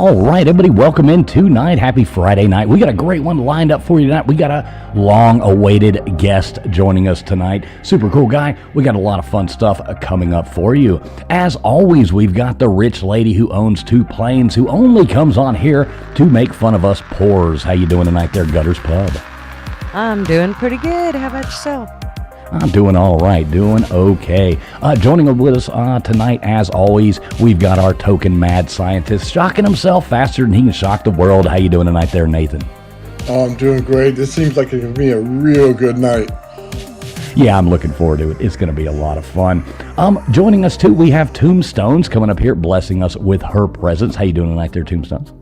All right, everybody, welcome in tonight. Happy Friday night. We got a great one lined up for you tonight. We got a long-awaited guest joining us tonight. Super cool guy. We got a lot of fun stuff coming up for you. As always, we've got the rich lady who owns 2 planes who only comes on here to make fun of us poors. How you doing tonight there, Gutters Pub? I'm doing pretty good. How about yourself? I'm doing all right, doing okay. Joining with us tonight, as always, we've got our token mad scientist, shocking himself faster than he can shock the world. How you doing tonight there, Nathan? Oh, I'm doing great. This seems like it could be a real good night. Yeah, I'm looking forward to it. It's going to be a lot of fun. Joining us, too, we have Tombstones coming up here, blessing us with her presence. How you doing tonight there, Tombstones?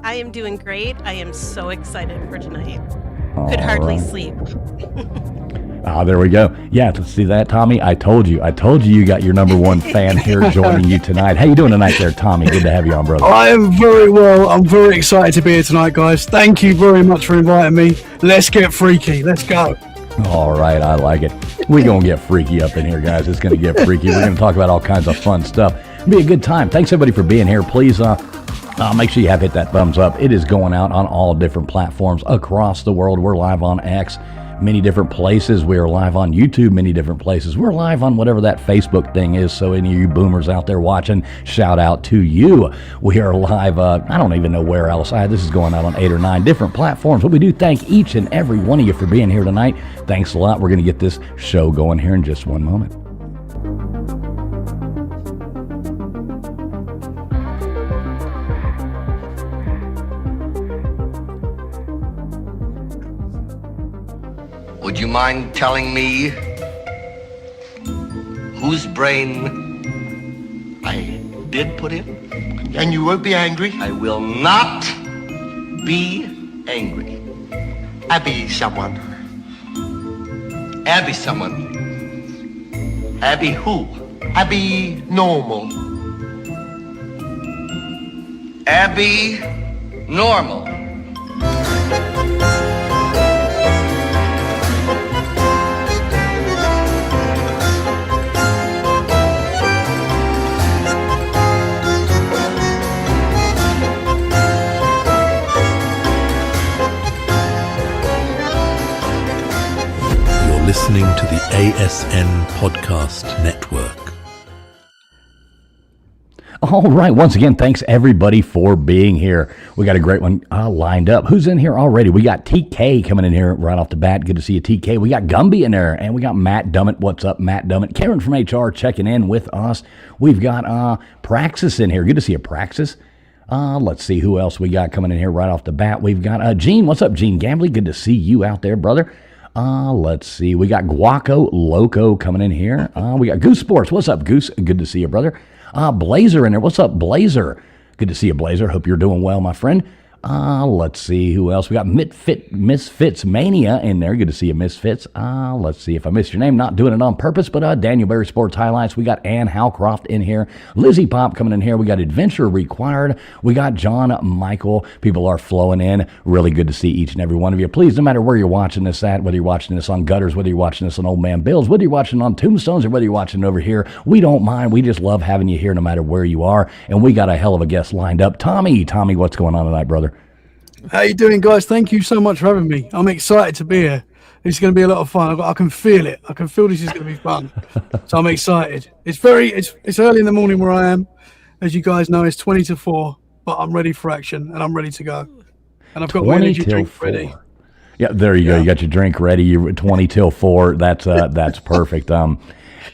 I am doing great. I am so excited for tonight. All Could hardly right. sleep. There we go. Yeah, let's see that, Tommy. I told you you got your number one fan here joining you tonight. How you doing tonight there, Tommy? Good to have you on, brother. I am very well. I'm very excited to be here tonight, guys. Thank you very much for inviting me. Let's get freaky. Let's go. All right, I like it. We're going to get freaky up in here, guys. It's going to get freaky. We're going to talk about all kinds of fun stuff. It'll be a good time. Thanks, everybody, for being here. Please make sure you have hit that thumbs up. It is going out on all different platforms across the world. We're live on X, many different places. We are live on YouTube, many different places. We're live on whatever that Facebook thing is. So any of you boomers out there watching, shout out to you. We are live, I don't even know where else. This is going out on 8 or 9 different platforms. But we do thank each and every one of you for being here tonight. Thanks a lot. We're going to get this show going here in just one moment. Would you mind telling me whose brain I did put in? And you won't be angry? I will not be angry. Abby someone. Abby someone. Abby who? Abby normal. Abby normal. Listening to the ASN Podcast Network. All right. Once again, thanks everybody for being here. We got a great one lined up. Who's in here already? We got TK coming in here right off the bat. Good to see you, TK. We got Gumby in there, and we got Matt Dummett. What's up, Matt Dummett? Karen from HR checking in with us. We've got Praxis in here. Good to see you, Praxis. Let's see who else we got coming in here right off the bat. We've got Gene. What's up, Gene Gambley? Good to see you out there, brother. Let's see. We got Guaco Loco coming in here. We got Goose Sports. What's up, Goose? Good to see you, brother. Blazer in there. What's up, Blazer? Good to see you, Blazer. Hope you're doing well, my friend. Let's see who else. We got Misfits Mania in there. Good to see you, Misfits. Let's see if I missed your name. Not doing it on purpose, but Daniel Berry Sports Highlights. We got Ann Howcroft in here. Lizzie Pop coming in here. We got Adventure Required. We got John Michael. People are flowing in. Really good to see each and every one of you. Please, no matter where you're watching this at, whether you're watching this on Gutters, whether you're watching this on Old Man Bill's, whether you're watching on Tombstones, or whether you're watching over here, we don't mind. We just love having you here no matter where you are. And we got a hell of a guest lined up. Tommy, what's going on tonight, brother? How you doing, guys? Thank you so much for having me. I'm excited to be here. It's going to be a lot of fun. I can feel it. I can feel this is going to be fun. So I'm excited. It's early in the morning where I am. As you guys know, it's 20 to 4, but I'm ready for action and I'm ready to go. And I've got my energy drink 4. ready. Yeah, there you go. You got your drink ready. You're 20 till 4. That's perfect.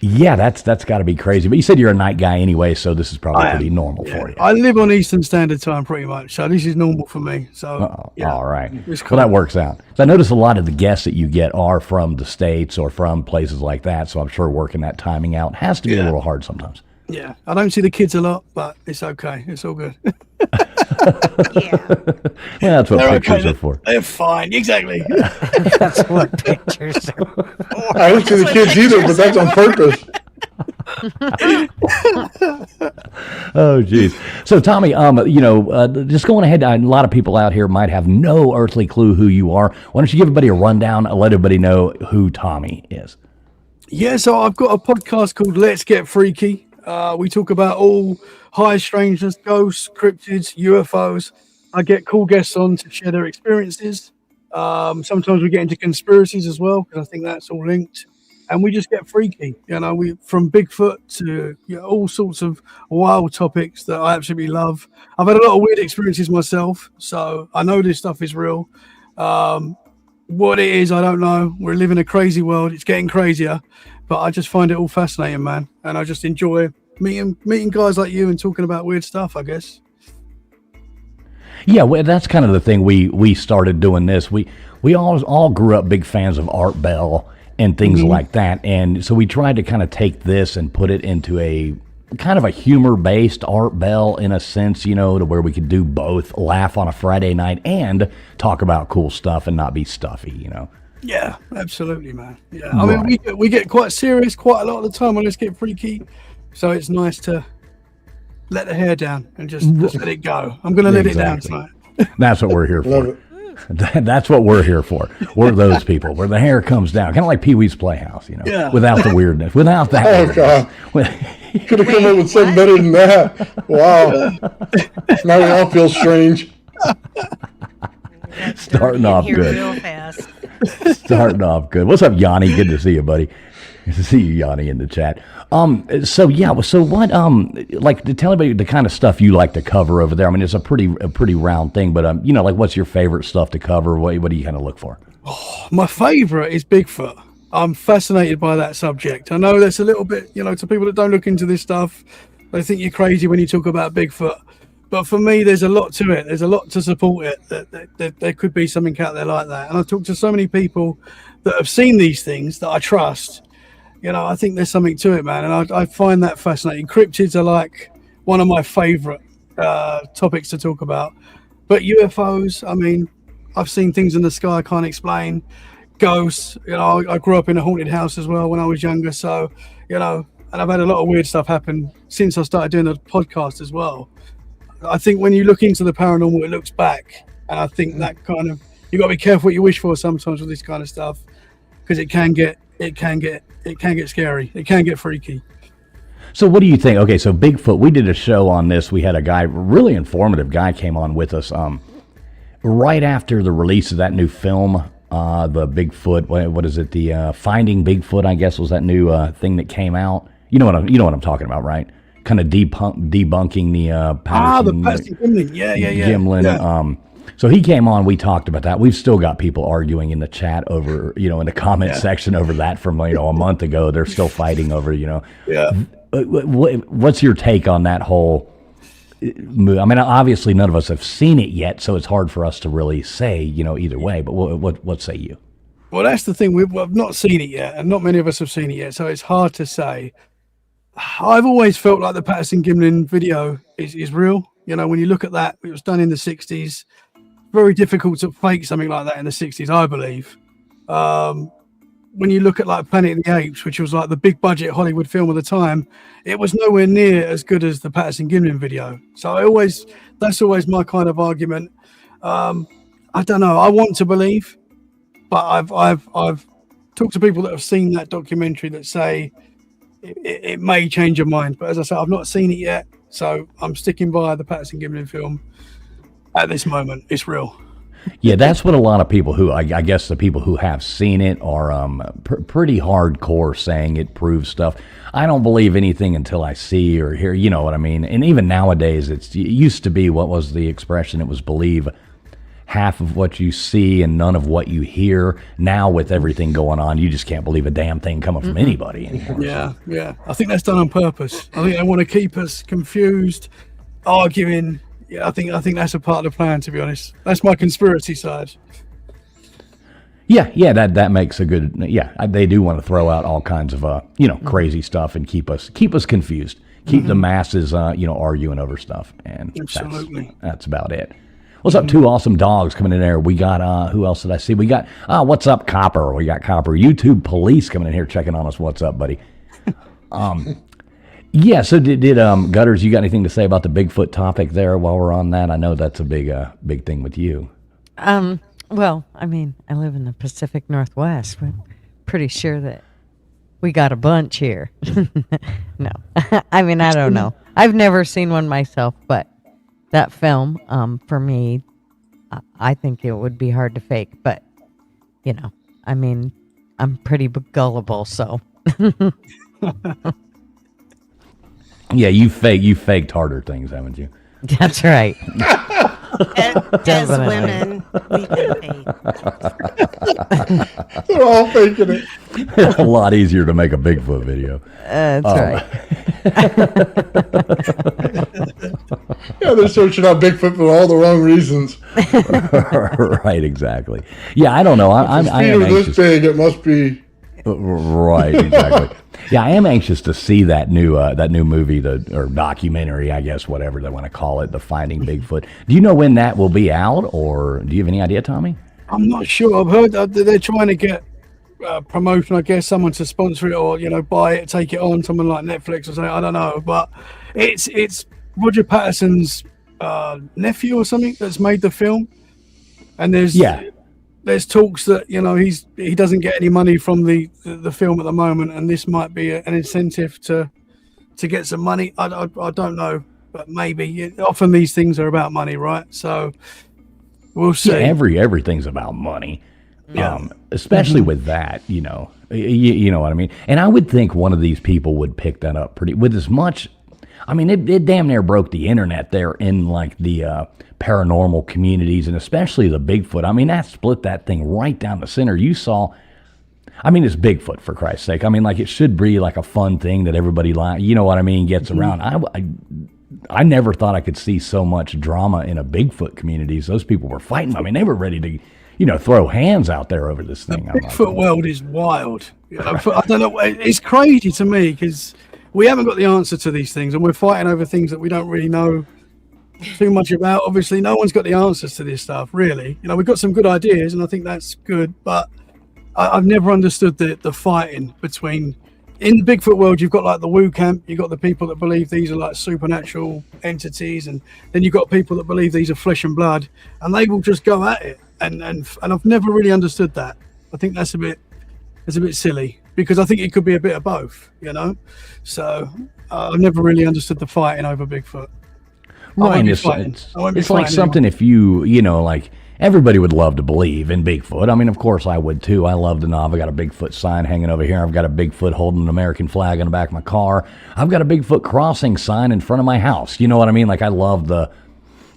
Yeah, that's got to be crazy. But you said you're a night guy anyway, so this is probably pretty normal for you. I live on Eastern Standard Time pretty much, so this is normal for me. So yeah. All right. Cool. Well, that works out. So I notice a lot of the guests that you get are from the States or from places like that, so I'm sure working that timing out has to be a little hard sometimes. Yeah, I don't see the kids a lot, but it's okay. It's all good. Yeah. Well, that's what pictures are for. They're fine. Exactly. That's what pictures are. I don't see the kids either, but that's on purpose. Oh, geez. So, Tommy, just going ahead, a lot of people out here might have no earthly clue who you are. Why don't you give everybody a rundown and let everybody know who Tommy is? Yeah, so I've got a podcast called Let's Get Freaky. We talk about all high strangeness, ghosts, cryptids, UFOs. I get cool guests on to share their experiences. Sometimes we get into conspiracies as well, because I think that's all linked. And we just get freaky, we from Bigfoot to all sorts of wild topics that I absolutely love. I've had a lot of weird experiences myself, so I know this stuff is real. What it is, I don't know. We're living a crazy world. It's getting crazier, but I just find it all fascinating, man. And I just enjoy meeting guys like you and talking about weird stuff, I guess. Yeah, well, that's kind of the thing. We started doing this. We all grew up big fans of Art Bell and things like that, and so we tried to kind of take this and put it into a kind of a humor-based Art Bell in a sense, to where we could do both, laugh on a Friday night and talk about cool stuff and not be stuffy, Yeah, absolutely, man. Yeah, I mean, we get quite serious quite a lot of the time. I just get freaky, so it's nice to let the hair down and just let it go. I'm going to let it down tonight. That's what we're here Love for. it. That's what we're here for. We're those people where the hair comes down, kind of like Pee Wee's Playhouse, Yeah. without the weirdness, without that. Oh, God. Could have come up with something better than that. Wow. Now we all feel strange. Starting off Here good. real fast. Starting off good. What's up, Yanni? Good to see you, buddy. Good to see you, Yanni, in the chat. So what, like, to tell everybody the kind of stuff you like to cover over there. I mean, it's a pretty round thing, but, like, what's your favorite stuff to cover? What do you kind of look for? My favorite is Bigfoot. I'm fascinated by that subject. I know there's a little bit, to people that don't look into this stuff, they think you're crazy when you talk about Bigfoot. But for me, there's a lot to it. There's a lot to support it. That there could be something out there like that. And I've talked to so many people that have seen these things that I trust. I think there's something to it, man. And I find that fascinating. Cryptids are like one of my favorite topics to talk about. But UFOs, I mean, I've seen things in the sky I can't explain. Ghosts, I grew up in a haunted house as well when I was younger. So, and I've had a lot of weird stuff happen since I started doing the podcast as well. I think when you look into the paranormal, it looks back. And I think that kind of, you got to be careful what you wish for sometimes with this kind of stuff, because it can get scary. It can get freaky. So what do you think? Okay, so Bigfoot, we did a show on this. We had a guy, really informative guy, came on with us right after the release of that new film, the Bigfoot. What is it? The Finding Bigfoot, I guess, was that new thing that came out. You know what I'm talking about, right? Kind of debunking the Patterson, the Patterson Gimlin. Yeah. Gimlin. Yeah. So he came on. We talked about that. We've still got people arguing in the chat over, in the comment section over that from a month ago. They're still fighting over, Yeah. What's your take on that whole move? I mean, obviously none of us have seen it yet, so it's hard for us to really say, either way. But what say you? Well, that's the thing. We've not seen it yet, and not many of us have seen it yet, so it's hard to say. I've always felt like the Patterson Gimlin video is real. When you look at that, it was done in the 60s. Very difficult to fake something like that in the 60s, I believe. When you look at like Planet of the Apes, which was like the big budget Hollywood film of the time, it was nowhere near as good as the Patterson Gimlin video. So that's always my kind of argument. I don't know. I want to believe, but I've talked to people that have seen that documentary that say it may change your mind. But as I said, I've not seen it yet, so I'm sticking by the Patterson Gimlin film at this moment. It's real. Yeah, that's what a lot of people who, I guess the people who have seen it are pretty hardcore saying it proves stuff. I don't believe anything until I see or hear, you know what I mean? And even nowadays, it used to be, what was the expression? It was believe half of what you see and none of what you hear. Now with everything going on, you just can't believe a damn thing coming from anybody anymore. Yeah. I think that's done on purpose. I think they want to keep us confused, arguing. Yeah, I think that's a part of the plan, to be honest. That's my conspiracy side. Yeah, that makes a good. Yeah, they do want to throw out all kinds of crazy stuff and keep us confused, keep the masses arguing over stuff, and absolutely that's about it. What's up, two awesome dogs coming in there? We got who else did I see? We got what's up, Copper? We got Copper. YouTube Police coming in here checking on us. What's up, buddy? Yeah, so did Gutters, you got anything to say about the Bigfoot topic there while we're on that? I know that's a big thing with you. Well, I mean, I live in the Pacific Northwest. We're pretty sure that we got a bunch here. No, I mean, I don't know. I've never seen one myself, but that film, for me, I think it would be hard to fake. But, you know, I mean, I'm pretty gullible, so. Yeah, you faked harder things, haven't you? That's right. As Definitely. women, we can pay. They're all faking it. A lot easier to make a Bigfoot video. That's right. Yeah, they're searching out Bigfoot for all the wrong reasons. Right, exactly. Yeah, I don't know. I am Feet are this anxious. big, it must be. Right, exactly. Yeah, I am anxious to see that new movie, or documentary, I guess, whatever they want to call it, the Finding Bigfoot. Do you know when that will be out, or do you have any idea, Tommy? I'm not sure. I've heard that they're trying to get promotion, I guess, someone to sponsor it or, buy it, take it on, someone like Netflix or something. I don't know. But it's Roger Patterson's nephew or something that's made the film. And there's talks that, he doesn't get any money from the film at the moment. And this might be an incentive to get some money. I don't know, but maybe. Often these things are about money, right? So we'll see. Yeah, everything's about money. Yeah. Especially with that, you know what I mean? And I would think one of these people would pick that up with as much. I mean, it damn near broke the internet there in like the paranormal communities, and especially the Bigfoot. I mean, that split that thing right down the center. You saw, I mean, it's Bigfoot, for Christ's sake. I mean, like, it should be like a fun thing that everybody, you know what I mean, gets around. I never thought I could see so much drama in a Bigfoot communities. Those people were fighting. I mean, they were ready to, throw hands out there over this thing. The Bigfoot world is wild. I don't know. It's crazy to me because we haven't got the answer to these things, and we're fighting over things that we don't really know too much about. Obviously, no one's got the answers to this stuff, really. We've got some good ideas, and I think that's good, but I've never understood the fighting between. In the Bigfoot world, you've got like the woo camp, you've got the people that believe these are like supernatural entities, and then you've got people that believe these are flesh and blood, and they will just go at it. And I've never really understood that. I think that's a bit silly, because I think it could be a bit of both, So I've never really understood the fighting over Bigfoot. Right, it's like something if like everybody would love to believe in Bigfoot. I mean, of course I would too. I love to know. I've got a Bigfoot sign hanging over here. I've got a Bigfoot holding an American flag on the back of my car. I've got a Bigfoot crossing sign in front of my house. You know what I mean? Like, I love the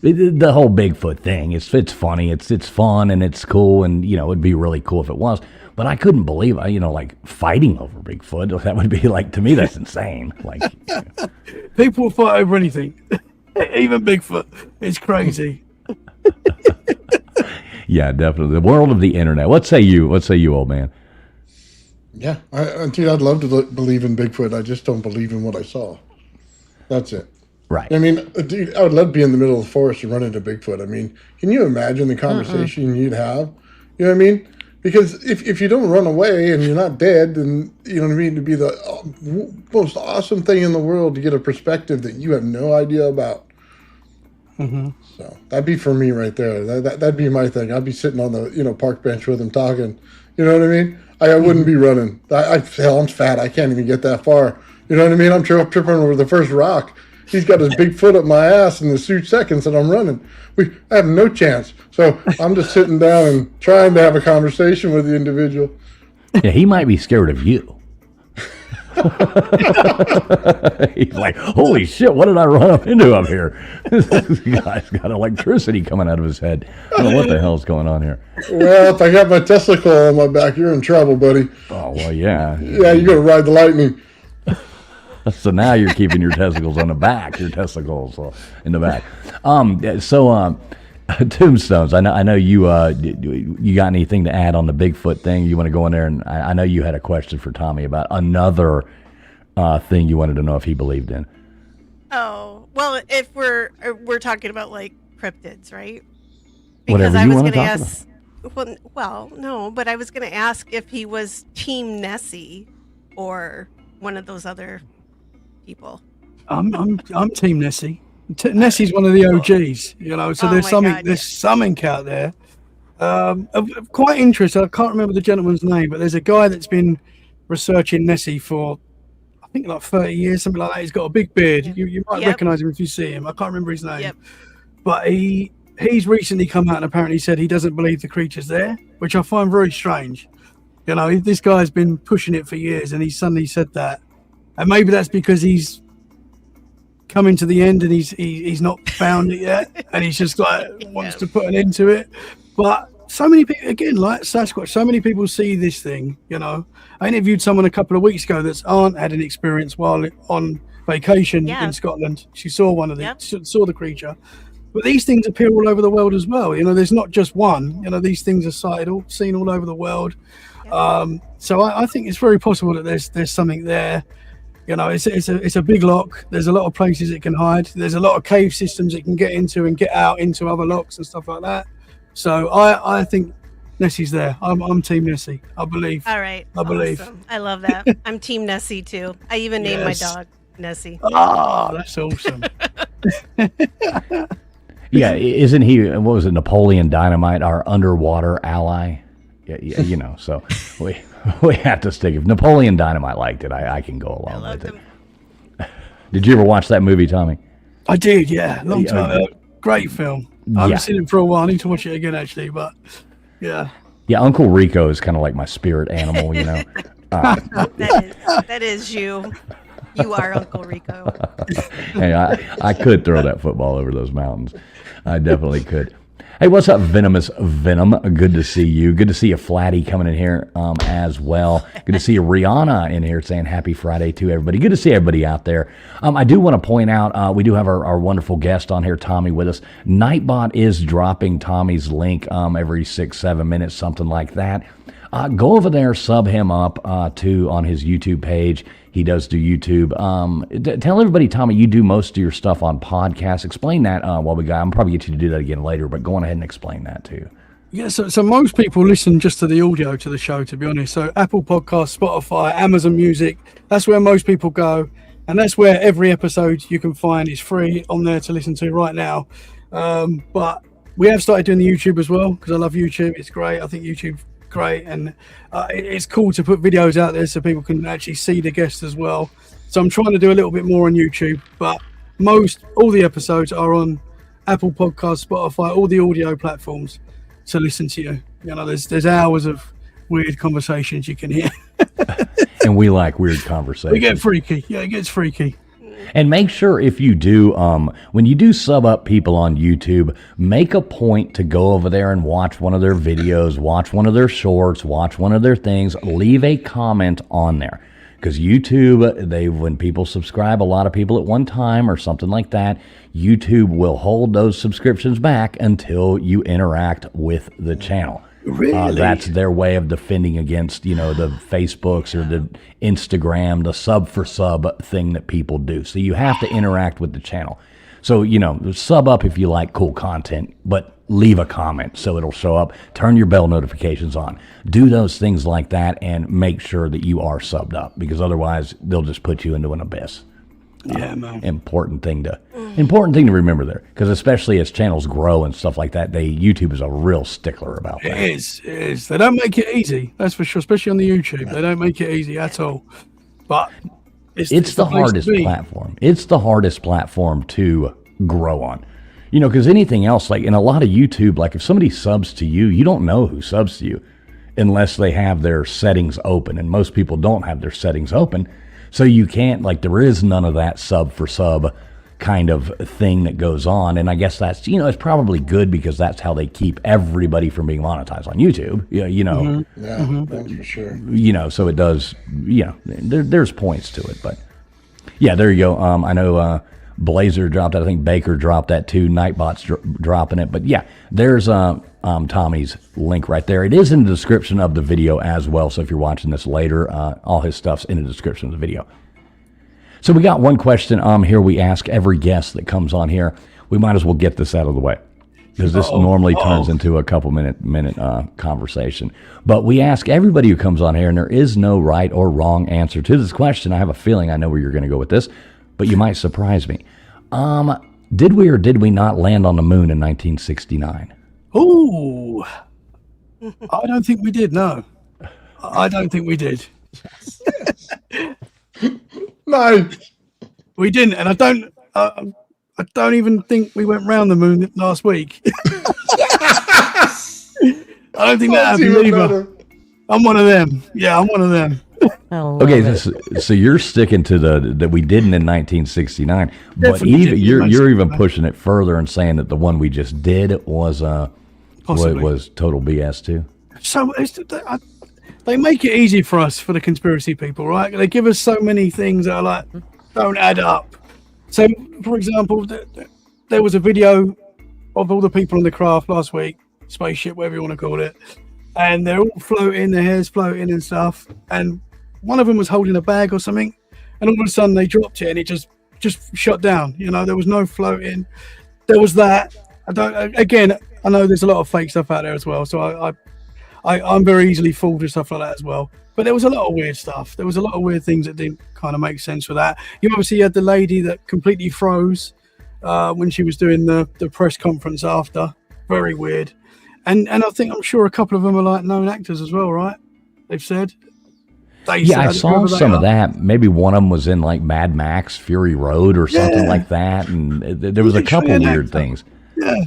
whole Bigfoot thing. It's funny. It's fun, and it's cool, and it'd be really cool if it was. But I couldn't believe, like, fighting over Bigfoot. That would be like, to me, that's insane. Like, people will fight over anything, even Bigfoot. It's crazy. Yeah, definitely. The world of the internet. What say you, old man? Yeah, dude, I'd love to believe in Bigfoot. I just don't believe in what I saw. That's it. Right. I mean, dude, I would love to be in the middle of the forest and run into Bigfoot. I mean, can you imagine the conversation you'd have? You know what I mean? Because if you don't run away and you're not dead, then, you know what I mean, it'd be the most awesome thing in the world to get a perspective that you have no idea about. Mm-hmm. So that'd be for me right there. That'd be my thing. I'd be sitting on the park bench with him talking. You know what I mean? I wouldn't be running. Hell, I'm fat. I can't even get that far. You know what I mean? I'm tripping over the first rock. He's got his big foot up my ass in the 2 seconds that I'm running. I have no chance. So I'm just sitting down and trying to have a conversation with the individual. Yeah, he might be scared of you. He's like, holy shit, what did I run up into up here? This guy's got electricity coming out of his head. I don't know what the hell's going on here. Well, if I got my testicle on my back, you're in trouble, buddy. Oh, well, yeah. Yeah, you're going to ride the lightning. So now you're keeping your testicles on the back, in the back. Tombstones. I know you got anything to add on the Bigfoot thing? You want to go in there, and I know you had a question for Tommy about another thing you wanted to know if he believed in. Oh, well, if we're talking about like cryptids, right? Whatever you want to talk about. Well, no, but I was going to ask if he was Team Nessie or one of those other people. I'm Team Nessie. Nessie's one of the OGs, So there's something out there. Quite interesting. I can't remember the gentleman's name, but there's a guy that's been researching Nessie for, I think, like 30 years, something like that. He's got a big beard. Yeah. You might Yep. recognize him if you see him. I can't remember his name. Yep. But he's recently come out and apparently said he doesn't believe the creature's there, which I find very strange. You know, this guy's been pushing it for years, and he suddenly said that. And maybe that's because he's coming to the end and he's not found it yet, and he's just like wants to put an end to it. But so many people, again, like Sasquatch, so many people see this thing. You know, I interviewed someone a couple of weeks ago that's aunt had an experience while on vacation Yeah. in Scotland. She saw one of the Yep. saw the creature. But these things appear all over the world as well. You know, there's not just one. You know, these things are seen all over the world. So I think it's very possible that there's something there. You know, it's a big lock. There's a lot of places it can hide. There's a lot of cave systems it can get into and get out into other locks and stuff like that. So I think Nessie's there. I'm Team Nessie. I believe. All right. I believe. Awesome. I love that. I'm Team Nessie too. I even named my Yes. dog Nessie. Ah, that's awesome. Yeah, isn't he? What was it? Napoleon Dynamite, our underwater ally. Yeah, you know. So we have to stick. If Napoleon Dynamite liked it, I can go I along love with them. it. Did you ever watch that movie, Tommy? I did, yeah. Long Yeah, time. Great film. I haven't Yeah. seen it for a while. I need to watch it again, actually. But yeah. Yeah, Uncle Rico is kind of like my spirit animal, you know. That is you. You are Uncle Rico. Hey, I could throw that football over those mountains. I definitely could. Hey, what's up, Venomous Venom? Good to see you. Good to see you, Flatty, coming in here as well. Good to see you, Rihanna, in here saying happy Friday to everybody. Good to see everybody out there. I do want to point out, we do have our wonderful guest on here, Tommy, with us. Nightbot is dropping Tommy's link every 6-7 minutes, something like that. Go over there, sub him up too on his YouTube page. He does do YouTube. Tell everybody, Tommy, you do most of your stuff on podcasts. Explain that while we got. I'm probably get you to do that again later, but go on ahead and explain that too. Yeah, so most people listen just to the audio to the show, to be honest. So Apple Podcasts, Spotify, Amazon Music, that's where most people go. And that's where every episode you can find is free on there to listen to right now. But we have started doing the YouTube as well, because I love YouTube. It's great. I think YouTube great, and it's cool to put videos out there so people can actually see the guests as well. So I'm trying to do a little bit more on YouTube, but all the episodes are on Apple Podcasts, Spotify, all the audio platforms to listen to you. You know, there's hours of weird conversations you can hear. And we like weird conversations. We get freaky. Yeah, it gets freaky. And make sure if you do, when you do sub up people on YouTube, make a point to go over there and watch one of their videos, watch one of their shorts, watch one of their things, leave a comment on there. Because YouTube, when people subscribe, a lot of people at one time or something like that, YouTube will hold those subscriptions back until you interact with the channel. Really? That's their way of defending against, the Facebooks or the Instagram, the sub for sub thing that people do. So you have to interact with the channel. So, sub up if you like cool content, but leave a comment so it'll show up. Turn your bell notifications on. Do those things like that and make sure that you are subbed up, because otherwise they'll just put you into an abyss. Yeah, man. Important thing to remember there, because especially as channels grow and stuff like that, YouTube is a real stickler about that. It is. They don't make it easy, that's for sure, especially on the YouTube. They don't make it easy at all. But it's the hardest platform. It's the hardest platform to grow on. Because anything else, like in a lot of YouTube, like if somebody subs to you, you don't know who subs to you unless they have their settings open. And most people don't have their settings open. So you can't, there is none of that sub for sub kind of thing that goes on. And I guess that's, it's probably good, because that's how they keep everybody from being monetized on YouTube. That's for sure. So it does, there's points to it. But yeah, there you go. I know Blazer dropped that. I think Baker dropped that too. Nightbot's dropping it. But yeah, there's Tommy's link right there. It is in the description of the video as well. So if you're watching this later, all his stuff's in the description of the video. So we got one question here we ask every guest that comes on here. We might as well get this out of the way, because this normally turns into a couple minute conversation. But we ask everybody who comes on here, and there is no right or wrong answer to this question. I have a feeling I know where you're going to go with this, but you might surprise me. Did we or did we not land on the moon in 1969? Oh, I don't think we did. No, I don't think we did. Nice. We didn't, and I don't even think we went round the moon last week. I don't think that That's happened even either. better. I'm one of them. Yeah, I'm one of them. I love Okay, it. so you're sticking to that we didn't in 1969, but Definitely even didn't in you're even 1969. pushing it further and saying that the one we just did was Possibly. total BS too. So they make it easy for us, for the conspiracy people, right? They give us so many things that are like don't add up. So, for example, there was a video of all the people on the craft last week, spaceship, whatever you want to call it, and they're all floating, their hair's floating and stuff. And one of them was holding a bag or something, and all of a sudden they dropped it, and it just shut down. You know, there was no floating. There was that. I know there's a lot of fake stuff out there as well, so I'm very easily fooled with stuff like that as well. But there was a lot of weird stuff. There was a lot of weird things that didn't kind of make sense with that. You obviously had the lady that completely froze when she was doing the press conference after. Very weird. And I'm sure a couple of them are like known actors as well, right? They've said. Yeah, I saw some of that. Maybe one of them was in like Mad Max Fury Road or something like that, and there was a couple weird things. Yeah.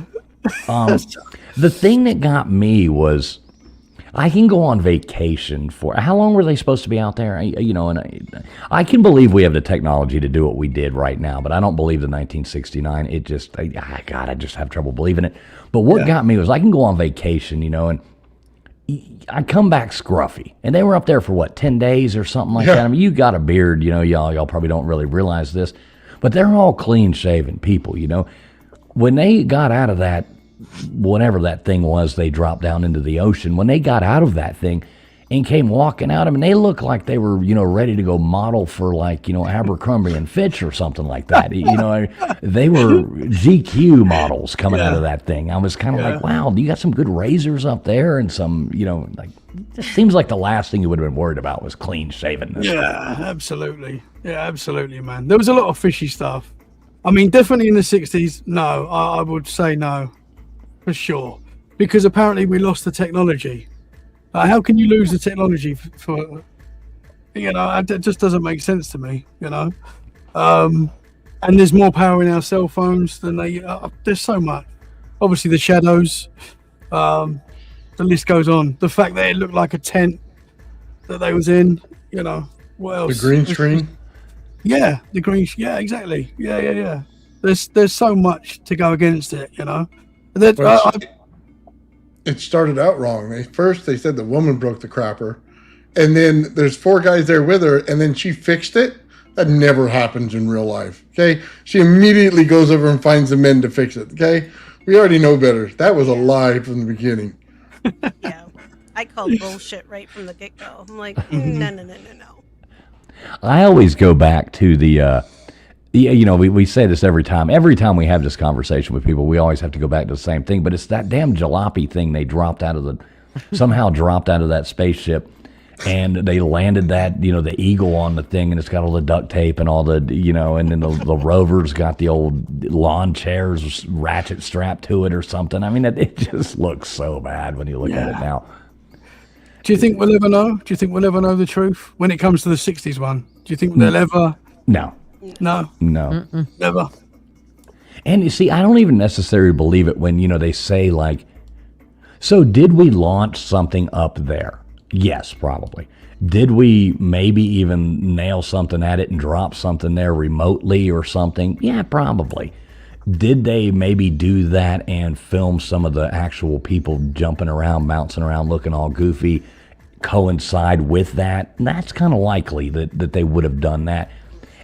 The thing that got me was I can go on vacation for how long were they supposed to be out there? And I can believe we have the technology to do what we did right now, but I don't believe the 1969. It just, I just have trouble believing it. But what got me was I can go on vacation, and I come back scruffy, and they were up there for what 10 days or something like that. I mean, you got a beard, y'all probably don't really realize this, but they're all clean shaven people, When they got out of that, whatever that thing was, they dropped down into the ocean. When they got out of that thing and came walking out, I mean, they looked like they were, ready to go model for like, Abercrombie and Fitch or something like that. They were GQ models coming out of that thing. I was kind of like, wow, you got some good razors up there and some, like, it seems like the last thing you would have been worried about was clean shavenness. Yeah, absolutely. Yeah, absolutely, man. There was a lot of fishy stuff. I mean, definitely in the 60s, no, I would say no. For sure, because apparently we lost the technology. How can you lose the technology for it just doesn't make sense to me, and there's more power in our cell phones than there's so much. Obviously the shadows, the list goes on. The fact that it looked like a tent that they was in, what else? The green screen. Yeah, the green. Yeah, exactly. Yeah. There's so much to go against it, Well, it started out wrong. First they said the woman broke the crapper, and then there's 4 guys there with her, and then she fixed it. That never happens in real life. Okay, she immediately goes over and finds the men to fix it. Okay, we already know better. That was a lie from the beginning. Yeah, I called bullshit right from the get-go. I'm like, no. I always go back to the we say this every time. Every time we have this conversation with people, we always have to go back to the same thing. But it's that damn jalopy thing they somehow dropped out of that spaceship, and they landed that, the eagle on the thing, and it's got all the duct tape and all the, and then the rover's got the old lawn chairs ratchet strapped to it or something. I mean, it just looks so bad when you look at it now. Do you think we'll ever know? Do you think we'll ever know the truth when it comes to the 60s one? Do you think they'll ever? No. No. Never. And you see, I don't even necessarily believe it when, they say like, so did we launch something up there? Yes, probably. Did we maybe even nail something at it and drop something there remotely or something? Yeah, probably. Did they maybe do that and film some of the actual people jumping around, bouncing around, looking all goofy, coincide with that? That's kind of likely that they would have done that.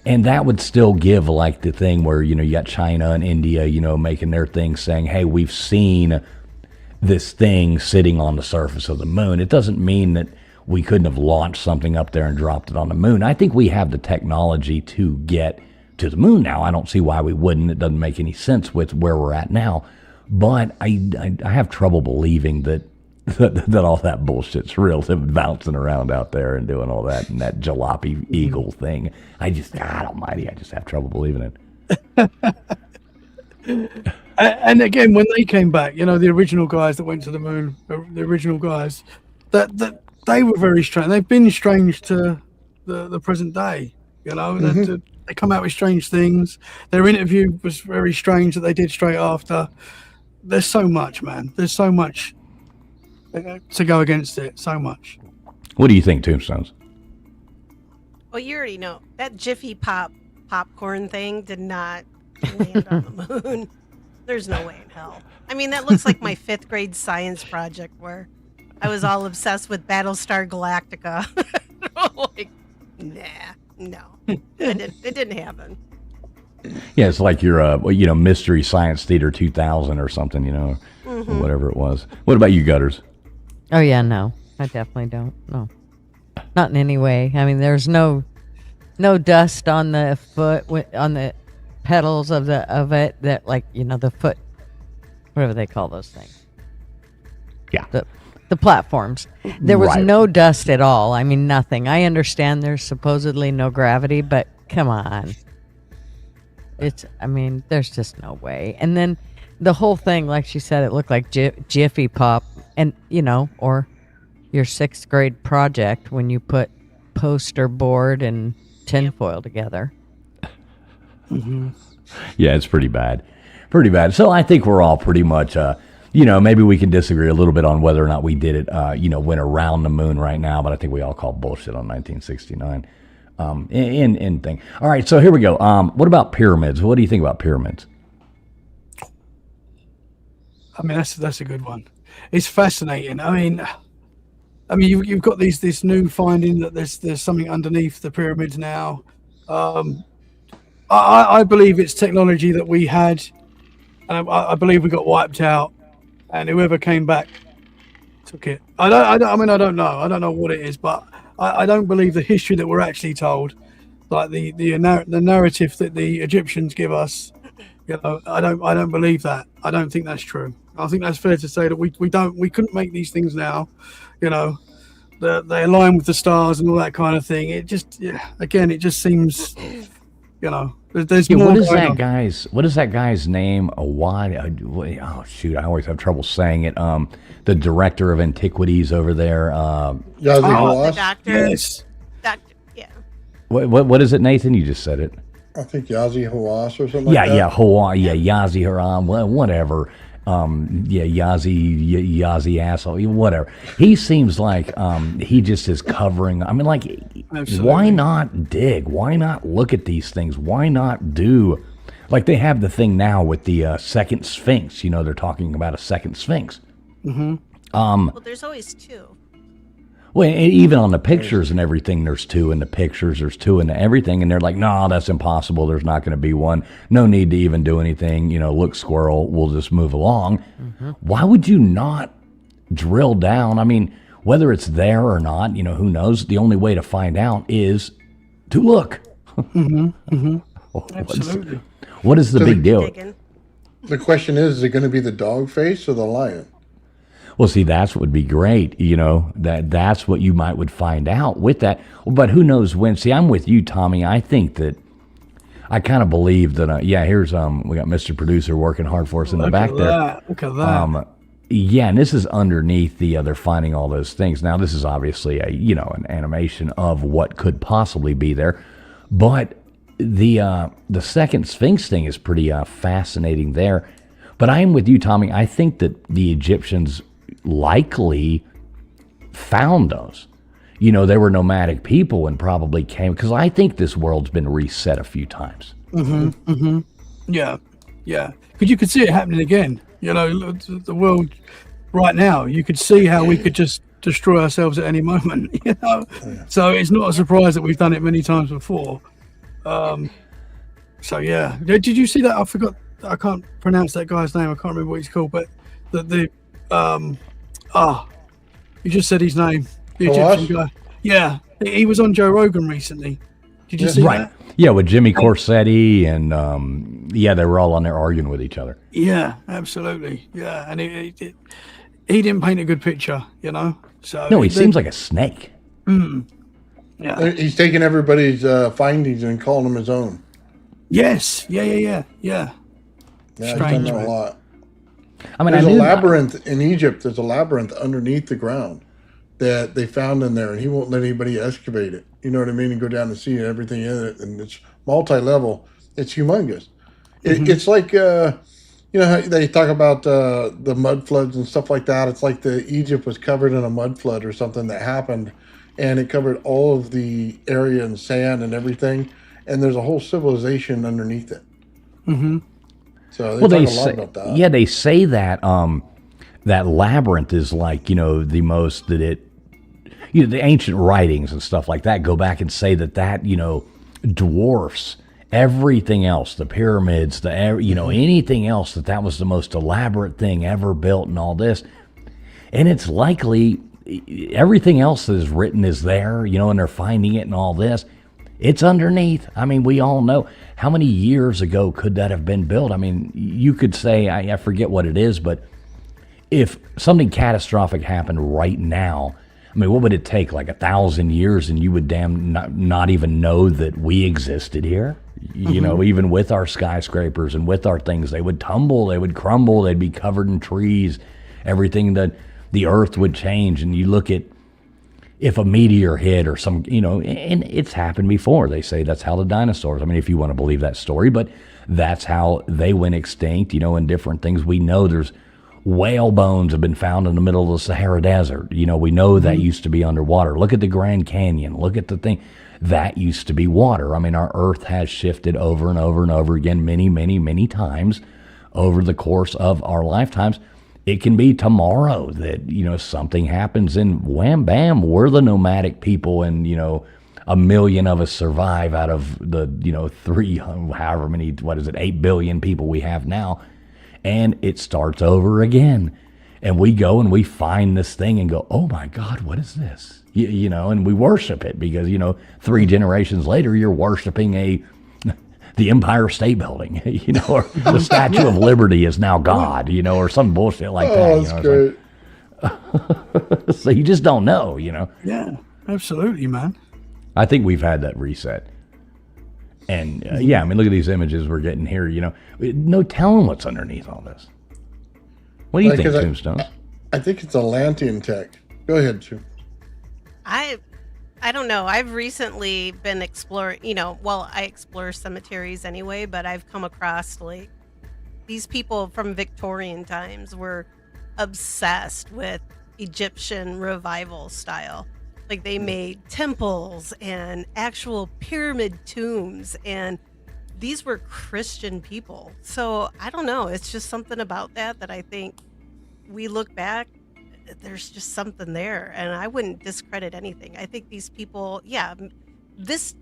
And that would still give like the thing where, you got China and India, making their thing saying, hey, we've seen this thing sitting on the surface of the moon. It doesn't mean that we couldn't have launched something up there and dropped it on the moon. I think we have the technology to get to the moon now. I don't see why we wouldn't. It doesn't make any sense with where we're at now. But I have trouble believing that all that bullshit's real, them bouncing around out there and doing all that and that jalopy eagle thing. God almighty, I just have trouble believing it. And again, when they came back, the original guys that went to the moon, the original guys, that they were very strange. They've been strange to the present day. You know, they come out with strange things. Their interview was very strange that they did straight after. There's so much, man. There's so much to go against it. So much. What do you think, Tombstones? Well, you already know that Jiffy popcorn thing did not land on the moon. There's no way in hell. I mean, that looks like my 5th grade science project where I was all obsessed with Battlestar Galactica. Like, nah, no, it didn't happen. Yeah, it's like your, Mystery Science Theater 2000 or something, or whatever it was. What about you, Gutters? Oh yeah, no, I definitely don't. No, not in any way. I mean, there's no dust on the foot on the pedals of it that, like, the foot, whatever they call those things. Yeah. The platforms. There was Right. no dust at all. I mean, nothing. I understand there's supposedly no gravity, but come on. There's just no way. And then the whole thing, like she said, it looked like Jiffy Pop, and, or your 6th grade project when you put poster board and tinfoil together. Yeah, it's pretty bad. Pretty bad. So I think we're all pretty much, maybe we can disagree a little bit on whether or not we did it, went around the moon right now, but I think we all call bullshit on 1969. In thing. All right, so here we go. What about pyramids? What do you think about pyramids? I mean, that's a good one. It's fascinating. I mean, you've got this new finding that there's something underneath the pyramids now. I believe it's technology that we had, and I believe we got wiped out, and whoever came back took it. I don't know. I don't know what it is, but I don't believe the history that we're actually told, like the narrative that the Egyptians give us. I don't believe that. I don't think that's true. I think that's fair to say that we couldn't make these things now. They align with the stars and all that kind of thing. It just, it just seems, there's more. What is that guy's name? Oh shoot, I always have trouble saying it. The director of antiquities over there. Yazi The Hawass. doctor. Yes. Doctor, yeah. What is it, Nathan? You just said it. I think Yazi Hawass or something like that. Yeah, Hawaii, Yazi Haram, whatever. Yazi asshole, whatever. He seems like he just is covering. I mean, like, Absolutely. Why not dig? Why not look at these things? Why not do, like they have the thing now with the second Sphinx. They're talking about a second Sphinx. Well, there's always 2. Well, even on the pictures and everything, there's 2 in the pictures, there's 2 in everything, and they're like, no, that's impossible. There's not going to be one. No need to even do anything. Look, squirrel, we'll just move along. Why would you not drill down? I mean, whether it's there or not, who knows? The only way to find out is to look. Absolutely. What is the big deal? Digging. The question is it going to be the dog face or the lion? Well, see, that's what would be great, that's what you would find out with that. But who knows when? See, I'm with you, Tommy. I think that I kind of believe that, here's, we got Mr. Producer working hard for us in the back there. Look at that. Yeah, and this is underneath they're finding all those things. Now, this is obviously an animation of what could possibly be there. But the second Sphinx thing is pretty fascinating there. But I am with you, Tommy. I think that the Egyptians likely found those. They were nomadic people and probably came, because I think this world's been reset a few times. Yeah. Because you could see it happening again. The world right now, you could see how we could just destroy ourselves at any moment. So it's not a surprise that we've done it many times before. So yeah, did you see that? I forgot. I can't pronounce that guy's name. I can't remember what he's called, but you just said his name. The Egyptian guy. Yeah, he was on Joe Rogan recently. Did you see that? Yeah, with Jimmy Corsetti and they were all on there arguing with each other. Yeah, absolutely. Yeah, and he didn't paint a good picture, So No, he seems like a snake. Yeah. He's taking everybody's findings and calling them his own. Yes. Yeah. Yeah, he's done Strange, that a man. lot. I mean, There's a labyrinth in Egypt. There's a labyrinth underneath the ground that they found in there, and he won't let anybody excavate it. You know what I mean? And go down and see everything in it, and it's multi-level. It's humongous. It's like you know how they talk about the mud floods and stuff like that. It's like the Egypt was covered in a mud flood or something that happened, and it covered all of the area and sand and everything. And there's a whole civilization underneath it. Mm-hmm. So Well, they they talk a lot say, about that. yeah, they say that that labyrinth is like, you know, the most that it, you know, the ancient writings and stuff like that go back and say that, you know, dwarfs everything else, the pyramids, you know, anything else, that was the most elaborate thing ever built and all this. And it's likely everything else that is written is there, you know, and they're finding it and all this. It's underneath. I mean, we all know how many years ago could that have been built? I mean, you could say, I forget what it is, but if something catastrophic happened right now, I mean, what would it take? Like 1,000 years, and you would not even know that we existed here? You know, even with our skyscrapers and with our things, they would tumble, they would crumble, they'd be covered in trees. Everything, that the earth would change. And you look at, if a meteor hit or some, you know, and it's happened before. They say that's how the dinosaurs, I mean, if you want to believe that story, but that's how they went extinct, you know, and different things. We know there's whale bones have been found in the middle of the Sahara Desert. You know, we know that used to be underwater. Look at the Grand Canyon. Look at the thing. That used to be water. I mean, our earth has shifted over and over and over again many, many, many times over the course of our lifetimes. It can be tomorrow that, you know, something happens and wham, bam, we're the nomadic people, and, you know, 1 million of us survive out of the, you know, 8 billion people we have now. And it starts over again. And we go and we find this thing and go, oh my God, what is this? You know, and we worship it because, you know, 3 generations later, you're worshiping the Empire State Building, you know, or the Statue of Liberty is now God, you know, or some bullshit like that. Oh, You that's know, great. like, so you just don't know, you know. Yeah, absolutely, man. I think we've had that reset. And yeah, I mean, look at these images we're getting here, you know. No telling what's underneath all this. What do you think, Tombstone? I think it's Atlantean tech. Go ahead, Sue. I don't know. I've recently been exploring, you know, well, I explore cemeteries anyway, but I've come across like these people from Victorian times were obsessed with Egyptian revival style. Like they made temples and actual pyramid tombs, and these were Christian people. So I don't know. It's just something about that I think we look back, there's just something there, and I wouldn't discredit anything. I think these people, yeah, this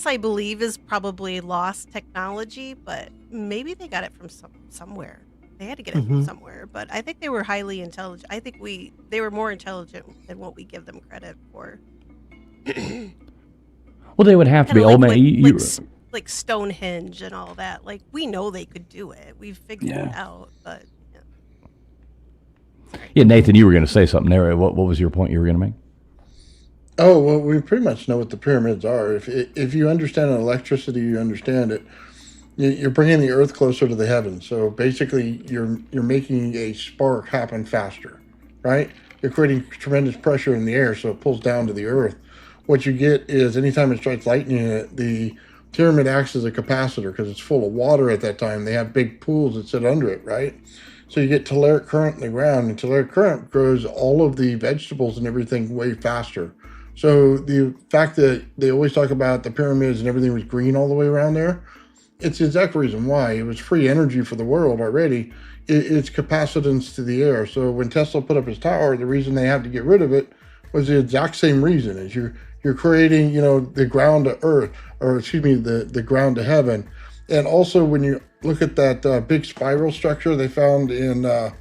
I believe is probably lost technology, but maybe they got it from somewhere. They had to get it from somewhere, but I think they were highly intelligent. I think they were more intelligent than what we give them credit for. Well, they would have to be. Kinda Old man, like Stonehenge and all that. Like we know they could do it. We've figured it out, but yeah, Nathan, you were going to say something there. What was your point you were going to make? Oh, well, we pretty much know what the pyramids are. If you understand electricity, you understand it. You're bringing the earth closer to the heavens. So basically, you're making a spark happen faster, right? You're creating tremendous pressure in the air, so it pulls down to the earth. What you get is anytime it strikes lightning in it, the pyramid acts as a capacitor because it's full of water at that time. They have big pools that sit under it, right? So you get telluric current in the ground, and telluric current grows all of the vegetables and everything way faster. So the fact that they always talk about the pyramids and everything was green all the way around there, it's the exact reason why. It was free energy for the world already. It's capacitance to the air. So when Tesla put up his tower, the reason they had to get rid of it was the exact same reason. Is you're creating, you know, the ground to earth, or excuse me, the ground to heaven. And also when you look at that big spiral structure they found in, I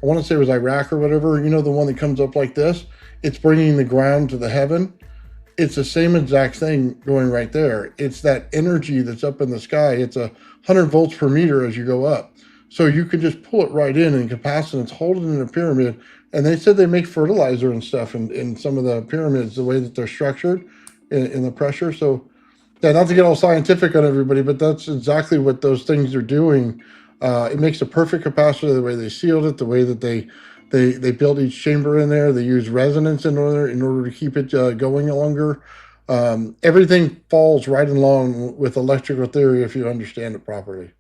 want to say it was Iraq or whatever, you know, the one that comes up like this, it's bringing the ground to the heaven. It's the same exact thing going right there. It's that energy that's up in the sky. It's 100 volts per meter as you go up. So you can just pull it right in capacitance, hold it in a pyramid. And they said they make fertilizer and stuff in some of the pyramids, the way that they're structured in the pressure. So yeah, not to get all scientific on everybody, but that's exactly what those things are doing. It makes a perfect capacitor, the way they sealed it, the way that they They built each chamber in there. They use resonance in order to keep it going longer. Everything falls right along with electrical theory if you understand it properly.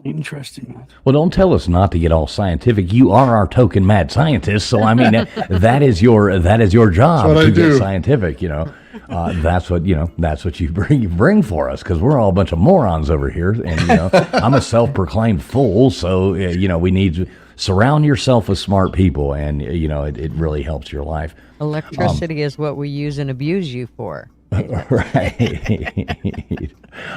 Interesting, man. Well, don't tell us not to get all scientific. You are our token mad scientist, so I mean that is your job That's what to I do. get scientific. You know, that's what you bring for us, because we're all a bunch of morons over here, and you know I'm a self-proclaimed fool. So you know we need to surround yourself with smart people, and you know it really helps your life. Electricity is what we use and abuse you for. Right.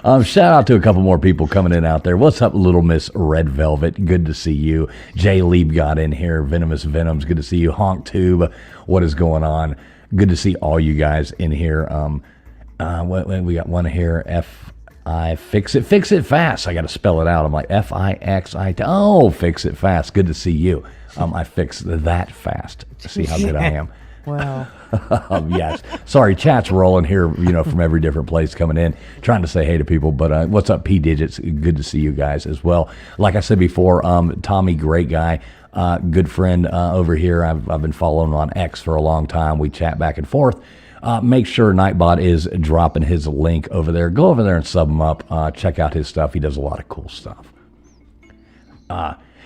Shout out to a couple more people coming in out there. What's up, Little Miss Red Velvet? Good to see you. Jay Lieb got in here. Venomous Venoms. Good to see you. Honk Tube. What is going on? Good to see all you guys in here. We got one here. Fix it fast. I got to spell it out. I'm like FIXIT. Oh, fix it fast. Good to see you. I fixed that fast. See how good I am. Wow. Yes. Sorry, chat's rolling here, you know, from every different place coming in, trying to say hey to people. But what's up, P Digits? Good to see you guys as well. Like I said before, Tommy, great guy, good friend over here. I've been following him on X for a long time. We chat back and forth. Make sure Nightbot is dropping his link over there. Go over there and sub him up. Check out his stuff. He does a lot of cool stuff.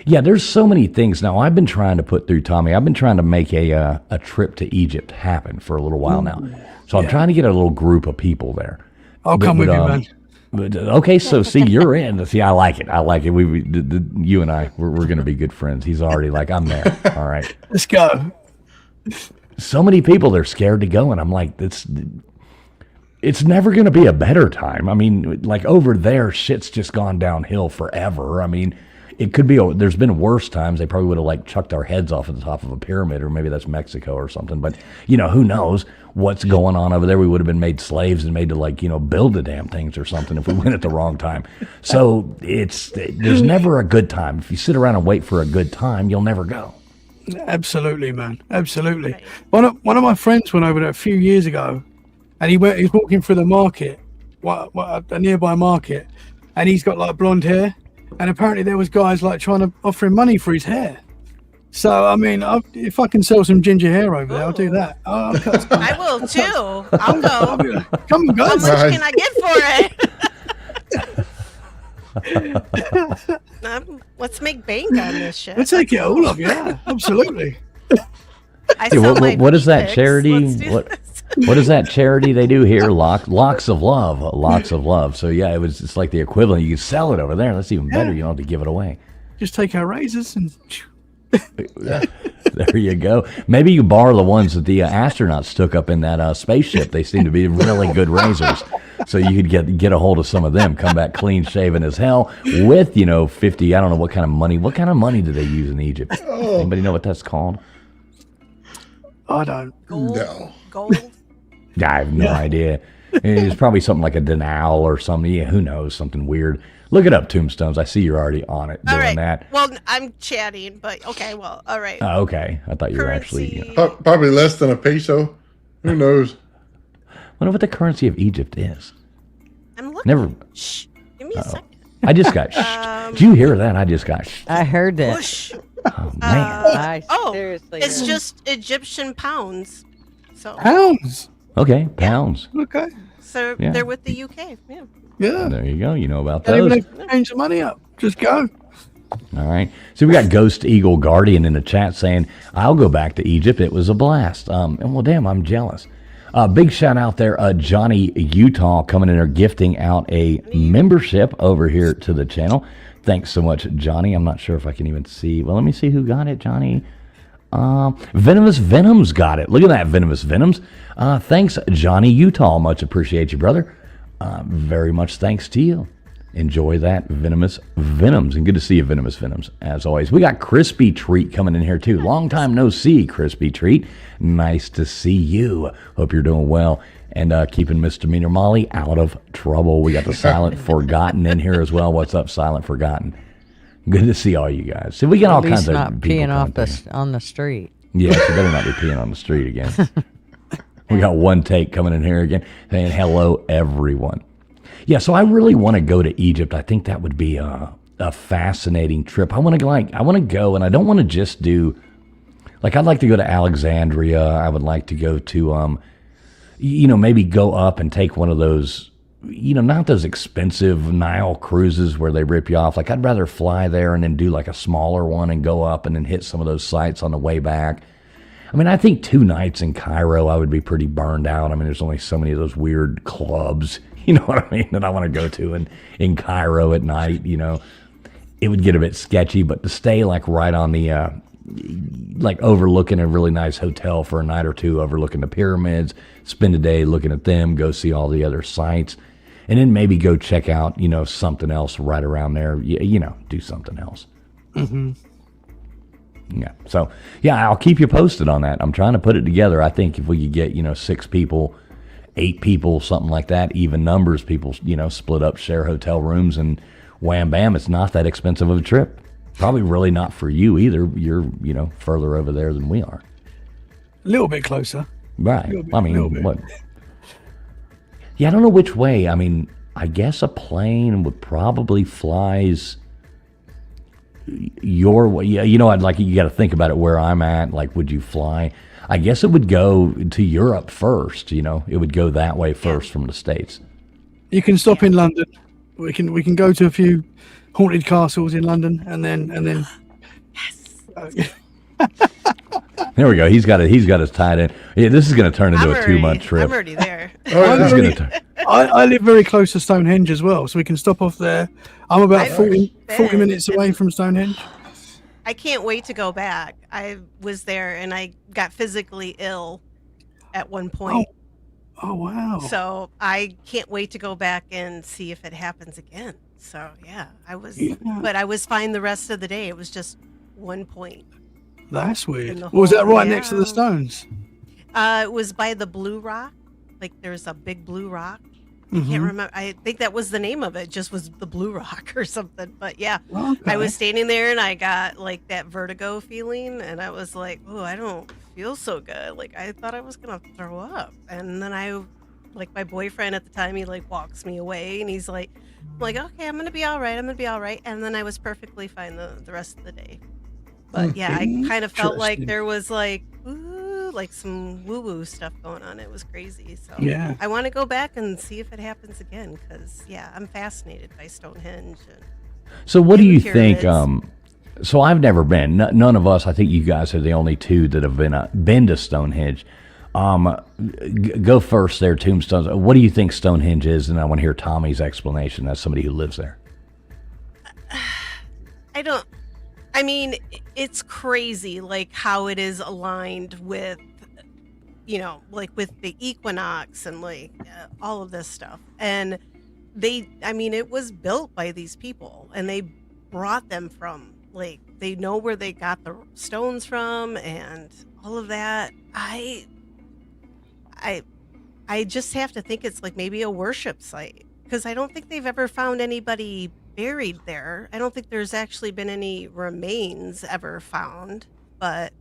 Yeah, there's so many things now. I've been trying to put through Tommy. I've been trying to make a trip to Egypt happen for a little while now. So I'm trying to get a little group of people there. I'll come with you, man. But, okay, so see, you're in. See, I like it. I like it. You and I, we're going to be good friends. He's already like, I'm there. All right. Let's go. So many people, they're scared to go, and I'm like, it's never going to be a better time. I mean, like over there, shit's just gone downhill forever. I mean, it could be, there's been worse times. They probably would have like chucked our heads off at the top of a pyramid, or maybe that's Mexico or something. But, you know, who knows what's going on over there. We would have been made slaves and made to like, you know, build the damn things or something if we went at the wrong time. So there's never a good time. If you sit around and wait for a good time, you'll never go. Absolutely, man. Absolutely. One of my friends went over there a few years ago, and he's walking through the market, a nearby market, and he's got like blonde hair. And apparently there was guys like trying to offer him money for his hair. So, I mean, if I can sell some ginger hair over there, I'll do that. I will too. I'll go. Come on, How guys. much can I get for it? Let's make bank on this shit. We'll take it all of you. Yeah, absolutely. I sell my what is that picks. charity? Let's do this. What is that charity they do here? Locks of Love. So yeah, it's like the equivalent. You can sell it over there. That's even better. You don't have to give it away. Just take our razors and... There you go. Maybe you borrow the ones that the astronauts took up in that spaceship. They seem to be really good razors. So you could get a hold of some of them, come back clean shaven as hell with, 50, I don't know what kind of money. What kind of money do they use in Egypt? Anybody know what that's called? I don't. No. Gold. I have no idea. It's probably something like a denal or something. Yeah, who knows? Something weird. Look it up, Tombstones. I see you're already on it doing that. Well, I'm chatting, but okay. Well, all right. Okay. I thought you were actually. Probably less than a peso. Who knows? Wonder what the currency of Egypt is. I'm looking. Never. Shh. Give me a second. I just got. Did you hear that? I just got. I heard it. Whoosh. Oh man. Seriously. It's just Egyptian pounds. So Pounds. Okay, pounds. Okay. Yeah. they're with the UK. Yeah. Yeah. There you go. You know about Don't those. even have to change the money up. Just go. All right. So we got Ghost Eagle Guardian in the chat saying, I'll go back to Egypt. It was a blast. And well, damn, I'm jealous. Big shout out there, Johnny Utah coming in there gifting out a membership over here to the channel. Thanks so much, Johnny. I'm not sure if I can even see. Well, let me see who got it, Johnny. Venomous Venoms got it. Look at that, Venomous Venoms. Thanks, Johnny Utah. Much appreciate you, brother. Very much thanks to you. Enjoy that, Venomous Venoms. And good to see you, Venomous Venoms, as always. We got Crispy Treat coming in here, too. Long time no see, Crispy Treat. Nice to see you. Hope you're doing well. And keeping Misdemeanor Molly out of trouble. We got the Silent Forgotten in here as well. What's up, Silent Forgotten? Good to see all you guys. So we got all kinds of not people peeing off coming in. on the street. Yeah, you better not be peeing on the street again. We got one take coming in here again saying hello, everyone. Yeah, so I really want to go to Egypt. I think that would be a fascinating trip. I want to go, and I don't want to just do, like, I'd like to go to Alexandria. I would like to go to, maybe go up and take one of those, not those expensive Nile cruises where they rip you off. Like, I'd rather fly there and then do like a smaller one and go up and then hit some of those sites on the way back. I mean, I think 2 nights in Cairo, I would be pretty burned out. I mean, there's only so many of those weird clubs, you know what I mean, that I want to go to in Cairo at night, It would get a bit sketchy, but to stay like right on the, like overlooking a really nice hotel for a night or two, overlooking the pyramids, spend a day looking at them, go see all the other sites, and then maybe go check out, something else right around there, do something else. Mm-hmm. Yeah. So, yeah, I'll keep you posted on that. I'm trying to put it together. I think if we could get, 6 people, 8 people, something like that, even numbers, people, split up, share hotel rooms, and wham, bam, it's not that expensive of a trip. Probably really not for you either. You're, further over there than we are. A little bit closer. Right. I mean, bit. what? Yeah, I don't know which way. I mean, I guess a plane would probably flies your way. Yeah, I'd like, you got to think about it where I'm at. Like, would you fly? I guess it would go to Europe first. It would go that way first from the States. You can stop in London. We can go to a few haunted castles in London, and then. Yes. There we go. He's got us tied in. Yeah, this is going to turn into a 2-month trip. I'm already there. I live very close to Stonehenge as well, so we can stop off there. I'm about 40 minutes away from Stonehenge. I can't wait to go back. I was there and I got physically ill at one point. Oh wow. So I can't wait to go back and see if it happens again. So yeah, but I was fine the rest of the day. It was just one point. That's weird. Was that right next to the stones? It was by the Blue Rock. Like there's a big blue rock. I can't remember. I think that was the name of it. Just was the Blue Rock or something. But yeah, I was standing there and I got like that vertigo feeling, and I was like, "Oh, I don't feel so good." Like I thought I was gonna throw up, and then my boyfriend at the time, he like walks me away, and he's like, "Okay, I'm gonna be all right. I'm gonna be all right." And then I was perfectly fine the rest of the day. But yeah, I kind of felt like there was like some woo-woo stuff going on. It was crazy. So yeah, I want to go back and see if it happens again, because yeah, I'm fascinated by Stonehenge. So what do you think? So I've never been. None of us. I think you guys are the only 2 that have been to Stonehenge. Go first there, Tombstones. What do you think Stonehenge is? And I want to hear Tommy's explanation as somebody who lives there. I mean, it's crazy, like how it is aligned with, with the equinox and like all of this stuff. And it was built by these people, and they brought them from, like, they know where they got the stones from and all of that. I just have to think it's like maybe a worship site, because I don't think they've ever found anybody buried there. I don't think there's actually been any remains ever found. But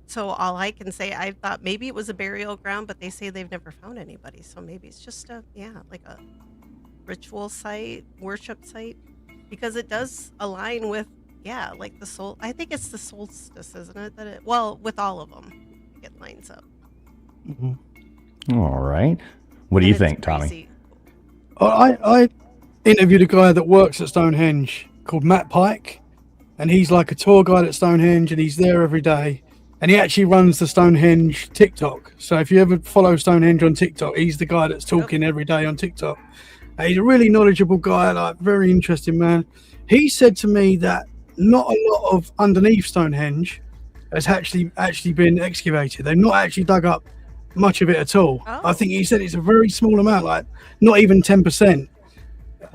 so all I can say, I thought maybe it was a burial ground, but they say they've never found anybody. So maybe it's just like a ritual site, worship site, because it does align with, like the soul. I think it's the solstice, isn't it? With all of them, it lines up. Mm-hmm. All right. What do you think, Tommy? I interviewed a guy that works at Stonehenge called Matt Pike, and he's like a tour guide at Stonehenge, and he's there every day, and he actually runs the Stonehenge TikTok. So if you ever follow Stonehenge on TikTok, he's the guy that's talking every day on TikTok. He's a really knowledgeable guy, like very interesting man. He said to me that not a lot of underneath Stonehenge has actually been excavated. They've not actually dug up much of it at all. I think he said it's a very small amount, like not even 10%.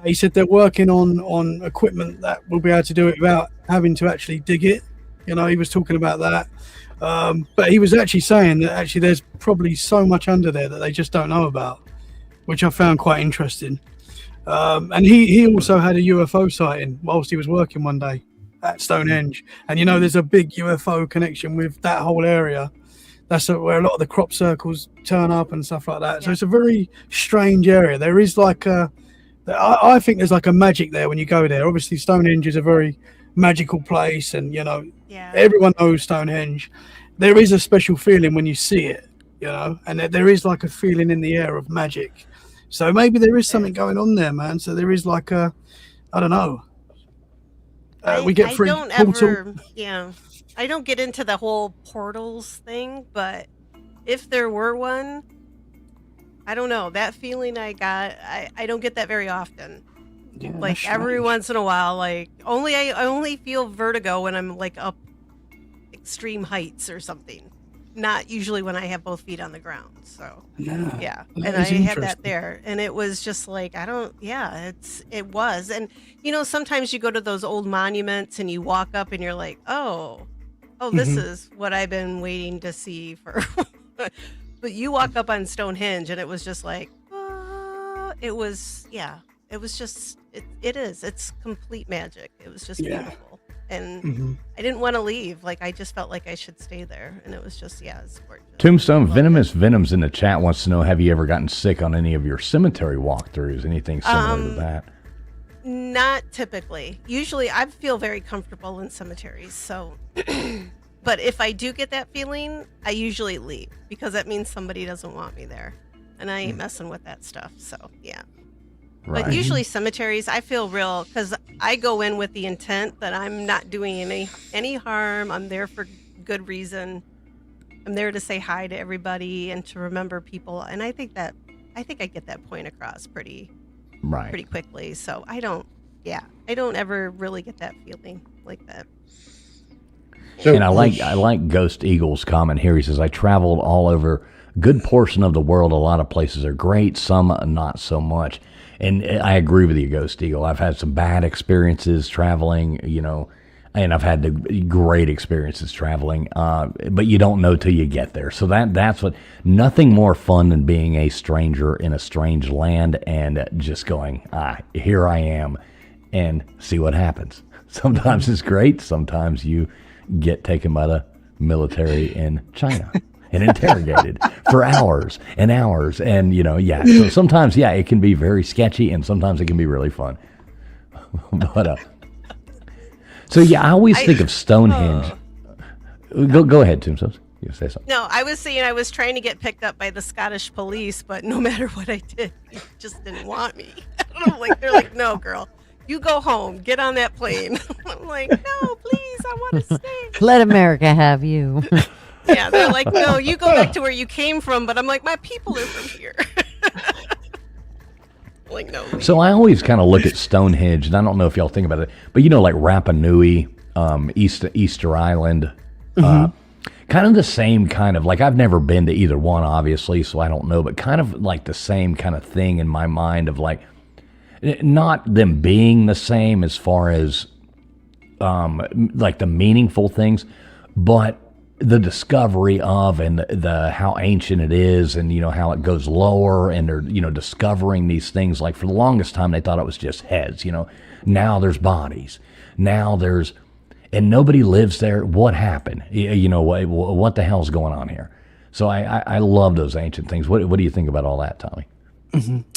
He said they're working on equipment that will be able to do it without having to actually dig it. He was talking about that. But he was actually saying that actually there's probably so much under there that they just don't know about, which I found quite interesting. And he also had a UFO sighting whilst he was working one day at Stonehenge. And there's a big UFO connection with that whole area. That's where a lot of the crop circles turn up and stuff like that. So it's a very strange area. There is like I think there's like a magic there when you go there. Obviously, Stonehenge is a very magical place, and Yeah. everyone knows Stonehenge. There is a special feeling when you see it, and there is like a feeling in the air of magic. So maybe there is something going on there, man. So there is like I don't know. We get I free don't portal. ever, I don't get into the whole portals thing, but if there were one, I don't know. That feeling I got, I don't get that very often. Yeah, Like that's every strange. once in a while, like I only feel vertigo when I'm like up extreme heights or something. Not usually when I have both feet on the ground. So yeah, that and I is had that interesting. there, and it was just like it was, and sometimes you go to those old monuments and you walk up and you're like, oh, this is what I've been waiting to see for. But you walk up on Stonehenge and it was just like, it was just it's complete magic. It was just Yeah. beautiful. And I didn't want to leave. Like I just felt like I should stay there, and it was just it's gorgeous. Tombstone Loved Venomous it. Venoms in the chat wants to know: have you ever gotten sick on any of your cemetery walkthroughs? Anything similar to that? Not typically. Usually, I feel very comfortable in cemeteries. So, but if I do get that feeling, I usually leave because that means somebody doesn't want me there, and I ain't messing with that stuff. So yeah. Right. But usually cemeteries, I feel real because I go in with the intent that I'm not doing any harm. I'm there for good reason. I'm there to say hi to everybody and to remember people. And I think I get that point across pretty quickly. So I don't ever really get that feeling like that. So, And I like Ghost Eagle's comment here. He says, I traveled all over a good portion of the world. A lot of places are great, some not so much. And I agree with you, Ghost Eagle. I've had some bad experiences traveling, and I've had the great experiences traveling. But you don't know till you get there. So that's nothing more fun than being a stranger in a strange land and just going, here I am, and see what happens. Sometimes it's great. Sometimes you get taken by the military in China and interrogated for hours and hours. And, so sometimes, it can be very sketchy and sometimes it can be really fun. But, I always think of Stonehenge. Go ahead, Tombstones. You say something. No, I was saying I was trying to get picked up by the Scottish police, but no matter what I did, they just didn't want me. I don't know, they're like, no, girl, you go home, get on that plane. I'm like, no, please, I want to stay. Let America have you. Yeah, they're like, no, you go back to where you came from. But I'm like, my people are from here. Like, no. So I always kind of look at Stonehenge, and I don't know if y'all think about it, but like Rapa Nui, Easter Island, kind of the same kind of, like, I've never been to either one, obviously, so I don't know, but kind of like the same kind of thing in my mind of like, not them being the same as far as like the meaningful things, but the discovery of and the how ancient it is, and how it goes lower, and they're discovering these things. Like for the longest time they thought it was just heads. Now there's bodies. Now there's, and nobody lives there. What happened? What the hell's going on here? So I love those ancient things. What do you think about all that, Tommy?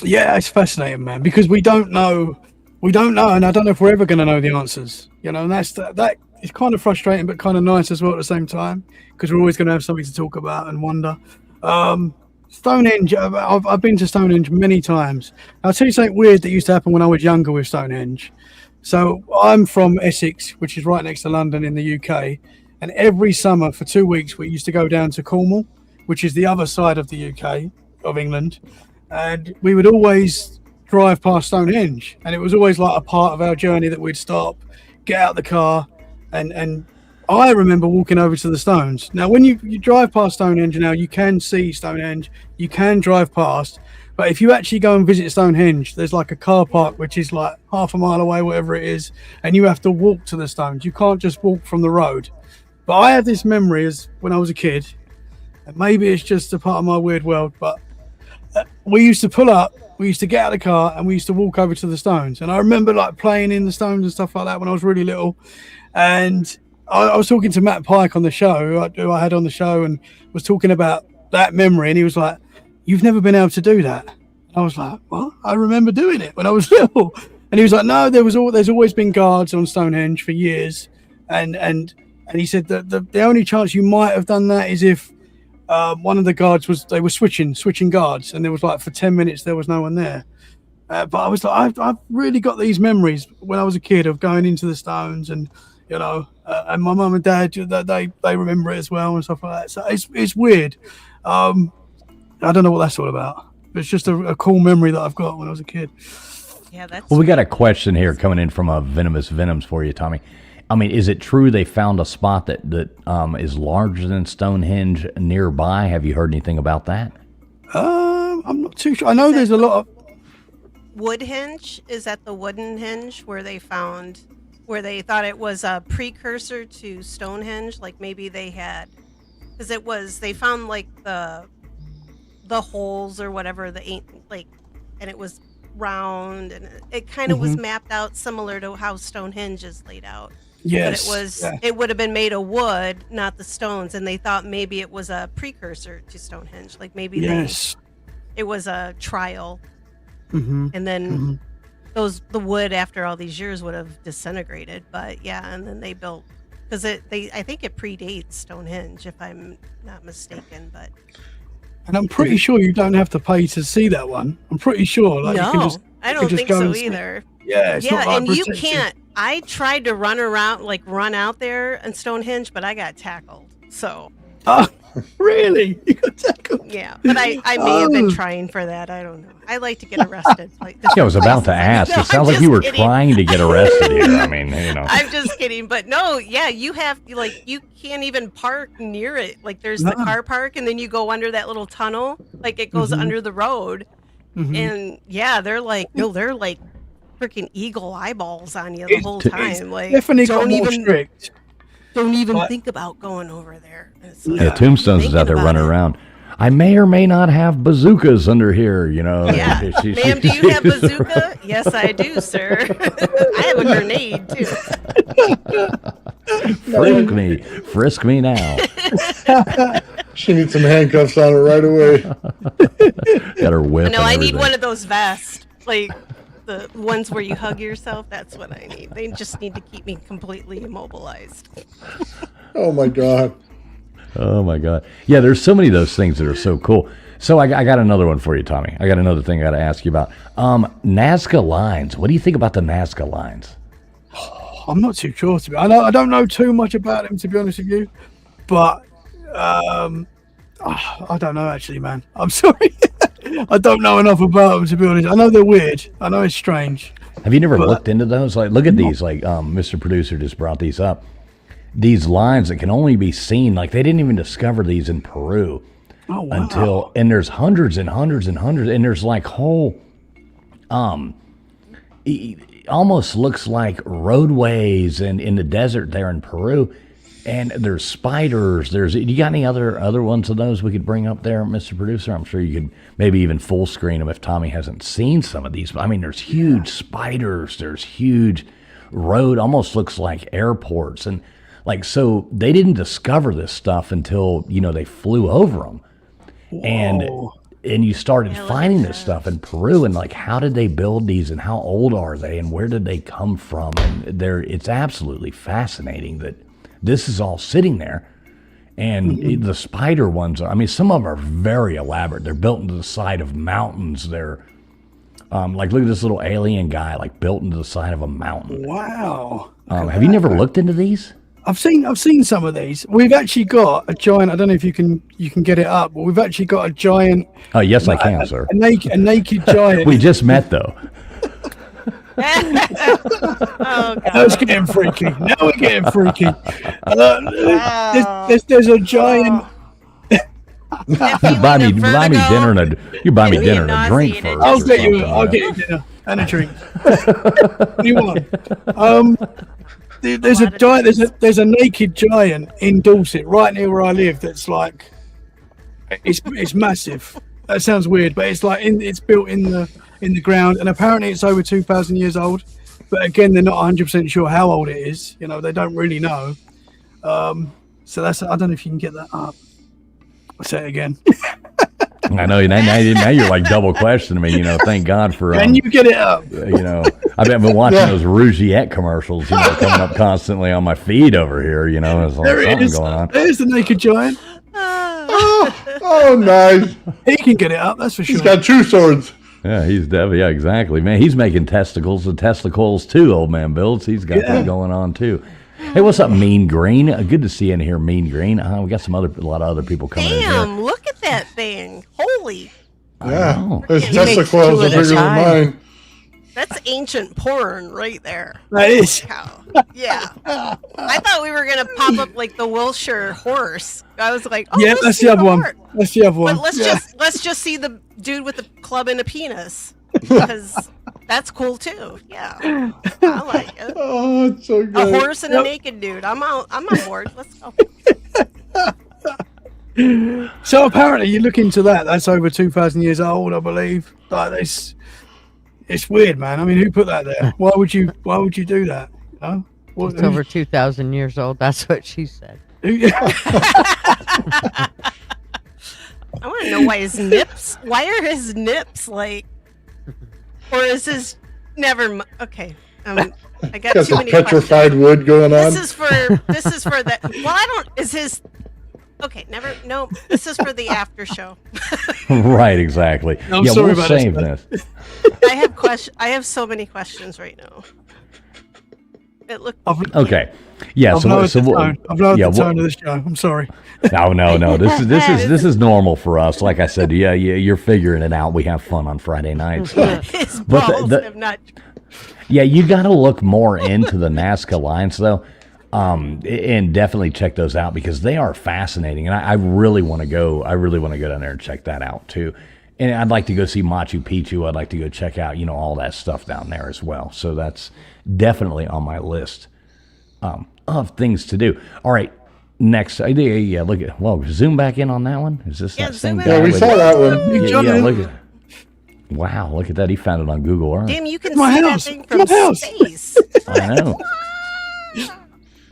Yeah, it's fascinating, man, because we don't know, and I don't know if we're ever going to know the answers. And that is kind of frustrating, but kind of nice as well at the same time, because we're always going to have something to talk about and wonder. Stonehenge, I've been to Stonehenge many times. I'll tell you something weird that used to happen when I was younger with Stonehenge. So I'm from Essex, which is right next to London in the UK, and every summer for 2 weeks we used to go down to Cornwall, which is the other side of the UK, of England, and we would always drive past Stonehenge, and it was always like a part of our journey that we'd stop, get out the car, and I remember walking over to the stones. Now, when you drive past Stonehenge now, you can see Stonehenge, you can drive past, but if you actually go and visit Stonehenge, there's like a car park which is like half a mile away, whatever it is, and you have to walk to the stones. You can't just walk from the road. But I have this memory as when I was a kid, and maybe it's just a part of my weird world, but we used to pull up, we used to get out of the car, and we used to walk over to the stones. And I remember like playing in the stones and stuff like that when I was really little. And I was talking to Matt Pike on the show, who I had on the show, and was talking about that memory. And he was like, "You've never been able to do that." And I was like, what? I remember doing it when I was little. And he was like, no, there's always been guards on Stonehenge for years. And he said that the only chance you might have done that is if one of the guards they were switching guards, and there was like for 10 minutes there was no one there. But I was like, I've really got these memories when I was a kid of going into the stones, and and my mum and dad, they remember it as well and stuff like that. So it's weird. I don't know what that's all about. It's just a cool memory that I've got when I was a kid. Yeah, that's. Well, we got a question here coming in from a Venomous Venoms for you, Tommy. I mean, is it true they found a spot that is larger than Stonehenge nearby? Have you heard anything about that? I'm not too sure. I know there's a lot of Woodhenge. Is that the wooden henge where they thought it was a precursor to Stonehenge? Like maybe they had, because they found like the holes or whatever, and it was round, and it kind of was mapped out similar to how Stonehenge is laid out. Yes, but it would have been made of wood, not the stones, and they thought maybe it was a precursor to Stonehenge. Like maybe it was a trial, and then the wood after all these years would have disintegrated. But yeah, and then they built, because I think it predates Stonehenge if I'm not mistaken, but. And I'm pretty sure you don't have to pay to see that one. I'm pretty sure. Like, no, you can just, I don't think so either. Yeah, it's not like and you protected. can't. I tried to run out there in Stonehenge, but I got tackled. So. Oh, really? You got tackled? Yeah, but I may have been trying for that. I don't know. I like to get arrested. I was about to ask. No, it sounds like you were trying to get arrested here. I mean, I'm just kidding. But no, yeah, you have, you can't even park near it. Like there's the car park, and then you go under that little tunnel. Like it goes under the road. And yeah, they're like freaking eagle eyeballs on you the whole time. Like definitely got more strict. Don't even think about going over there. Yeah, Tombstone's is out there running around. I may or may not have bazookas under here, Yeah. Ma'am, do you have bazooka? Yes, I do, sir. I have a grenade, too. Frisk me now. She needs some handcuffs on it right away. Got her whip. No, I need one of those vests. Like the ones where you hug yourself. That's what I need. They just need to keep me completely immobilized. Oh, my God. Oh, my God. Yeah, there's so many of those things that are so cool. So I got another one for you, Tommy. I got another thing I got to ask you about. Nazca lines. What do you think about the Nazca lines? I'm not too sure. I don't know too much about them, to be honest with you. But I don't know, actually, man. I'm sorry. I don't know enough about them, to be honest. I know they're weird. I know it's strange. Have you never looked into those? Like, look at these. Like, Mr. Producer just brought these up. These lines that can only be seen. Like, they didn't even discover these in Peru. Oh, wow. And there's hundreds and hundreds and hundreds, and there's like whole, it almost looks like roadways in the desert there in Peru, and there's spiders. You got any other ones of those we could bring up there, Mr. Producer? I'm sure you could maybe even full screen them if Tommy hasn't seen some of these. I mean, there's huge spiders. There's huge road, almost looks like airports, and like, so they didn't discover this stuff until they flew over them. Whoa. And you started finding this stuff in Peru, and like, how did they build these, and how old are they, and where did they come from? And it's absolutely fascinating that this is all sitting there. And the spider ones some of them are very elaborate. They're built into the side of mountains. They're like, look at this little alien guy, like built into the side of a mountain. Wow. Have you never looked into these? I've seen some of these. We've actually got a giant. I don't know if you can get it up, but we've actually got a giant. Oh, yes, I can, sir. A naked giant. We just met, though. Oh, God. Now it's getting freaky. Now we're getting freaky. There's a giant. You buy me dinner and a drink first. I'll get you dinner and a drink. You want? There's a giant. There's a naked giant in Dorset, right near where I live. That's like, it's massive. That sounds weird, but it's like it's built in the ground, and apparently it's over 2,000 years old. But again, they're not 100% sure how old it is. They don't really know. So I don't know if you can get that up. I'll say it again. I know now you're like double questioning me. Thank God for. Can you get it up? I've been watching those Rougiette commercials. Coming up constantly on my feed over here. There's There it something is. going on. There's the naked giant. Oh, nice. He can get it up, that's for sure. He's got two swords. Yeah, he's definitely, yeah, exactly, man. He's making testicles too, old man Builds. He's got that going on too. Hey, what's up, Mean Green? Good to see you in here, Mean Green. We got a lot of other people coming in here. Damn, look at that thing. Holy. Yeah. His He makes testicles two are at a bigger than time. mine. That's ancient porn right there. That is. Cow. Yeah. I thought we were going to pop up like the Wilshire horse. I was like, oh, Yeah, let's that's see the other one. horse. That's the other one. But let's just see the dude with the club and a penis. Because that's cool too. Yeah. I like it. Oh, it's so A good. horse and a naked dude. I'm on board. Let's go. So apparently you look into that. That's over 2,000 years old, I believe. Like it's weird, man. I mean, who put that there? Why would you do that? It's over 2,000 years old. That's what she said. I want to know why are his nips like, or is his okay. I got Got too some many petrified questions. wood going on. This is for that. Well, I don't. Is his? Okay, no. This is for the after show. Right, exactly. I'm yeah, sorry we'll about save this, this. I have so many questions right now. It looked Okay. Yeah. I've lowered the tone of the show. I'm sorry. No. This is normal for us. Like I said, yeah, you're figuring it out. We have fun on Friday nights. his But balls have not. Yeah, you got to look more into the Nazca lines, though, and definitely check those out because they are fascinating. And I really want to go. I really want to go down there and check that out too. And I'd like to go see Machu Picchu. I'd like to go check out, all that stuff down there as well. So that's definitely on my list of things to do. All right, next. Yeah, look at. Whoa, zoom back in on that one. Is this that same zoom guy? Yeah, we with saw it? that one. Yeah, look at. Wow, look at that. He found it on Google Earth. Damn, you can My see house. that thing My from house. space.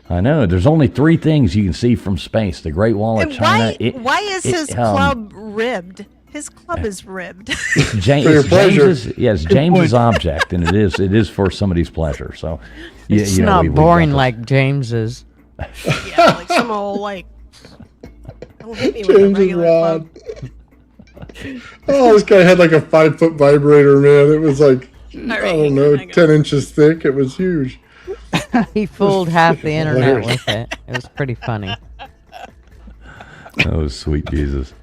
I know. There's only 3 things you can see from space: the Great Wall of And China. why is his club ribbed? His club is ribbed. your pleasure. James's object, and it is for somebody's pleasure. So, It's not boring like James's. Yeah, like some old don't hit me with a James's regular rod. club. Oh, this guy had like a 5-foot vibrator, man. It was like, I don't know, hang on. 10 inches thick. It was huge. He fooled half the internet with it. It was pretty funny. Oh, sweet Jesus.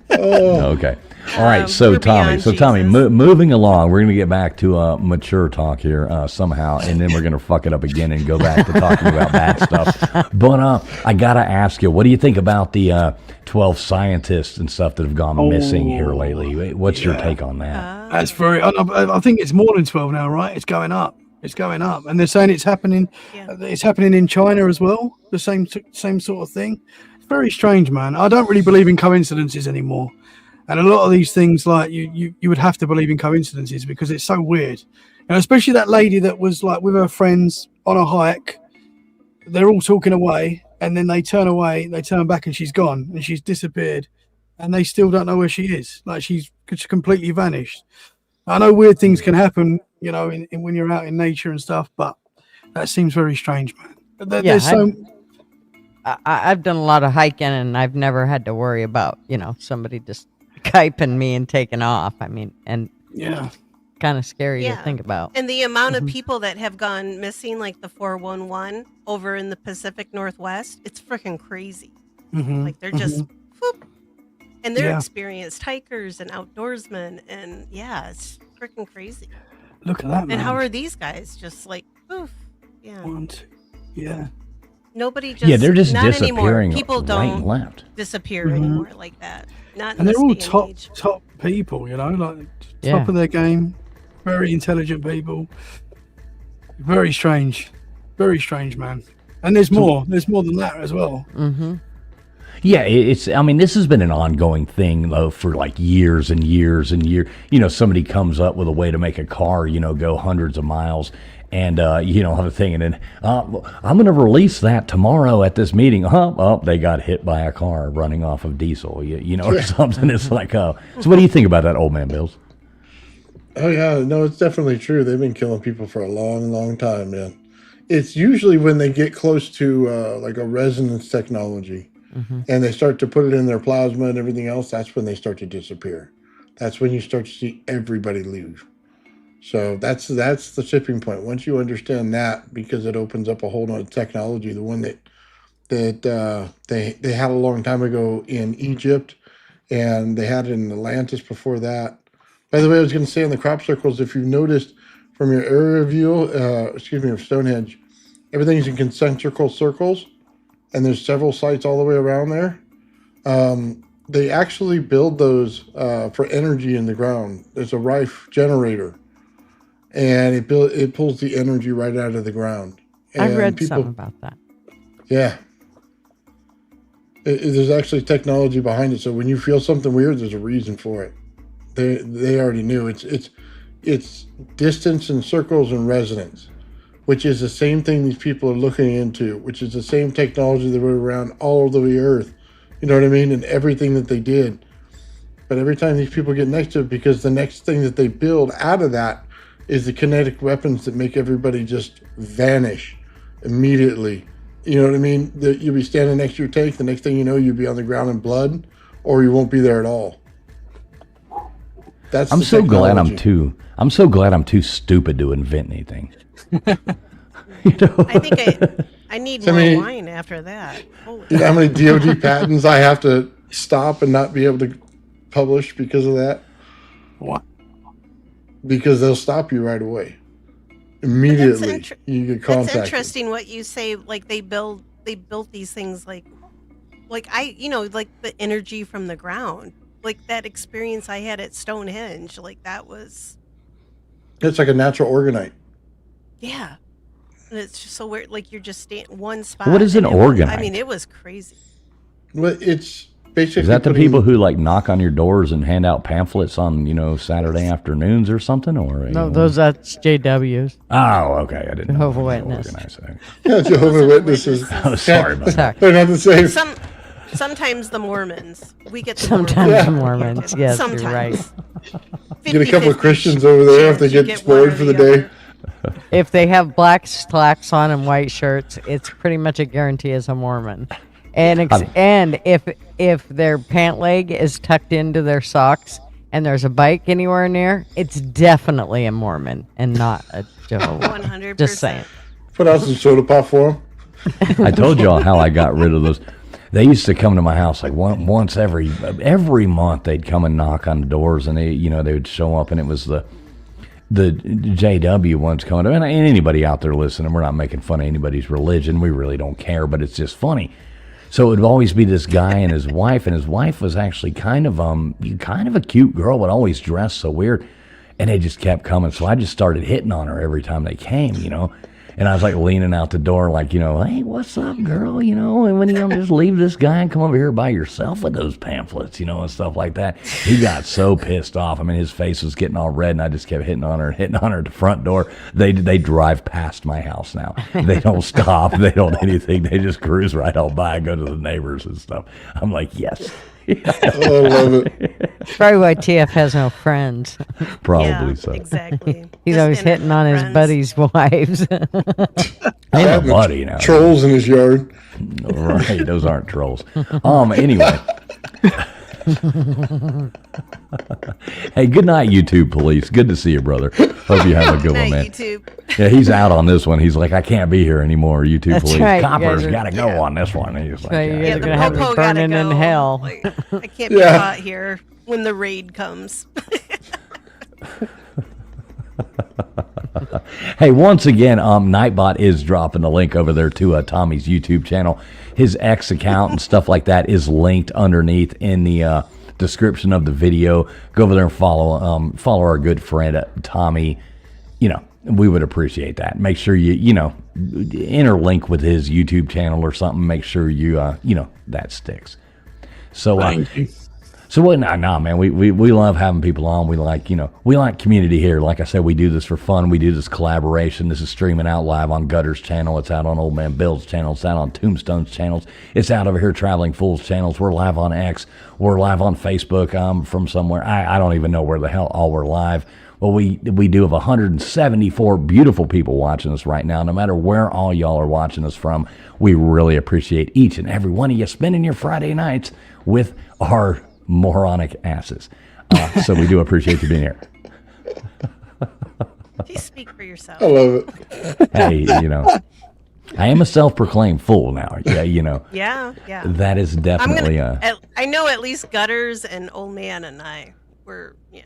Oh, Okay. All right. So we're Tommy, beyond Jesus. moving along, we're going to get back to mature talk here somehow, and then we're going to fuck it up again and go back to talking about bad stuff. But I got to ask you, what do you think about the 12 scientists and stuff that have gone missing here lately? What's your take on that? That's very. I think it's more than 12 now, right? It's going up. And they're saying it's happening. Yeah. It's happening in China as well. The same sort of thing. It's very strange, man. I don't really believe in coincidences anymore. And a lot of these things, like you would have to believe in coincidences because it's so weird. And especially that lady that was like with her friends on a hike. They're all talking away, and then they turn away, they turn back, and she's gone, and she's disappeared, and they still don't know where she is. Like she's completely vanished. I know weird things can happen, in when you're out in nature and stuff, but that seems very strange, man. I've done a lot of hiking, and I've never had to worry about, somebody just Skyping me and taking off. I mean, and yeah, kind of scary Yeah. to think about. And the amount of people that have gone missing, like the 411 over in the Pacific Northwest, it's freaking crazy. Like they're just, whoop, and they're experienced hikers and outdoorsmen, and yeah, it's freaking crazy. Look at that, man. And how are these guys just like, poof? Yeah. One, two, yeah. Nobody just. They're just not disappearing anymore. People right don't and left. disappear anymore like that. Not And in they're all this day and age. top people, like Yeah. top of their game. Very intelligent people. Very strange, man. And there's more. There's more than that as well. Yeah, it's. I mean, this has been an ongoing thing though for like years and years and years. Somebody comes up with a way to make a car, go hundreds of miles, and have a thing, and then I'm going to release that tomorrow at this meeting. Oh, they got hit by a car running off of diesel, or something. It's like, oh. So, what do you think about that, old man Bills? Oh yeah, no, it's definitely true. They've been killing people for a long, long time, man. It's usually when they get close to like a resonance technology, and they start to put it in their plasma and everything else. That's when they start to disappear. That's when you start to see everybody leave. So that's the tipping point. Once you understand that, because it opens up a whole nother technology. The one that they had a long time ago in Egypt, and they had it in Atlantis before that. By the way, I was going to say in the crop circles, if you've noticed from your area view, of Stonehenge, everything's in concentrical circles, and there's several sites all the way around there. They actually build those for energy in the ground. There's a Rife generator, and it pulls the energy right out of the ground. And I read something about that. Yeah. There's actually technology behind it. So when you feel something weird, there's a reason for it. They already knew. It's distance and circles and resonance, which is the same thing these people are looking into, which is the same technology that were around all over the earth. You know what I mean? And everything that they did. But every time these people get next to it, because the next thing that they build out of that is the kinetic weapons that make everybody just vanish immediately. You know what I mean? You'll be standing next to your tank. The next thing you know, you'll be on the ground in blood, or you won't be there at all. I'm so glad I'm too stupid to invent anything. I think I need more wine after that. Holy you know how many DoD patents I have to stop and not be able to publish because of that? What? Because they'll stop you right away. Immediately, you get contacted. That's interesting what you say. Like they built these things like like the energy from the ground. Like that experience I had at Stonehenge, like that was. It's like a natural organite. Yeah, and it's just so weird. Like you're just standing one spot. What is an organite? I mean, it was crazy. Well, it's basically. Is that the people who like knock on your doors and hand out pamphlets on Saturday afternoons or something? Or no, that's JWs. Oh, okay, I didn't know. Jehovah's Witness. Yeah, Jehovah's Witnesses. Oh, sorry about that. They're not the same. Sometimes the Mormons. We get the the Mormons. Yes, sometimes. You're right. 50, Get a couple of Christians over there if they get spoiled for the day. If they have black slacks on and white shirts, it's pretty much a guarantee as a Mormon. And if their pant leg is tucked into their socks and there's a bike anywhere near, it's definitely a Mormon and not a Jehovah. 100%. Just saying. Put out some soda pop for them. I told y'all how I got rid of those. They used to come to my house like once every month. They'd come and knock on the doors, and they would show up, and it was the JW ones coming. And anybody out there listening, we're not making fun of anybody's religion. We really don't care, but it's just funny. So it would always be this guy and his wife was actually kind of a cute girl, but always dressed so weird, and they just kept coming. So I just started hitting on her every time they came, And I was like leaning out the door, like, hey, what's up, girl? And when you just leave this guy and come over here by yourself with those pamphlets, and stuff like that. He got so pissed off. I mean, his face was getting all red, and I just kept hitting on her at the front door. They drive past my house now. They don't stop. They don't anything. They just cruise right on by and go to the neighbors and stuff. I'm like, yes. Oh, I love it. Probably why TF has no friends. Probably so. Exactly. He's Just always hitting on his friends. buddies' wives. Ain't a buddy now. Trolls in his yard. Right, those aren't trolls. Anyway. Hey, good night, YouTube police. Good to see you, brother. Hope you have a good one, man. YouTube. Yeah, he's out on this one. He's like, I can't be here anymore, YouTube That's police. right, you Coppers guys are- got to go on this one. And he's like, right, you guys yeah. are going to have popo me gotta burning in go. hell. Like, I can't be Yeah. caught here when the raid comes. Hey, once again, Nightbot is dropping the link over there to Tommy's YouTube channel. His X account and stuff like that is linked underneath in the description of the video. Go over there and follow our good friend Tommy. We would appreciate that. Make sure you interlink with his YouTube channel or something. Make sure you that sticks. So, Thank you. so what? Nah, man. We love having people on. We like, we like community here. Like I said, we do this for fun. We do this collaboration. This is streaming out live on Gutter's channel. It's out on Old Man Bill's channel. It's out on Tombstone's channels. It's out over here Traveling Fools channels. We're live on X. We're live on Facebook. From somewhere. I don't even know where the hell all we're live. Well, we do have 174 beautiful people watching us right now. No matter where all y'all are watching us from, we really appreciate each and every one of you spending your Friday nights with our moronic asses. So we do appreciate you being here. Please speak for yourself. I love it. Hey, I am a self-proclaimed fool now. Yeah, Yeah. that is definitely I know at least Gutters and Old Man and I were, yeah.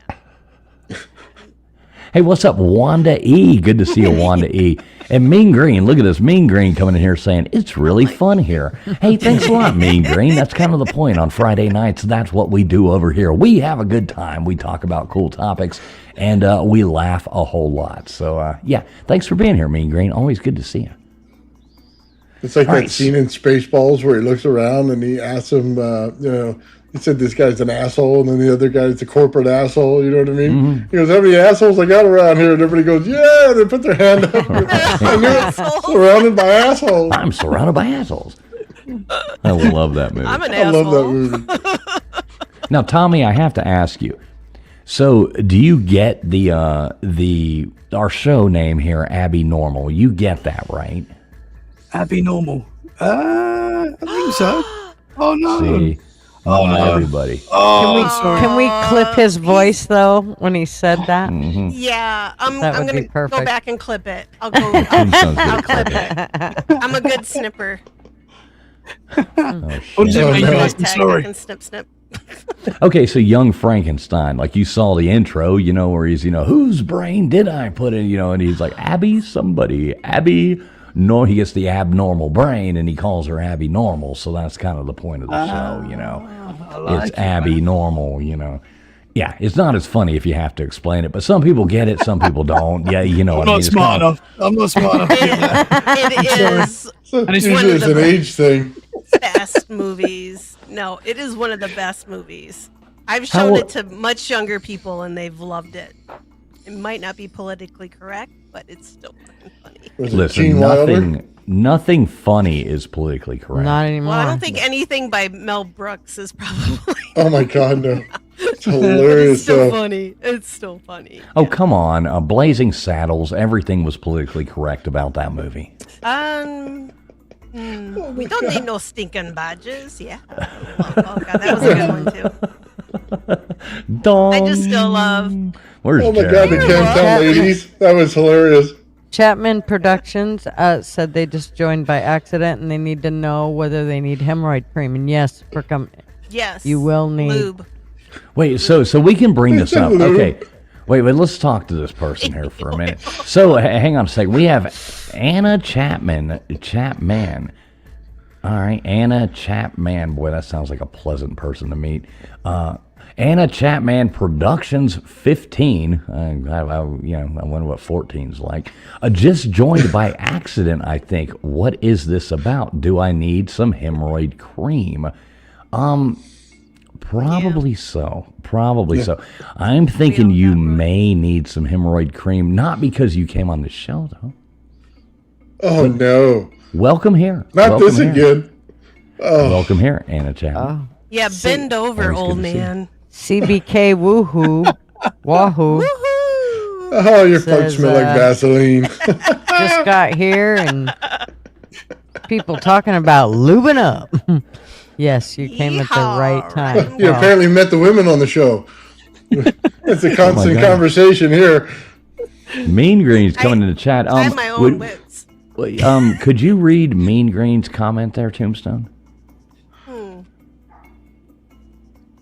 Hey, what's up, Wanda E? Good to see you, Wanda E. And Mean Green, look at this Mean Green coming in here saying, it's really fun here. Hey, thanks a lot, Mean Green. That's kind of the point on Friday nights. That's what we do over here. We have a good time. We talk about cool topics, and we laugh a whole lot. So, yeah, thanks for being here, Mean Green. Always good to see you. It's like Right. that scene in Spaceballs where he looks around and he asks him, he said this guy's an asshole, and then the other guy's a corporate asshole. You know what I mean? Mm-hmm. He goes, "How many assholes I got around here?" And everybody goes, "Yeah!" They put their hand up. I knew it. Surrounded by assholes. I'm surrounded by assholes. I love that movie. I'm an I asshole. love that movie. Now, Tommy, I have to ask you. So, do you get our show name here, Abbinormal? You get that, right? Abbinormal. I think so. Oh no. See, everybody. Can we clip his voice though when he said that? Yeah, I'm That would gonna be go perfect. back and clip it. I'll go. Tombstone's I'll good. clip it. I'm a good snipper. Oh, What does shit. it mean, no. guys? I'm Tag, I sorry. can snip. Okay, so Young Frankenstein, like you saw the intro, where he's, whose brain did I put in, and he's like, Abby, somebody, Abby. No, he gets the abnormal brain, and he calls her Abby Normal. So that's kind of the point of the show, it's Abby Normal, Yeah, it's not as funny if you have to explain it, but some people get it, some people don't. Yeah, you know I'm what I mean. not It's smart kind of- enough. I'm not smart enough to get that. It is So And it's usually one of it's the an age thing. best movies. No, it is one of the best movies. I've shown it to much younger people, and they've loved it. It might not be politically correct, but it's still fucking funny. Was it Listen, Gene Wilder? nothing funny is politically correct. Not anymore. Well, I don't think anything by Mel Brooks is probably. Oh my God, no! It's But hilarious it's still though. funny. It's still funny. Oh, come on. Blazing Saddles, everything was politically correct about that movie. We don't need no stinking badges. Yeah. Oh God, that was a good one too. Dong. I just still love. Where's Oh my Jared? God, the Camptown ladies. That was hilarious. Chapman Productions said they just joined by accident and they need to know whether they need hemorrhoid cream. And yes, Yes. you will need. lube. Wait, so we can bring this up. Okay. Wait, let's talk to this person here for a minute. So, hang on a second. We have Anna Chapman. All right, Anna Chapman. Boy, that sounds like a pleasant person to meet. Anna Chapman Productions 15. I wonder what 14's like. Just joined by accident, I think. What is this about? Do I need some hemorrhoid cream? Probably so. Probably so. I'm thinking you may need some hemorrhoid cream, not because you came on the show, though. Oh no! Welcome here. Not Welcome this here. again. Welcome here, Anna Chapman. Yeah, bend over, always good old to see you. man. CBK woohoo. Wahoo. Woohoo! Oh, your farts Says, smell like Vaseline. Just got here and people talking about lubing up. Yes, you came at the right Yeehaw, time. You apparently met the women on the show. It's a constant God. conversation here. Mean Green's coming in the chat. I have my own wits. Could you read Mean Green's comment there, Tombstone? Let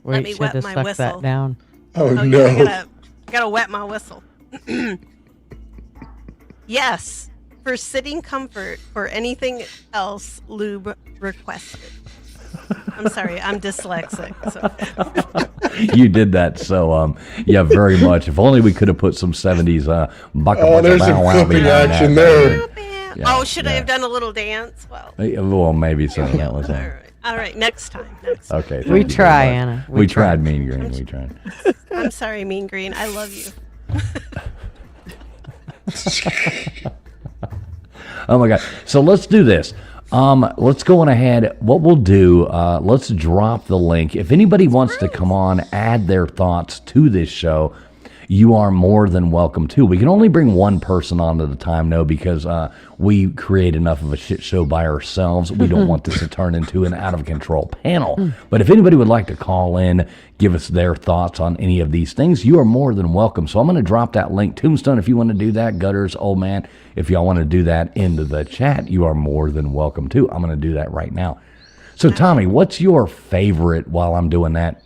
Wait, me should wet have my stuck whistle. that down. Oh, Oh, no! yeah, I gotta wet my whistle. Yes, for sitting comfort. For anything else, lube requested. I'm sorry, I'm dyslexic. So. You did that so, yeah, very much. If only we could have put some 70s Oh, there's some clipping action there. Yeah, Oh, should I yeah. have done a little dance? Well, Well, maybe so. That was all right. All right, next time. Okay. We thank you try, very much. Anna. We tried Mean Green. We tried. I'm sorry, Mean Green. I love you. Oh my God. So let's do this. Let's go on ahead. What we'll do, let's drop the link. If anybody wants to come on, add their thoughts to this show, you are more than welcome to. We can only bring one person on at a time, no, because we create enough of a shit show by ourselves. We don't want this to turn into an out of control panel. But if anybody would like to call in, give us their thoughts on any of these things, you are more than welcome. So I'm going to drop that link. Tombstone, if you want to do that, Gutters, Old Man, if y'all want to do that into the chat, you are more than welcome to. I'm going to do that right now. So Tommy, what's your favorite while I'm doing that?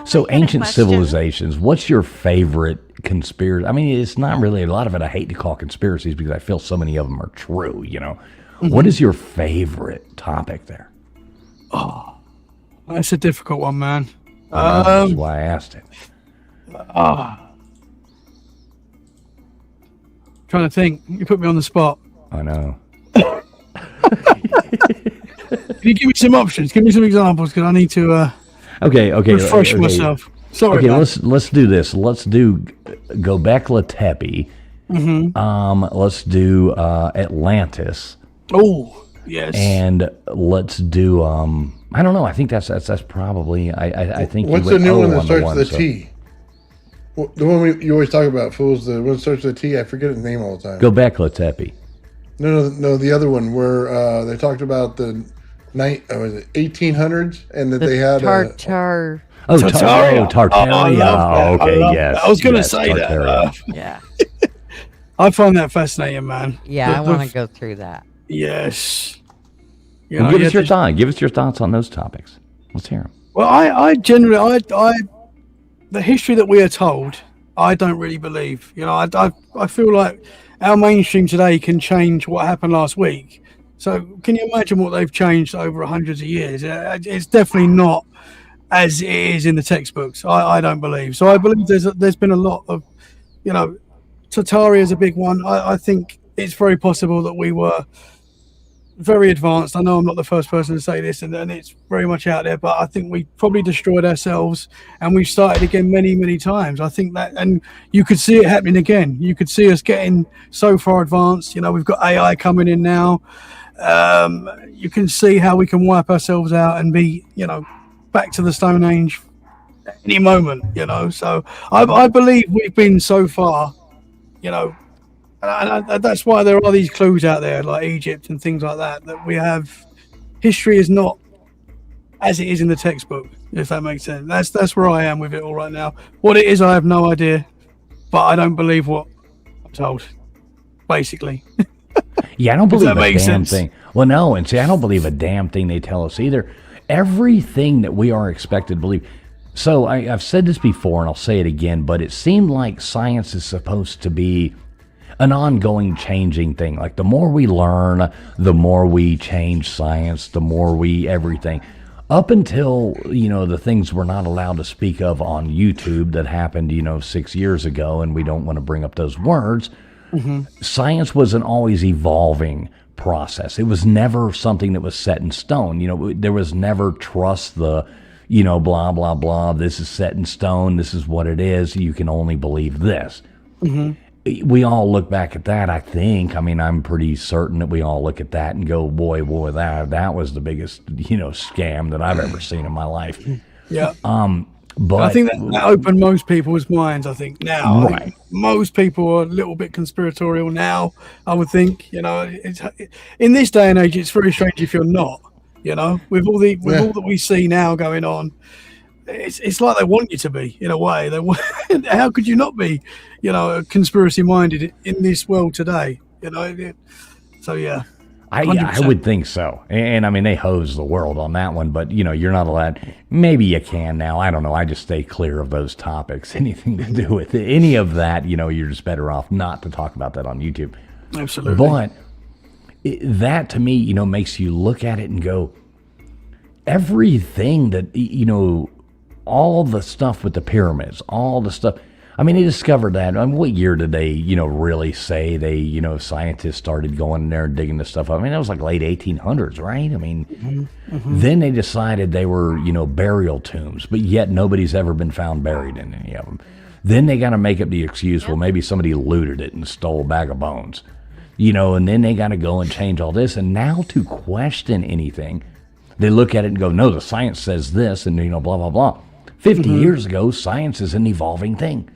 So I had a ancient question. civilizations, what's your favorite conspiracy? I mean, it's not really a lot of it. I hate to call conspiracies because I feel so many of them are true, you know. What is your favorite topic there? That's a difficult one, man. That's why I asked it. Trying to think. You put me on the spot. I know. Can you give me some options? Give me some examples because I need to Okay. refresh myself. Sorry. Okay, man. let's do this. Let's do Göbekli Tepe. Let's do Atlantis, Oh, yes. and let's do I don't know. I think that's probably I think. What's you the went new O one that on starts one, with so- a T? The one you always talk about, fools. The one that starts with a T. I forget its name all the time. Göbekli Tepe. No, the other one where they talked about the was it 1800s and that they had Tartar. Oh, Tartaria. Tartaria. I love that. I Okay, love yes. that. I was going to yes, say Tartaria. that. Yeah. I find that fascinating, man. Yeah, I The- want to go through that. Yes. You Well, know, give yeah, us your the- thought. Give us your thoughts on those topics. Let's hear them. Well, I generally, the history that we are told, I don't really believe. You know, I feel like our mainstream today can change what happened last week. So, can you imagine what they've changed over hundreds of years? It's definitely not as it is in the textbooks. I don't believe. So, I believe there's been a lot of, you know, Tartaria is a big one. I think it's very possible that we were very advanced. I know I'm not the first person to say this, and it's very much out there, but I think we probably destroyed ourselves and we've started again many, many times. I think that, and you could see it happening again. You could see us getting so far advanced. You know, we've got AI coming in now. You can see how we can wipe ourselves out and be, you know, back to the Stone Age any moment, you know. So I believe we've been so far, you know, and that's why there are these clues out there like Egypt and things like that, that we have. History is not as it is in the textbook, if that makes sense. That's where I am with it all right now. What it is, I have no idea, but I don't believe what I'm told, basically. Yeah, I don't Does believe that a make damn sense? thing. Well, no, and see, I don't believe a damn thing they tell us either. Everything that we are expected to believe. So I've said this before, and I'll say it again, but it seemed like science is supposed to be an ongoing changing thing. Like the more we learn, the more we change science, the more we everything. Up until, you know, the things we're not allowed to speak of on YouTube that happened, you know, 6 years ago, and we don't want to bring up those words. Science was an always evolving process. It was never something that was set in stone. You know, there was never trust the, you know, blah, blah, blah. This is set in stone. This is what it is. You can only believe this. We all look back at that, I think. I mean, I'm pretty certain that we all look at that and go, boy, that was the biggest, you know, scam that I've ever seen in my life. Yeah. But I think that opened most people's minds. I think now, I think Right. most people are a little bit conspiratorial now. I would think, you know, in this day and age, it's very strange if you're not. You know, with all that we see now going on, it's like they want you to be in a way. They want, how could you not be, you know, conspiracy minded in this world today? You know, so yeah. I 100%. would think so. And I mean, they hose the world on that one, but you know, you're not allowed. Maybe you can now. I don't know. I just stay clear of those topics. Anything to do with any of that, you know, you're just better off not to talk about that on YouTube. Absolutely. But that to me, you know, makes you look at it and go, everything that, you know, all the stuff with the pyramids, all the stuff. I mean, they discovered that. I mean, what year did they, really say scientists started going in there and digging this stuff up? I mean, that was like late 1800s, right? I mean, then they decided they were, burial tombs, but yet nobody's ever been found buried in any of them. Then they got to make up the excuse, well, maybe somebody looted it and stole a bag of bones, and then they got to go and change all this. And now to question anything, they look at it and go, no, the science says this, and, blah, blah, blah. 50 years ago, science is an evolving thing.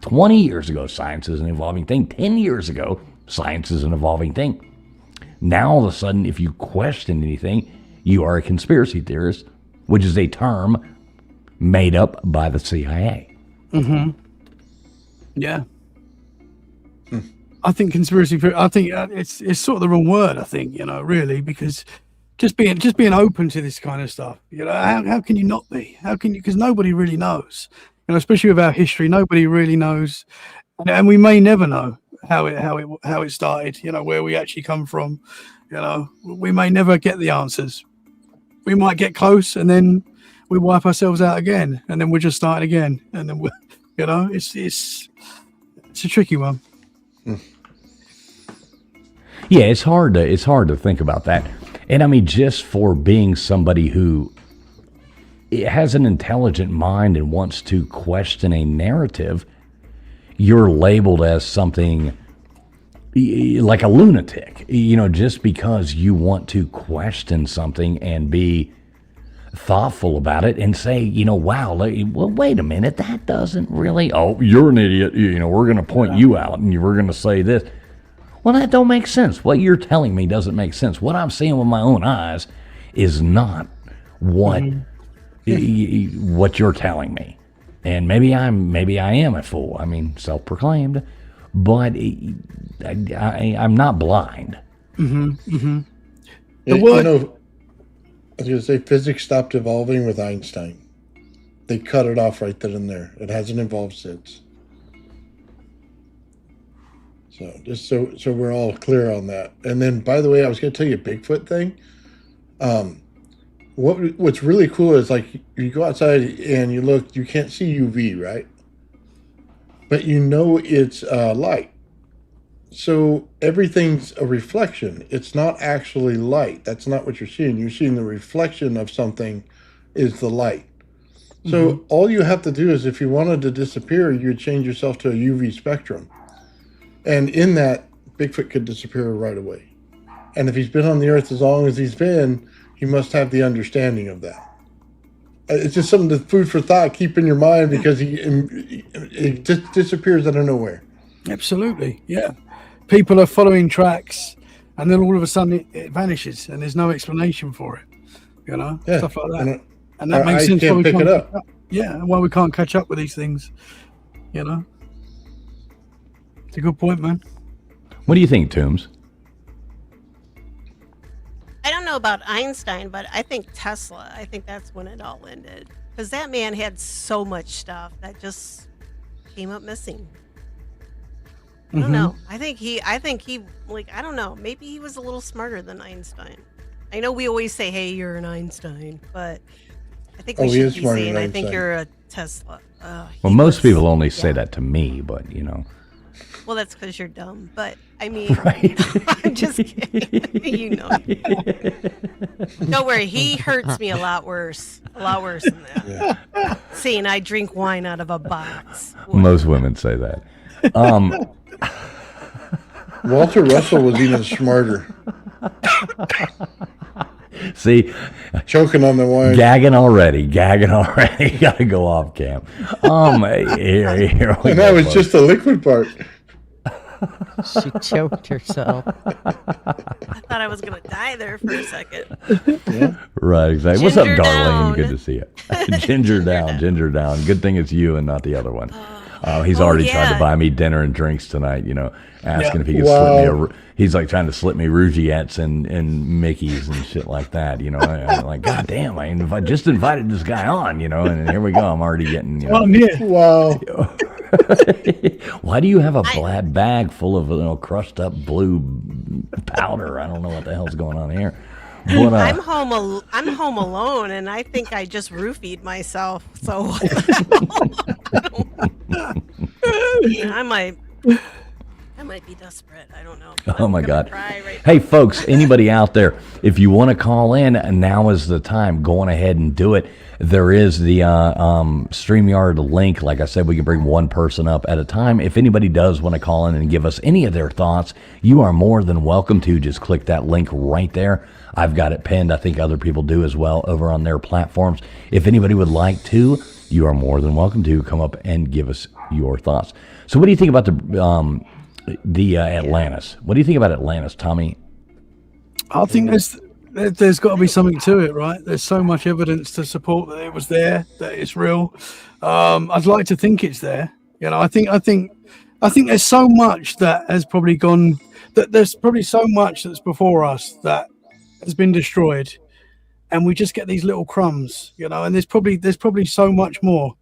20 years ago, science is an evolving thing. 10 years ago, science is an evolving thing. Now, all of a sudden, if you question anything, you are a conspiracy theorist, which is a term made up by the CIA. Yeah. I think conspiracy. I think it's sort of the wrong word. I think really, because just being open to this kind of stuff. How can you not be? How can you? Because nobody really knows. Especially with our history, nobody really knows, and we may never know how it started. Where we actually come from. We may never get the answers. We might get close, and then we wipe ourselves out again, and then we're just starting again, and then it's a tricky one. Yeah, it's hard to think about that, and I mean, just for being somebody who has an intelligent mind and wants to question a narrative, you're labeled as something like a lunatic, just because you want to question something and be thoughtful about it and say, wow, well, wait a minute, that doesn't really, oh, you're an idiot, we're going to point you out and we're going to say this. Well, that don't make sense. What you're telling me doesn't make sense. What I'm seeing with my own eyes is not what what you're telling me. And maybe I am a fool. I mean, self-proclaimed, but I'm not blind. I was going to say physics stopped evolving with Einstein. They cut it off right then and there. It hasn't evolved since. So just so we're all clear on that. And then, by the way, I was going to tell you a Bigfoot thing. What's really cool is, like, you go outside and you look, you can't see UV, right? But it's light. So everything's a reflection. It's not actually light. That's not what you're seeing. You're seeing the reflection of something is the light. So all you have to do is, if you wanted to disappear, you would change yourself to a UV spectrum. And in that, Bigfoot could disappear right away. And if he's been on the earth as long as he's been, he must have the understanding of that. It's just something that's food for thought. Keep in your mind, because he just disappears out of nowhere. Absolutely, yeah. People are following tracks, and then all of a sudden it vanishes, and there's no explanation for it. Stuff like that. And that makes sense. Can't pick it up. Yeah, and why we can't catch up with these things. It's a good point, man. What do you think, Toombs? I don't know about Einstein, but I think Tesla. I think that's when it all ended, because that man had so much stuff that just came up missing. I don't know. I think he, like, I don't know. Maybe he was a little smarter than Einstein. I know we always say, "Hey, you're an Einstein," but I think we should be saying, "I think you're a Tesla." Well, most people only say that to me, but Well, that's because you're dumb. But I mean, right. I'm just kidding. Don't worry, he hurts me a lot worse than that. Yeah. Seeing I drink wine out of a box. Most women say that. Walter Russell was even smarter. See, choking on the wine, gagging already. Got to go off cam. Here we and go, that was folks. just the liquid part. She choked herself. I thought I was gonna die there for a second. Yeah. Right, exactly. What's up, Ginger Darlene? down. Good to see you. Ginger down. Good thing it's you and not the other one. He's already tried to buy me dinner and drinks tonight, asking if he could slip me he's like trying to slip me Rougettes and Mickeys and shit like that, I'm like, God damn, I just invited this guy on, and here we go. I'm already getting, Wow. Why do you have a black bag full of crushed up blue powder? I don't know what the hell's going on here. But, I'm home alone, and I think I just roofied myself. So I might be desperate. I don't know. Oh my I'm gonna God. cry right Hey folks, anybody out there, if you want to call in, now is the time. Go on ahead and do it. There is the StreamYard link. Like I said, we can bring one person up at a time. If anybody does want to call in and give us any of their thoughts, you are more than welcome to. Just click that link right there. I've got it pinned. I think other people do as well over on their platforms. If anybody would like to, you are more than welcome to come up and give us your thoughts. So what do you think about the Atlantis? What do you think about Atlantis, Tommy? I think there's got to be something to it, right? There's so much evidence to support that it was there, that it's real. I'd like to think it's there. You know, I think there's so much that has probably gone. That there's probably so much that's before us that has been destroyed, and we just get these little crumbs, you know. And there's probably so much more,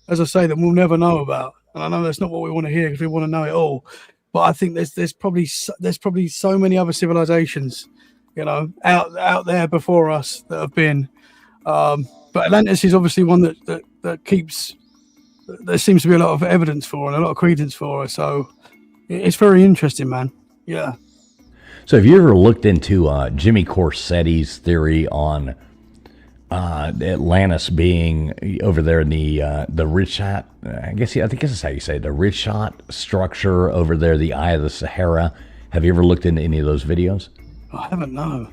as I say, that we'll never know about. And I know that's not what we want to hear because we want to know it all. But I think there's probably so many other civilizations, you know, out there before us that have been. But Atlantis is obviously one that keeps. There seems to be a lot of evidence for and a lot of credence for. So it's very interesting, man. Yeah. So have you ever looked into Jimmy Corsetti's theory on Atlantis being over there in the Richat? I think this is how you say it, the Richat structure over there, the Eye of the Sahara. Have you ever looked into any of those videos? I haven't, no.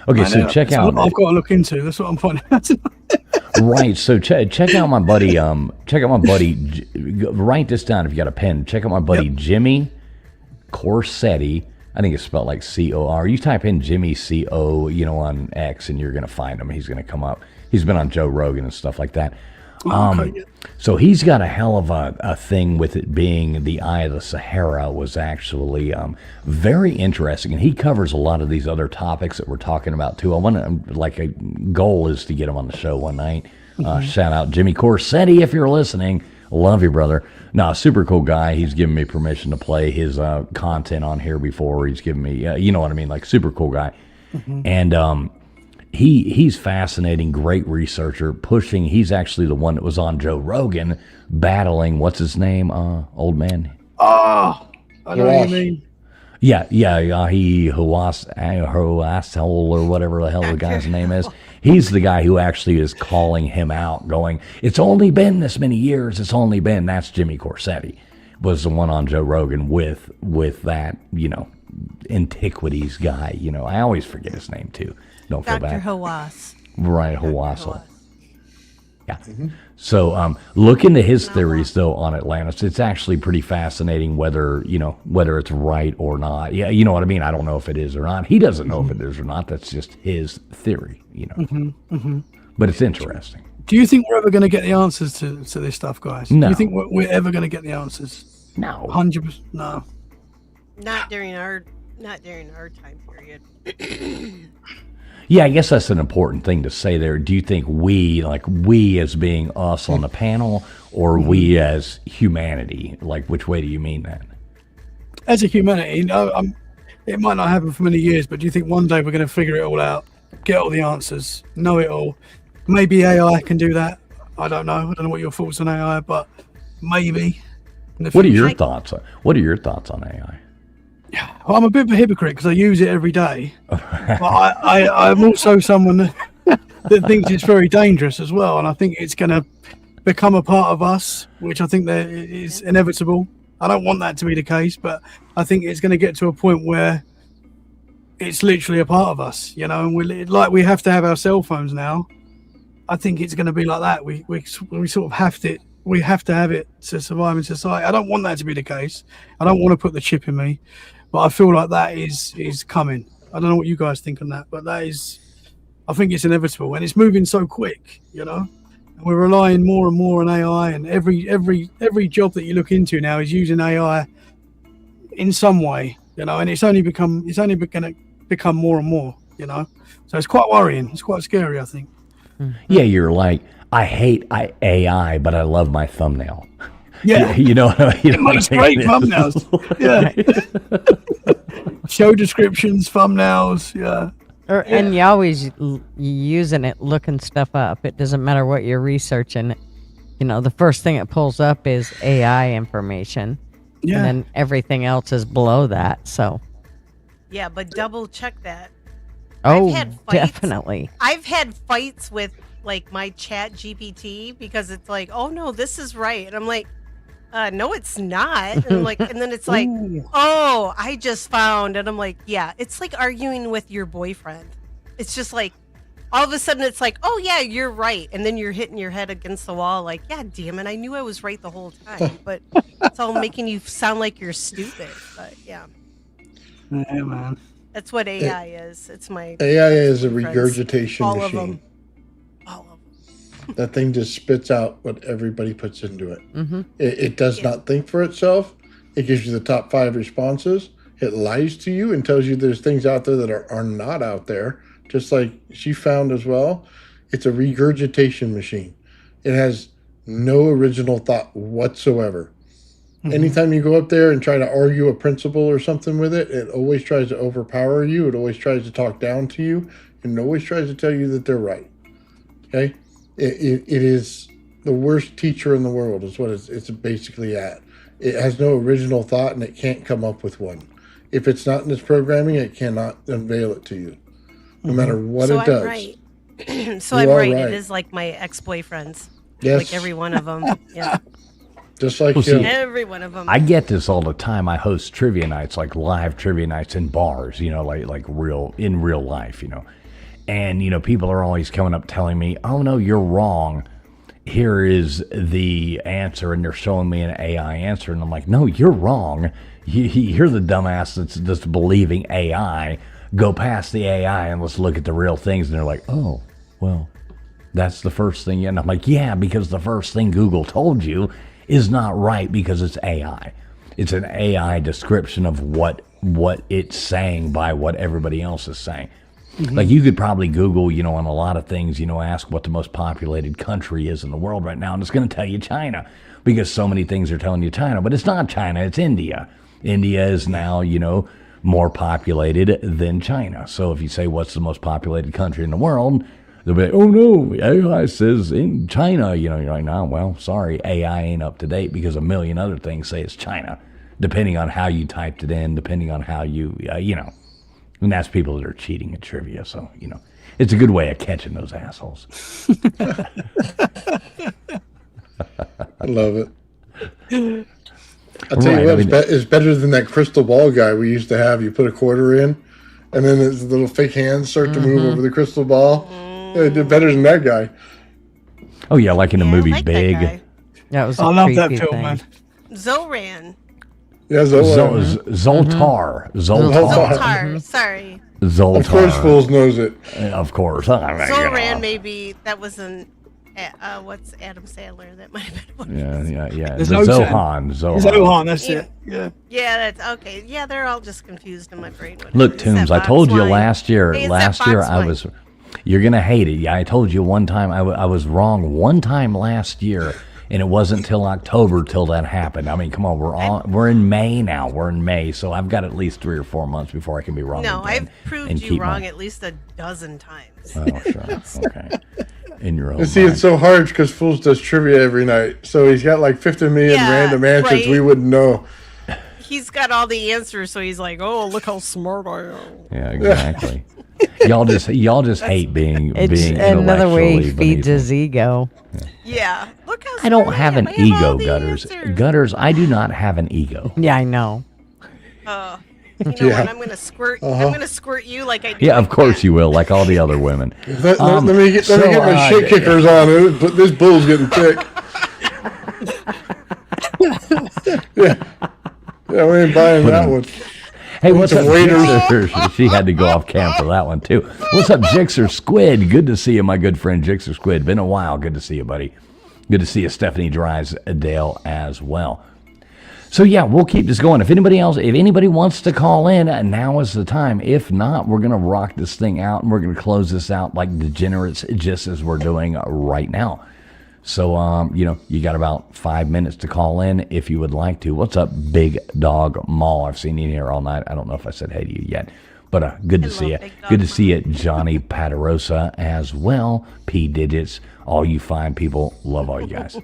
Okay, so check out. I've got to look into. That's what I'm finding out. Right. So check out my buddy. Check out my buddy. Write this down if you got a pen. Check out my buddy Jimmy Corsetti. I think it's spelled like C-O-R. You type in Jimmy C-O, you know, on X, and you're gonna find him. He's gonna come up. He's been on Joe Rogan and stuff like that. So he's got a hell of a thing with it being the Eye of the Sahara was actually very interesting, and he covers a lot of these other topics that we're talking about too. I want to, like, a goal is to get him on the show one night. Shout out Jimmy Corsetti if you're listening. Love you, brother. No, super cool guy. He's given me permission to play his content on here before. He's given me, you know what I mean, like super cool guy. And he's fascinating, great researcher, pushing. He's actually the one that was on Joe Rogan battling, what's his name, old man? I know what you mean. Yeah, he Huasel or whatever the hell the guy's name is. He's the guy who actually is calling him out, going, it's only been this many years, that's Jimmy Corsetti, was the one on Joe Rogan with that, you know, antiquities guy, you know. I always forget his name too. Don't feel bad. Dr. Hawass. Right, Huasel. Yeah. So look into his theories though on Atlantis. It's actually pretty fascinating whether it's right or not. Yeah, you know what I mean? I don't know if it is or not. He doesn't know if it is or not. That's just his theory, you know. But it's interesting. Do you think we're ever going to get the answers to this stuff, guys? No. Do you think we're ever going to get the answers? No. 100%. No. Not during our time period. Yeah, I guess that's an important thing to say there. Do you think we as being us on the panel, or we as humanity? Like, which way do you mean that? As a humanity, it might not happen for many years, but do you think one day we're going to figure it all out, get all the answers, know it all? Maybe AI can do that. I don't know. I don't know what your thoughts on AI, but maybe. What are your thoughts? What are your thoughts on AI? Well, I'm a bit of a hypocrite because I use it every day. But I'm also someone that thinks it's very dangerous as well. And I think it's going to become a part of us, which I think that is inevitable. I don't want that to be the case, but I think it's going to get to a point where it's literally a part of us, you know, and we have to have our cell phones now. I think it's going to be like that. We sort of have to. We have to have it to survive in society. I don't want that to be the case. I don't want to put the chip in me, but I feel like that is coming. I don't know what you guys think on that, but I think it's inevitable, and it's moving so quick, you know. And we're relying more and more on AI, and every job that you look into now is using AI in some way, you know. And it's only going to become more and more, you know. So it's quite worrying. It's quite scary, I think. Yeah, you're like, I hate AI, but I love my thumbnail. Yeah, you know, it makes great thumbnails. Yeah, show descriptions, thumbnails. Yeah, and you always using it, looking stuff up. It doesn't matter what you're researching. the first thing it pulls up is AI information. Yeah. And then everything else is below that. So, Yeah, but double check that. oh, had fights. definitely. I've had fights with like my chat GPT because it's like, oh no, this is right. And I'm like, no, it's not. And I'm like, and then it's like, oh, I just found. And I'm like, yeah, it's like arguing with your boyfriend. It's just like, all of a sudden it's like, oh yeah, you're right. And then you're hitting your head against the wall like, yeah, damn it, I knew I was right the whole time. But it's all making you sound like you're stupid. But yeah, Yeah, man. that's what AI is. It's my AI is a friends. regurgitation All of machine. them. All of them. That thing just spits out what everybody puts into it. Mm-hmm. It does not think for itself. It gives you the top 5 responses. It lies to you and tells you there's things out there that are not out there, just like she found as well. It's a regurgitation machine. It has no original thought whatsoever. Mm-hmm. Anytime you go up there and try to argue a principle or something with it, it always tries to overpower you. It always tries to talk down to you, and it always tries to tell you that they're right. Okay? It is the worst teacher in the world is what it's basically at. It has no original thought, and it can't come up with one. If it's not in its programming, it cannot unveil it to you, no matter what So it does. I'm right. So You I'm are right. right. It is like my ex-boyfriends. Yes. Like every one of them. Yeah. Just like Well, see, him. Every one of them. I get this all the time. I host trivia nights, like live trivia nights in bars, like real in real life, And people are always coming up telling me, "Oh no, you're wrong. Here is the answer," and they're showing me an AI answer, and I'm like, "No, you're wrong. You're the dumbass that's just believing AI. Go past the AI and let's look at the real things." And they're like, "Oh, well, that's the first thing." And I'm like, "Yeah, because the first thing Google told you is not right because it's AI. It's an AI description of what it's saying by what everybody else is saying." Mm-hmm. Like you could probably Google, on a lot of things, ask what the most populated country is in the world right now, and it's going to tell you China because so many things are telling you China, but it's not China, it's India. India is now, more populated than China. So if you say what's the most populated country in the world, they'll be like, "Oh no, AI says in China." You're like, "No, well, sorry, AI ain't up to date because a million other things say it's China, depending on how you typed it in, depending on how you, And that's people that are cheating at trivia. So, it's a good way of catching those assholes. I love it. I'll tell you what, it's better than that crystal ball guy we used to have. You put a quarter in, and then his little fake hands start to move over the crystal ball. It did better than that guy. Oh, yeah, like in the movie like that Big. guy. That was I a love that creepy film, thing. man. Zoran. Yeah, Zoltar. Zoltar. Sorry. Zoltar. Of course, fools knows it. Of course. Zoran, maybe. That was an... what's Adam Sandler? That might have been one. Yeah. There's The no Zohan. Zohan, that's it. Yeah. Yeah, that's okay. Yeah, they're all just confused in my brain. Whatever. Look, It's Toombs, that I told box you wine. last year. Hey, it's Last that year box I wine. was... You're going to hate it. Yeah, I told you one time I was wrong one time last year, and it wasn't till October till that happened. I mean, come on, we're in May now. We're in May, so I've got at least 3 or 4 months before I can be wrong No, again. I've proved and you keep wrong my- at least a dozen times. Oh, sure. Okay. In your own And see, mind. it's so hard because Fools does trivia every night. So he's got like 50 million Yeah, random answers right. we wouldn't know. He's got all the answers, so he's like, "Oh, look how smart I am." Yeah, exactly. y'all just hate being It's another way he intellectually feeds beneath me. his ego. Yeah, look how. I don't smart have am. an I have all ego, the Gutters. answers. Gutters, I do not have an ego. Yeah, I know. You know Yeah. what? I'm gonna squirt. I'm gonna squirt you like I do. Yeah, of course you will, like all the other women. Let me get my shit kickers on. This bull's getting thick. Yeah, we ain't buying that one. Hey, what's Some up, waiters. Jixer? She had to go off cam for that one, too. What's up, Jixer Squid? Good to see you, my good friend Jixer Squid. Been a while. Good to see you, buddy. Good to see you, Stephanie Drysdale, as well. So, yeah, we'll keep this going. If anybody wants to call in, now is the time. If not, we're going to rock this thing out, and we're going to close this out like degenerates, just as we're doing right now. So, you got about 5 minutes to call in if you would like to. What's up, Big Dog Mall? I've seen you in here all night. I don't know if I said hey to you yet, but good to see you. Good to see you, Johnny Patarosa, as well. P Digits, all you fine people. Love all you guys.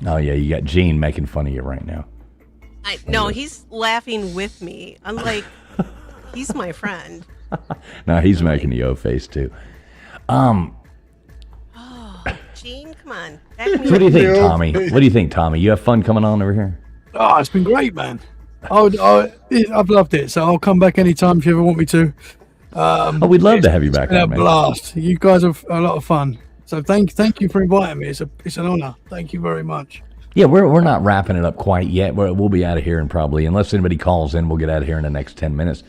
Oh yeah, you got Gene making fun of you right now. No, he's laughing with me. Unlike, he's my friend. No, he's making the O face too. Gene, come on. Back me So what do you up. think, Tommy? What do you think, Tommy? You have fun coming on over here? Oh, it's been great, man. I've loved it. So I'll come back anytime if you ever want me to. Oh, we'd love to have you back Been a on, man. blast. You guys are a lot of fun. So thank you for inviting me. It's an honor. Thank you very much. Yeah, we're not wrapping it up quite yet. We'll be out of here, and probably, unless anybody calls in, we'll get out of here in the next 10 minutes.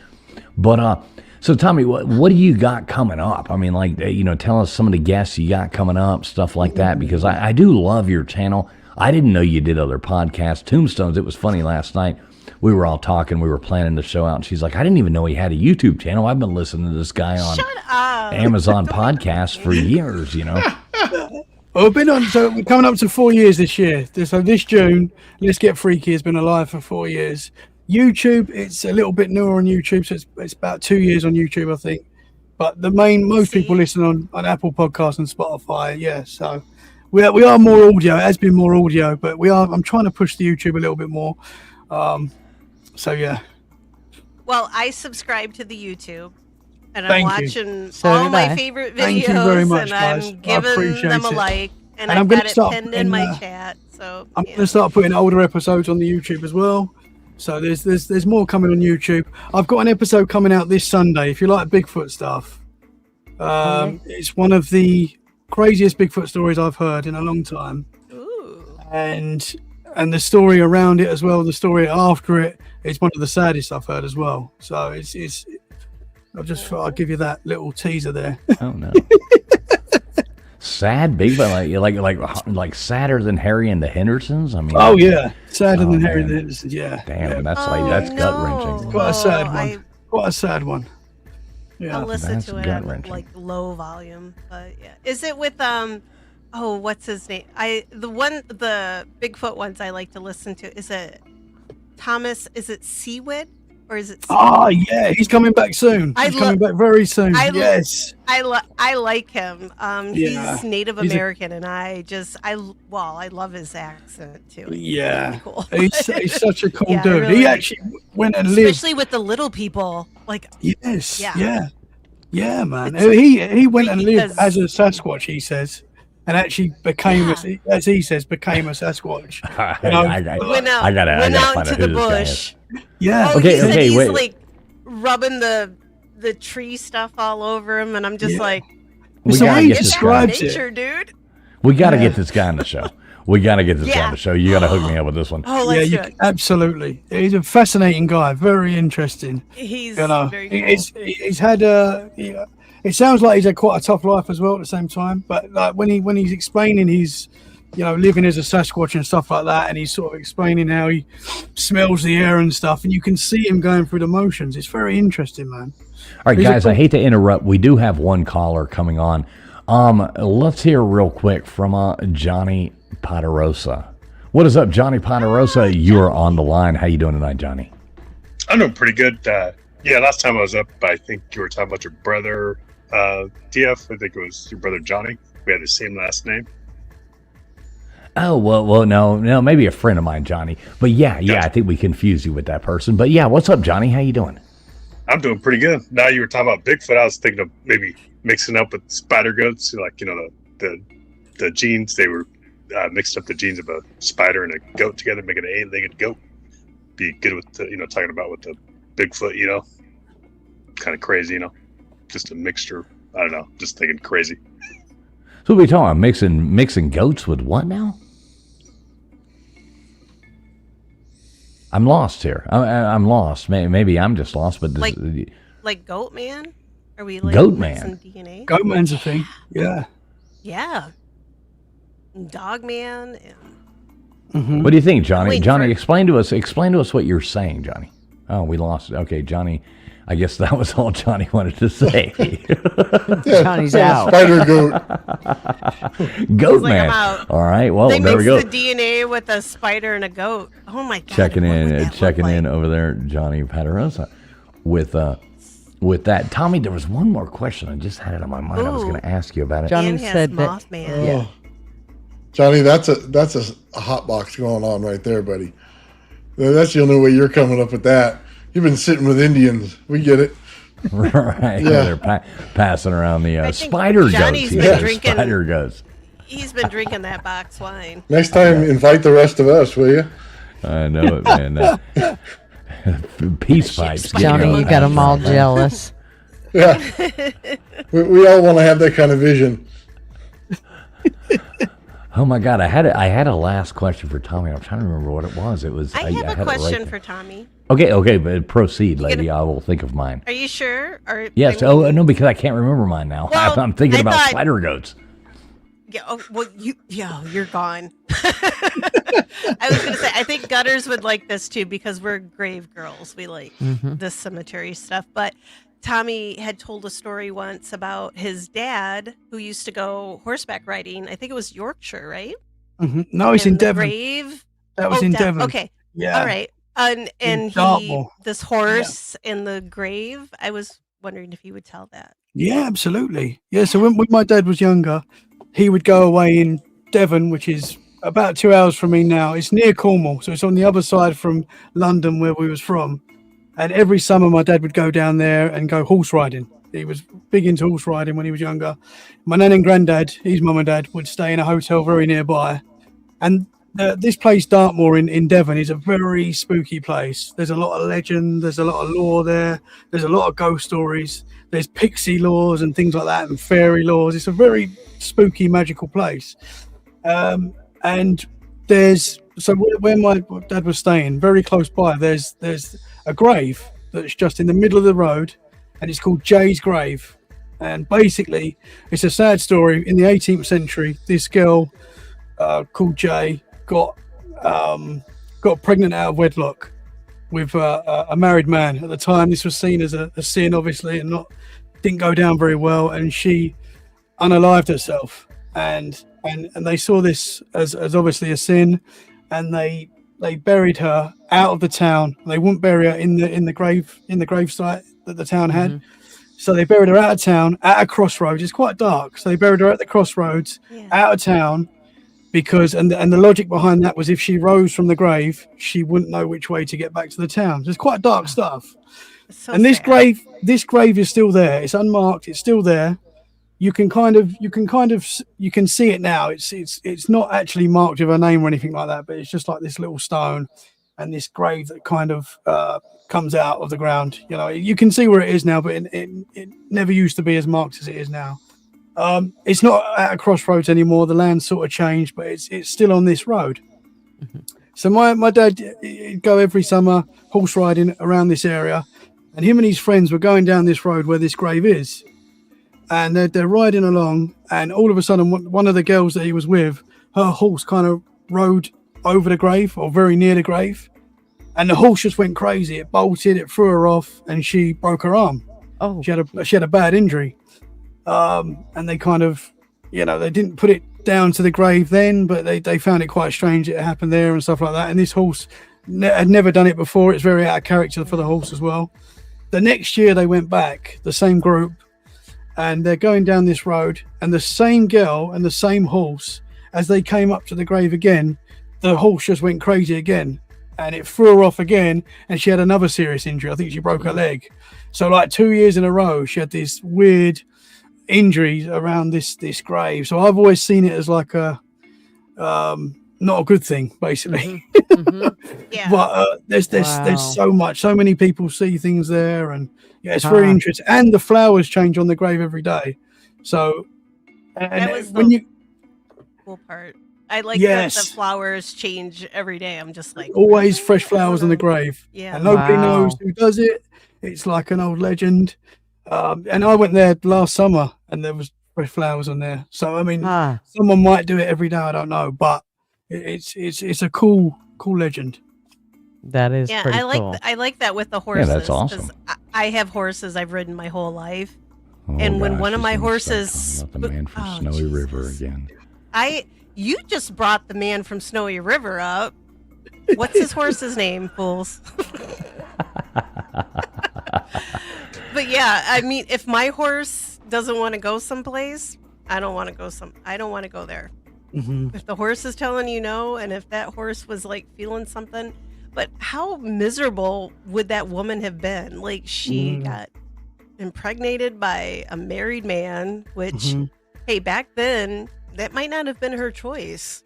But so Tommy, what do you got coming up? I mean, like, tell us some of the guests you got coming up, stuff like that, because I do love your channel. I didn't know you did other podcasts. Tombstones, it was funny last night. We were all talking. We were planning the show out, and she's like, I didn't even know he had a YouTube channel. I've been listening to this guy on Shut up. Amazon podcasts for years, Well, we're coming up to 4 years this year. So this June, Let's Get Freaky has been alive for 4 years. YouTube, it's a little bit newer on YouTube, so it's about 2 years on YouTube, I think. But most people listen on Apple Podcasts and Spotify. Yeah, so we are more audio. It has been more audio, but I'm trying to push the YouTube a little bit more. So yeah. Well, I subscribe to the YouTube, and I'm Thank you. watching So all did my I. favorite videos, Thank you very much, and guys. I I'm giving appreciate them a it. like, and And I'm I've gonna got it start pinned in my putting, chat. So I'm going to start putting older episodes on the YouTube as well. So there's more coming on YouTube. I've got an episode coming out this Sunday. If you like Bigfoot stuff, it's one of the craziest Bigfoot stories I've heard in a long time. Ooh. And the story around it as well, the story after it, is one of the saddest I've heard as well. So it's I just thought I'd give you that little teaser there. Oh no. Sad Bigfoot, like sadder than Harry and the Hendersons. I mean, Oh yeah, sadder than Harry man. the Henderson. Yeah, damn, yeah. that's gut wrenching. Quite a sad Oh, one. Quite a sad one. Yeah. I'll listen That's to it gut-wrenching. at like low volume, but yeah. Is it with what's his name? The Bigfoot ones I like to listen to. Is it Thomas? Is it Seawood or is it? Oh yeah, he's coming back soon. I He's coming back very soon. Yes. I like him. Yeah. He's Native He's a- American, and I love his accent too. It's Yeah. pretty cool. He's such a cool Yeah, I dude. really He like- actually went and lived. Especially with the little people, like Yes. Yeah. Yeah, man. It's He went and creepy lived as a Sasquatch, he says, and actually became, as he says, became a Sasquatch. I gotta find into out the who this guy bush. is. Yeah. Oh, Okay, he said okay, he's wait. like rubbing the tree stuff all over him, and I'm just Yeah. like, We So gotta he get this guy. describes it. nature, dude. We gotta get this guy on the show. We gotta get this guy Yeah. on the show. You gotta hook me up with this one. Oh, Yeah, let's do it. absolutely. He's a fascinating guy, very interesting. He's You know, very cool. he's had it sounds like he's had quite a tough life as well at the same time. But like when he's explaining his, living as a Sasquatch and stuff like that, and he's sort of explaining how he smells the air and stuff, and you can see him going through the motions. It's very interesting, man. All right, He's a guys, I cool- hate to interrupt. We do have one caller coming on. Let's hear real quick from Johnny Poderosa. What is up, Johnny Poderosa? You are on the line. How you doing tonight, Johnny? I'm doing pretty good. Yeah, last time I was up, I think you were talking about your brother, DF. I think it was your brother Johnny. We had the same last name. Oh, well, no, maybe a friend of mine, Johnny. But yeah, I think we confused you with that person. But yeah, what's up, Johnny? How you doing? I'm doing pretty good. Now you were talking about Bigfoot. I was thinking of maybe mixing up with spider goats, like the genes. They were mixed up the genes of a spider and a goat together, making an eight-legged goat. Be good with talking about with the Bigfoot. Kind of crazy. Just a mixture. I don't know. Just thinking crazy. So what are we talking about? Mixing goats with what now? I'm lost here. I'm lost. Maybe I'm just lost, but this, like Goat Man? Are we like Goat mixing Man? DNA? Goat man's a thing. Yeah. Yeah. And Dog Man and What do you think, Johnny? waiting Johnny, for- explain to us what you're saying, Johnny. Oh, we lost it. Okay, Johnny. I guess that was all Johnny wanted to say. Johnny's out. Spider goat. Goat like, man. I'm out. All right. Well, they there we mixed go. the DNA with a spider and a goat. Oh my god. Checking what would in, that checking look in like? over there, Johnny Patarosa, with that. Tommy, there was one more question. I just had it on my mind. I was Ooh. going to ask you about it. Johnny Ian has said that. Mothman. Yeah. Johnny, that's a hot box going on right there, buddy. That's the only way you're coming up with that. You've been sitting with Indians. We get it. Right. Yeah. They're passing around the I think spider Johnny's goats. been Yeah, drinking- spider goats. He's been drinking that box wine. Next time, invite the rest of us, will you? I know it, man. Peace pipes. Johnny, you got them all jealous. Yeah. We all want to have that kind of vision. Oh my God! I had a last question for Tommy. I'm trying to remember what it was. It was. I have a had it right question there. for Tommy. Okay, but proceed, lady. I will think of mine. Are you sure? Or Yes. I mean, No, because I can't remember mine now. Well, I'm thinking I about thought- spider goats. Yeah. Oh, well, you're gone. I was gonna say I think Gutters would like this too because we're grave girls. We like this cemetery stuff. But Tommy had told a story once about his dad who used to go horseback riding. I think it was Yorkshire, right? No, it's in the Devon. Grave. That was in Devon. Okay. Yeah. All right. And he Dartmoor. this horse in the grave. I was wondering if you would tell that. Yeah, absolutely. Yeah, so when my dad was younger, he would go away in Devon, which is about 2 hours from me now. It's near Cornwall, so it's on the other side from London where we was from. And every summer my dad would go down there and go horse riding. He was big into horse riding when he was younger. My nan and granddad, his mum and dad, would stay in a hotel very nearby. And this place, Dartmoor in Devon, is a very spooky place. There's a lot of legend. There's a lot of lore there. There's a lot of ghost stories. There's pixie laws and things like that and fairy laws. It's a very spooky, magical place. And there's... So where my dad was staying, very close by, there's a grave that's just in the middle of the road, and it's called Jay's Grave. And basically, it's a sad story. In the 18th century, this girl called Jay got pregnant out of wedlock with a married man. At the time, this was seen as a sin, obviously, and didn't go down very well. And she unalived herself, and they saw this as obviously a sin. And they buried her out of the town. They wouldn't bury her in the grave site that the town had. So they buried her out of town at a crossroads. It's quite dark. So they buried her at the crossroads, out of town, because and the logic behind that was if she rose from the grave, she wouldn't know which way to get back to the town. So it's quite dark stuff. So And this sad. grave is still there. It's unmarked. It's still there. You can see it now. It's not actually marked with a name or anything like that, but it's just like this little stone and this grave that kind of comes out of the ground. You know, you can see where it is now, but it never used to be as marked as it is now. It's not at a crossroads anymore. The land sort of changed, but it's still on this road. So my dad he'd go every summer horse riding around this area, and him and his friends were going down this road where this grave is. And they're riding along, and all of a sudden, one of the girls that he was with, her horse kind of rode over the grave, or very near the grave, and the horse just went crazy. It bolted, it threw her off, and she broke her arm. Oh, She had a bad injury, and they kind of, they didn't put it down to the grave then, but they found it quite strange it happened there and stuff like that. And this horse had never done it before. It's very out of character for the horse as well. The next year they went back, the same group. And they're going down this road, and the same girl and the same horse, as they came up to the grave again, the horse just went crazy again, and it threw her off again, and she had another serious injury. I think she broke her leg. So like 2 years in a row, she had this weird injuries around this grave. So I've always seen it as like a not a good thing, basically. Yeah. But there's Wow. so many people see things there, and it's very interesting. And the flowers change on the grave every day. So, That and was when the you cool part. I like that Yes. the flowers change every day. I'm just like always really? fresh I don't flowers on the know. grave, Yeah. and nobody Wow. knows who does it. It's like an old legend. And I went there last summer, and there was fresh flowers on there. So I mean, Ah, someone might do it every day. I don't know, but it's a cool legend. that is Yeah, pretty I like cool. I like that with the horses. that's 'cause awesome. I have horses I've ridden my whole life. Oh, And when gosh, one of he's my gonna start horses talking about the man from Oh, Snowy River Jesus. again. You just brought the man from Snowy River up. What's his horse's name, fools? But yeah, I mean, if my horse doesn't want to go someplace, I don't want to go there. If the horse is telling you no, and if that horse was like feeling something, but how miserable would that woman have been? Like, she got impregnated by a married man, which, hey, back then, that might not have been her choice.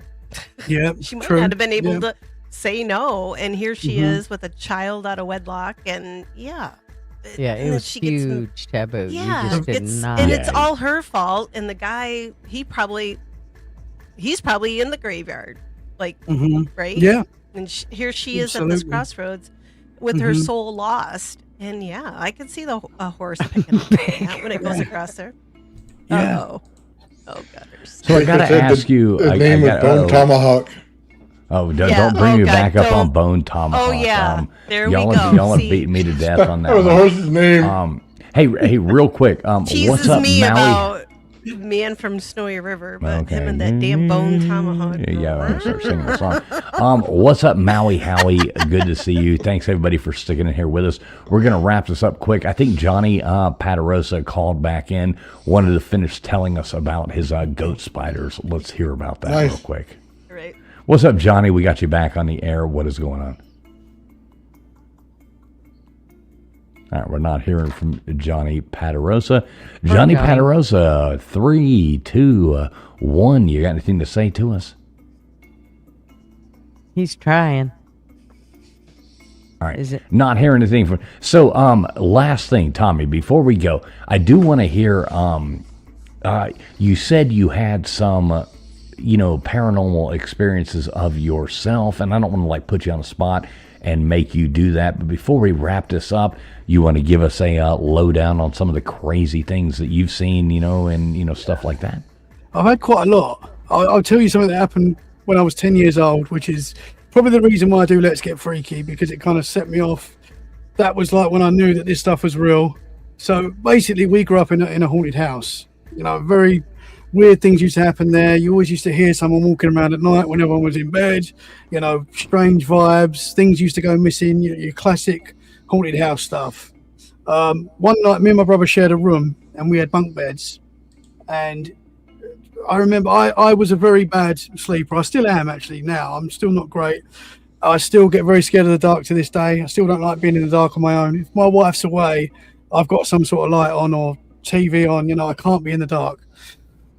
Yeah, She might true. not have been able Yeah. to say no, and here she is with a child out of wedlock, and Yeah, and it then was she gets huge taboo. You yeah, just did it's not. and it's Yeah. all her fault. And the guy, he's probably in the graveyard, like, right? Yeah, And here she is at this absolutely. crossroads with her soul lost. And yeah, I can see a horse picking up on that when it goes across there. Yeah. Oh gutters. So I gotta Like I said, ask you. The I name was gotta, Bone Tomahawk. don't Yeah, bring me God, back up on don't. Bone Tomahawk. Oh yeah, there we y'all go. Y'all have See, beaten me to death on that That was the one. horse's name. Hey, real quick. What's teases up, me Maui? about Man from Snowy River, but Okay. him and that damn Bone Tomahawk. Yeah, I'm gonna start singing the song. What's up, Maui Howie? Good to see you. Thanks everybody for sticking in here with us. We're gonna wrap this up quick. I think Johnny Patarosa called back in, wanted to finish telling us about his goat spiders. Let's hear about that Nice. real quick. Right. What's up, Johnny? We got you back on the air. What is going on? All right, we're not hearing from Johnny Patarosa. Johnny Okay. Patarosa, 3, 2, 1. You got anything to say to us? He's trying. All right. Is it- Not hearing anything from. So, last thing, Tommy, before we go, I do want to hear. You said you had some, paranormal experiences of yourself, and I don't want to like put you on the spot and make you do that. But before we wrap this up, you want to give us a lowdown on some of the crazy things that you've seen, and stuff like that. I've had quite a lot. I'll tell you something that happened when I was 10 years old, which is probably the reason why I do Let's Get Freaky, because it kind of set me off. That was like when I knew that this stuff was real. So basically, we grew up in a haunted house. Very weird things used to happen there. You always used to hear someone walking around at night when everyone was in bed. Strange vibes. Things used to go missing. Your classic haunted house stuff. One night, me and my brother shared a room, and we had bunk beds. And I remember I was a very bad sleeper. I still am, actually, now. I'm still not great. I still get very scared of the dark to this day. I still don't like being in the dark on my own. If my wife's away, I've got some sort of light on or TV on. I can't be in the dark.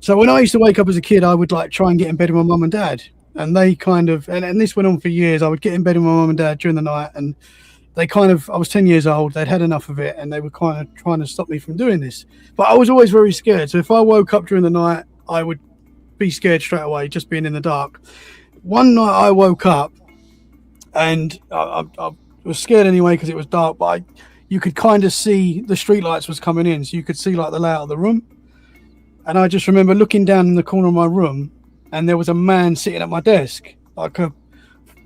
So when I used to wake up as a kid, I would like try and get in bed with my mum and dad. And they kind of, and this went on for years. I would get in bed with my mum and dad during the night, and they kind of, I was 10 years old, they'd had enough of it, and they were kind of trying to stop me from doing this. But I was always very scared. So if I woke up during the night, I would be scared straight away, just being in the dark. One night I woke up, and I was scared anyway because it was dark, but you could kind of see the street lights was coming in, so you could see like the layout of the room. And I just remember looking down in the corner of my room, and there was a man sitting at my desk, like a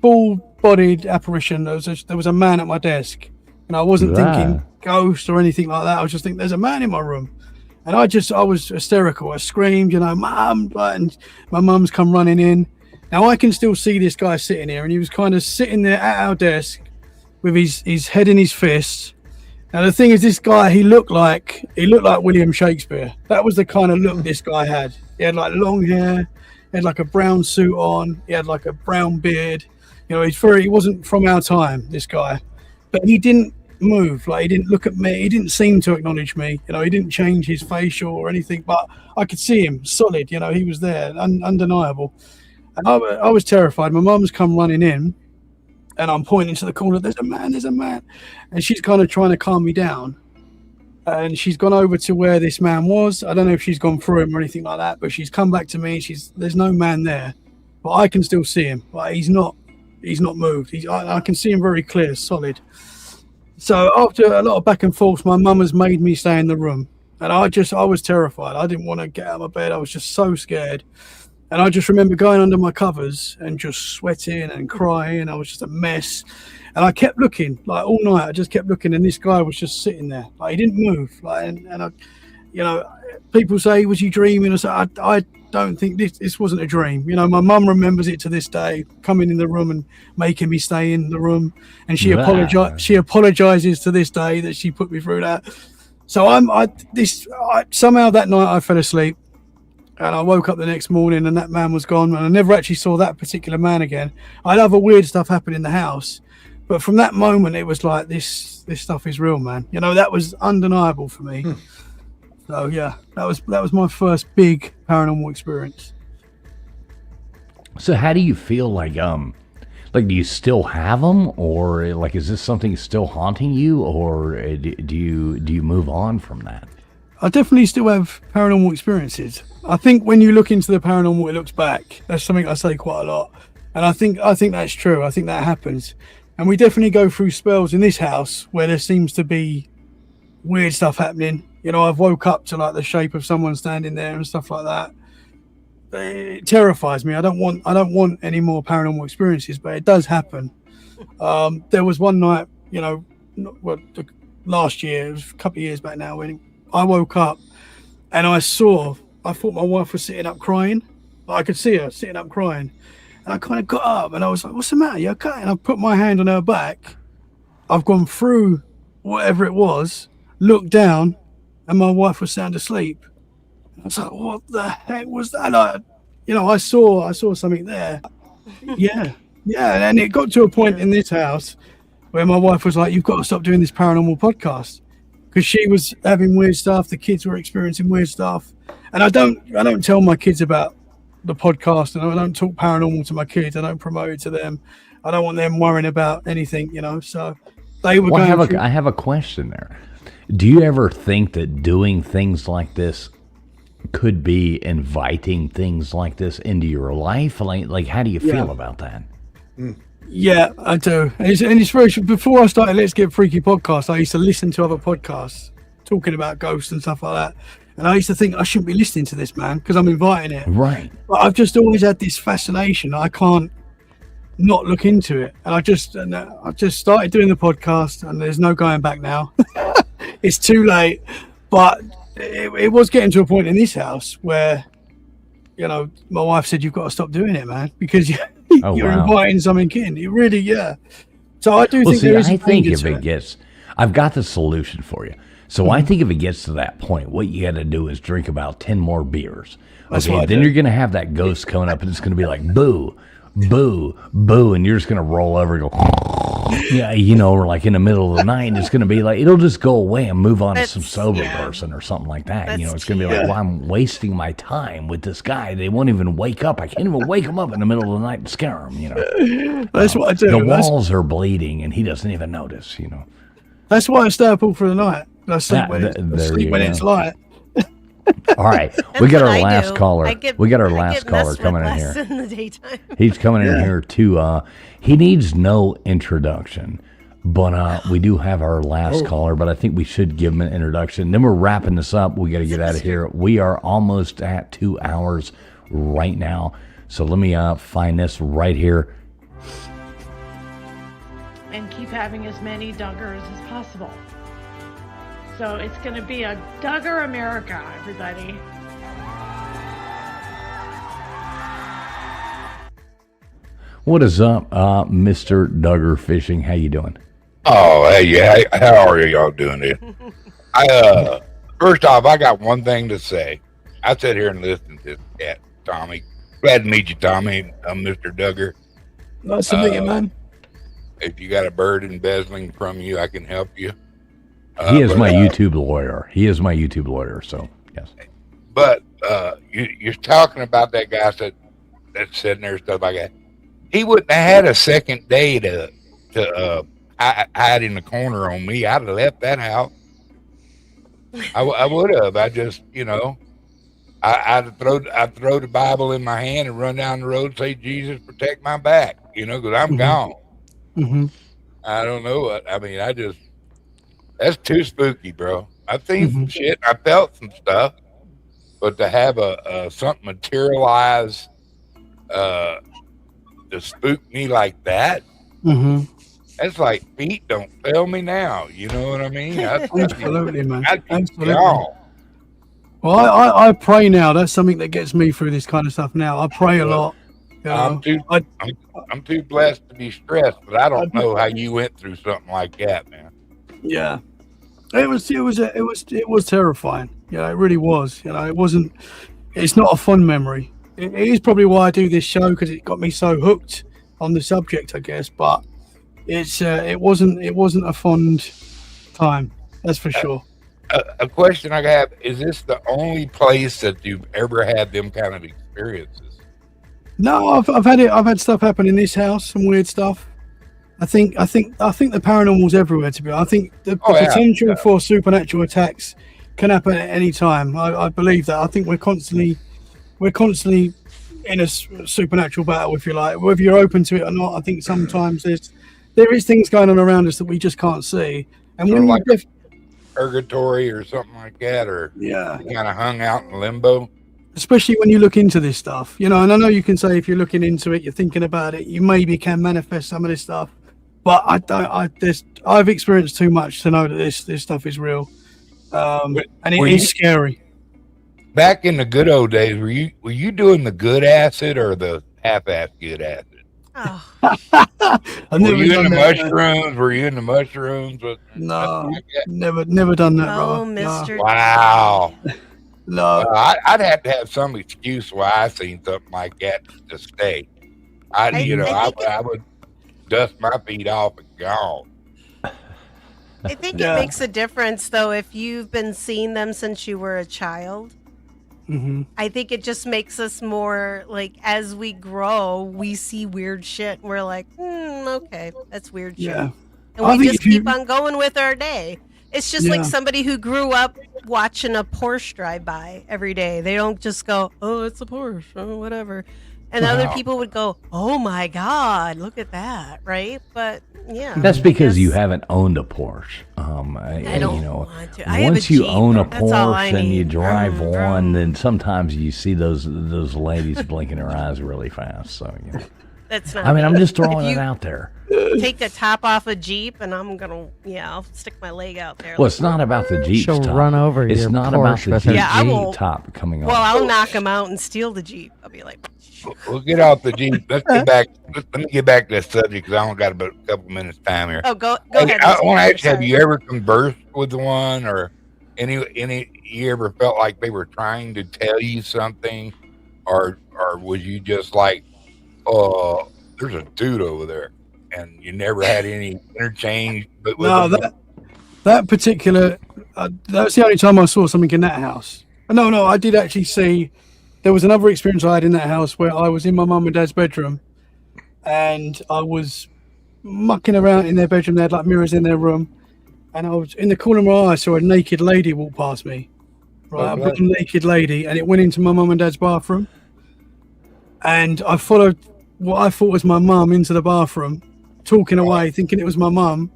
full-bodied apparition. There was a man at my desk, and I wasn't thinking ghost or anything like that. I was just thinking, there's a man in my room. And I was hysterical. I screamed, Mum, and my mum's come running in. Now I can still see this guy sitting here, and he was kind of sitting there at our desk with his head in his fists. Now the thing is, this guy, he looked like William Shakespeare. That was the kind of look this guy had. He had like long hair, he had like a brown suit on, he had like a brown beard. He wasn't from our time, this guy, but he didn't move. Like, he didn't look at me, he didn't seem to acknowledge me. He didn't change his facial or anything, but I could see him solid. He was there, undeniable. And I was terrified. My mum's come running in, and I'm pointing to the corner, there's a man. And she's kind of trying to calm me down. And she's gone over to where this man was. I don't know if she's gone through him or anything like that, but she's come back to me. There's no man there, but I can still see him. Like, he's not moved. I can see him very clear, solid. So after a lot of back and forth, my mum has made me stay in the room. And I was terrified. I didn't want to get out of my bed. I was just so scared. And I just remember going under my covers and just sweating and crying. I was just a mess. And I kept looking, like, all night. I just kept looking, and this guy was just sitting there. Like, he didn't move. Like, and I, people say, was you dreaming? I said, I don't think this wasn't a dream. My mum remembers it to this day, coming in the room and making me stay in the room. And she apologizes to this day that she put me through that. So somehow that night I fell asleep. And I woke up the next morning and that man was gone, and I never actually saw that particular man again. I had other weird stuff happen in the house, but from that moment it was like this stuff is real, man. You know, that was undeniable for me. So yeah, that was my first big paranormal experience. So how do you feel like do you still have them, or like is this something still haunting you, or do you move on from that? I definitely still have paranormal experiences. I think when you look into the paranormal, it looks back. That's something I say quite a lot, and I think that's true. I think that happens, and we definitely go through spells in this house where there seems to be weird stuff happening. You know, I've woke up to like the shape of someone standing there and stuff like that. It terrifies me. I don't want any more paranormal experiences, but it does happen. There was one night, you know, last year, it was a couple of years back now, when I woke up and I thought my wife was sitting up crying. I could see her sitting up crying, and I kind of got up and I was like, "What's the matter? You okay?" And I put my hand on her back. I've gone through whatever it was, looked down, and my wife was sound asleep. I was like, "What the heck was that?" Like, you know, I saw something there. Yeah, and it got to a point in this house where my wife was like, "You've got to stop doing this paranormal podcast," because she was having weird stuff. The kids were experiencing weird stuff, and I don't tell my kids about the podcast, and I don't talk paranormal to my kids. I don't promote it to them. I don't want them worrying about anything, you know. So they were. Well, I have a question there. Do you ever think that doing things like this could be inviting things like this into your life? Like how do you feel about that? Yeah, I do. And it's very, before I started Let's Get Freaky podcast, I used to listen to other podcasts talking about ghosts and stuff like that. And I used to think I shouldn't be listening to this, man, because I'm inviting it. Right. But I've just always had this fascination. I can't not look into it. And I just started doing the podcast, and there's no going back now. It's too late. But it was getting to a point in this house where, you know, my wife said, "You've got to stop doing it, man, because you're inviting something in." You really, yeah. So I do think there is. I think if it gets, I've got the solution for you. So I think if it gets to that point, what you got to do is drink about 10 more beers. Okay, then you're going to have that ghost coming up, and it's going to be like, boo, boo, boo, and you're just going to roll over and go, yeah, you know, or like in the middle of the night, and it's going to be like, it'll just go away and move on to some sober person or something like that. You know, it's going to be like, well, I'm wasting my time with this guy. They won't even wake up. I can't even wake him up in the middle of the night and scare him, you know. That's what I do. The walls are bleeding, and he doesn't even notice, you know. That's why I stay up all for the night. I sleep when it's light. All right, we got our last caller. We got our last caller coming in here. In the daytime. He's coming in here too. He needs no introduction, but we do have our last caller. But I think we should give him an introduction. Then we're wrapping this up. We got to get out of here. We are almost at 2 hours right now. So let me find this right here. And keep having as many Duggars as possible. So it's going to be a Duggar America, everybody. What is up, Mr. Duggar Fishing? How you doing? Oh, hey, yeah. How are y'all doing it? First off, I got one thing to say. I sit here and listen to this cat, Tommy. Glad to meet you, Tommy. I'm Mr. Duggar. Nice to meet you, man. If you got a bird embezzling from you, I can help you. He is my YouTube lawyer. So yes. But you're talking about that guy that's sitting there, stuff like that. He wouldn't have had a second day to hide in the corner on me. I'd have left that house. I would have. I just, you know, I'd throw the Bible in my hand and run down the road and say, "Jesus, protect my back," you know, because I'm gone. Mm-hmm. I don't know. I mean, that's too spooky, bro. I've seen some shit. I felt some stuff, but to have something materialize to spook me like that, that's like feet don't fail me now. You know what I mean? Absolutely, man. Absolutely. Well, I pray now. That's something that gets me through this kind of stuff now. I pray a lot. You know? I'm too blessed to be stressed, but I don't know how you went through something like that, man. Yeah, it was terrifying. You know, it really was. You know, it it's not a fun memory. It is probably why I do this show, because it got me so hooked on the subject, I guess. But it wasn't a fond time, that's for sure. A question I have, is this the only place that you've ever had them kind of experiences? No, I've had stuff happen in this house, some weird stuff. I think the paranormal's everywhere. To be honest, I think the potential for supernatural attacks can happen at any time. I believe that. I think we're constantly in a supernatural battle, if you like, whether you're open to it or not. I think sometimes there is things going on around us that we just can't see, and Sort when of like purgatory or something like that, or kind of hung out in limbo. Especially when you look into this stuff, and I know you can say if you're looking into it, you're thinking about it, you maybe can manifest some of this stuff, but I've experienced too much to know that this stuff is real, and it is scary. Back in the good old days, were you doing the good acid or the half-ass good acid? Oh. Were you in the mushrooms? Were you in the mushrooms? No, never done that, brother. Mr. No. Wow. No, I'd have to have some excuse why I seen something like that to stay. I would dust my feet off and gone. I think it makes a difference, though, if you've been seeing them since you were a child. Mm-hmm. I think it just makes us more like, as we grow, we see weird shit. And we're like, okay, that's weird shit. Yeah. And we just keep on going with our day. It's just like somebody who grew up watching a Porsche drive by every day. They don't just go, oh, it's a Porsche, oh, whatever. And other people would go, oh my God, look at that, right? But yeah. That's because you haven't owned a Porsche. I don't want to. Once you own a Porsche and you drive one, then sometimes you see those ladies blinking their eyes really fast. So that's not. I mean, I'm just throwing it out there. Take the top off a Jeep, and I'm gonna, I'll stick my leg out there. Well, it's not about the Jeep's She'll top. run over It's your not Porsche about the with her Jeep top coming off. Well, I'll knock him out and steal the Jeep. I'll be like, we'll get off the Jeep. Let's get back. Let me get back to the subject, because I only got about a couple minutes time here. oh, go ahead. I want to ask you, have you ever conversed with one, or any you ever felt like they were trying to tell you something, or was you just like, oh, there's a dude over there, and you never had any interchange? But that particular that's the only time I saw something in that house. No, I did actually see. There was another experience I had in that house where I was in my mum and dad's bedroom, and I was mucking around in their bedroom. They had like mirrors in their room, and I was in the corner of my eye. I saw a naked lady walk past me, right? A naked lady, and it went into my mum and dad's bathroom. And I followed what I thought was my mum into the bathroom, talking away, thinking it was my mum,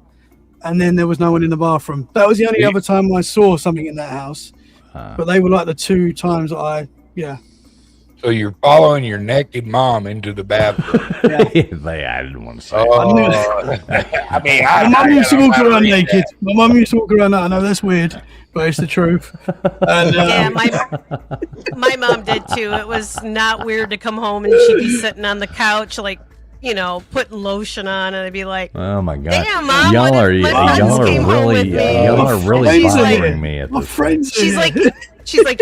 and then there was no one in the bathroom. That was the only other time I saw something in that house, but they were like the two times that So you're following your naked mom into the bathroom. I didn't want to say. I mean, my mum used to walk around naked. My mum used to walk around. I know that's weird, but it's the truth. And, my mom did too. It was not weird to come home and she'd be sitting on the couch, like, putting lotion on, and I'd be like, "Oh my God, damn, Mom, y'all are really bothering me at my this friends. She's like,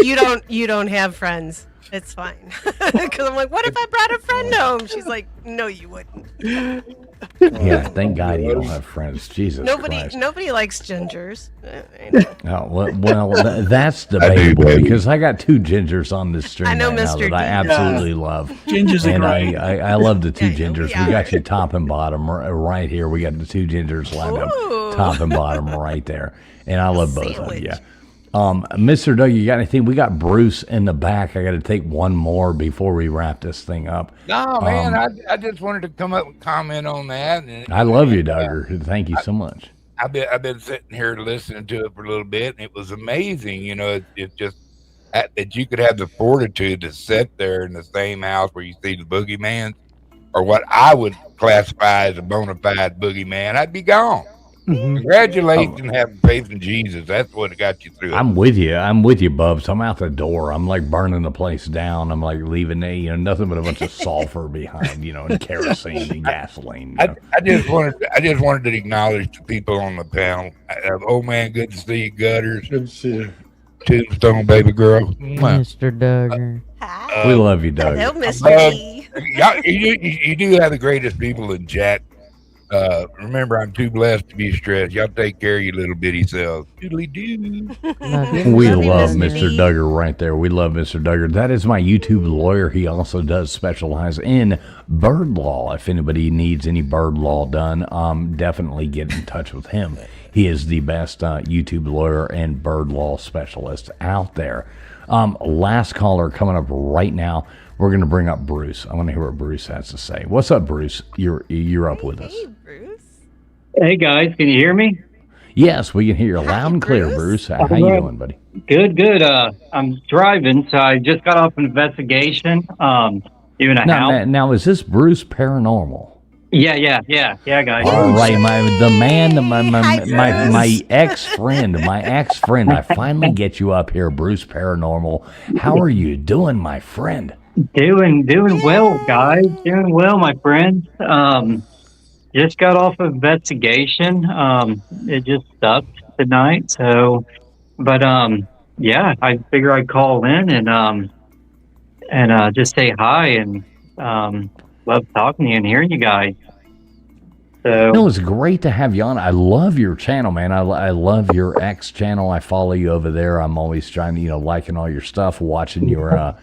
you don't have friends. It's fine. Because I'm like, what if I brought a friend home? She's like, no, you wouldn't. Yeah, thank God you don't have friends. Jesus Christ. Nobody likes gingers. Well, that's debatable, because I got two gingers on this stream I know, right now Mr. that I D. absolutely love. Gingers are And great. I love the two gingers. yeah. We got you top and bottom right here. We got the two gingers lined up, Ooh. top and bottom right there. And I love both of Sandwich. you. Mr. Doug, you got anything? We got Bruce in the back. I got to take one more before we wrap this thing up. No, man, I just wanted to come up and comment on that. And, I love you, Duggar. Thank you so much. I've been sitting here listening to it for a little bit, and it was amazing. It's just that you could have the fortitude to sit there in the same house where you see the boogeyman, or what I would classify as a bona fide boogeyman. I'd be gone. Mm-hmm. Congratulations and having faith in Jesus. That's what got you through it. I'm with you, Bubs. I'm out the door. I'm like burning the place down. I'm like leaving nothing but a bunch of sulfur behind, and kerosene and gasoline. I just wanted to acknowledge the people on the panel. Oh man, good to see you, Gutters. Good to see you. Tombstone, baby girl. Mr. Duggar. Hi. We love you, Doug. Hello, Mr. D. You do have the greatest people in chat. Remember, I'm too blessed to be stressed. Y'all take care of your little bitty selves. Doodly doo. We Love you, love Mr. Mr. D. Duggar right there. We love Mr. Duggar. That is my YouTube lawyer. He also does specialize in bird law. If anybody needs any bird law done, definitely get in touch with him. He is the best YouTube lawyer and bird law specialist out there. Last caller coming up right now. We're going to bring up Bruce. I want to hear what Bruce has to say. What's up, Bruce? You're up with us. Hey, Bruce. Hey guys, can you hear me? Yes, we can hear you loud and clear, Bruce. How you doing, buddy? Good. I'm driving, so I just got off an investigation. Doing a house. Now, is this Bruce Paranormal? Yeah, guys. All right, my ex-friend. I finally get you up here, Bruce Paranormal. How are you doing, my friend? Doing well, guys. Doing well, my friends. Just got off an investigation. It just sucked tonight. So, but yeah, I figure I'd call in and just say hi and love talking to you and hearing you guys. So No, it's great to have you on. I love your channel, man. I love your X channel. I follow you over there. I'm always trying to, liking all your stuff, watching your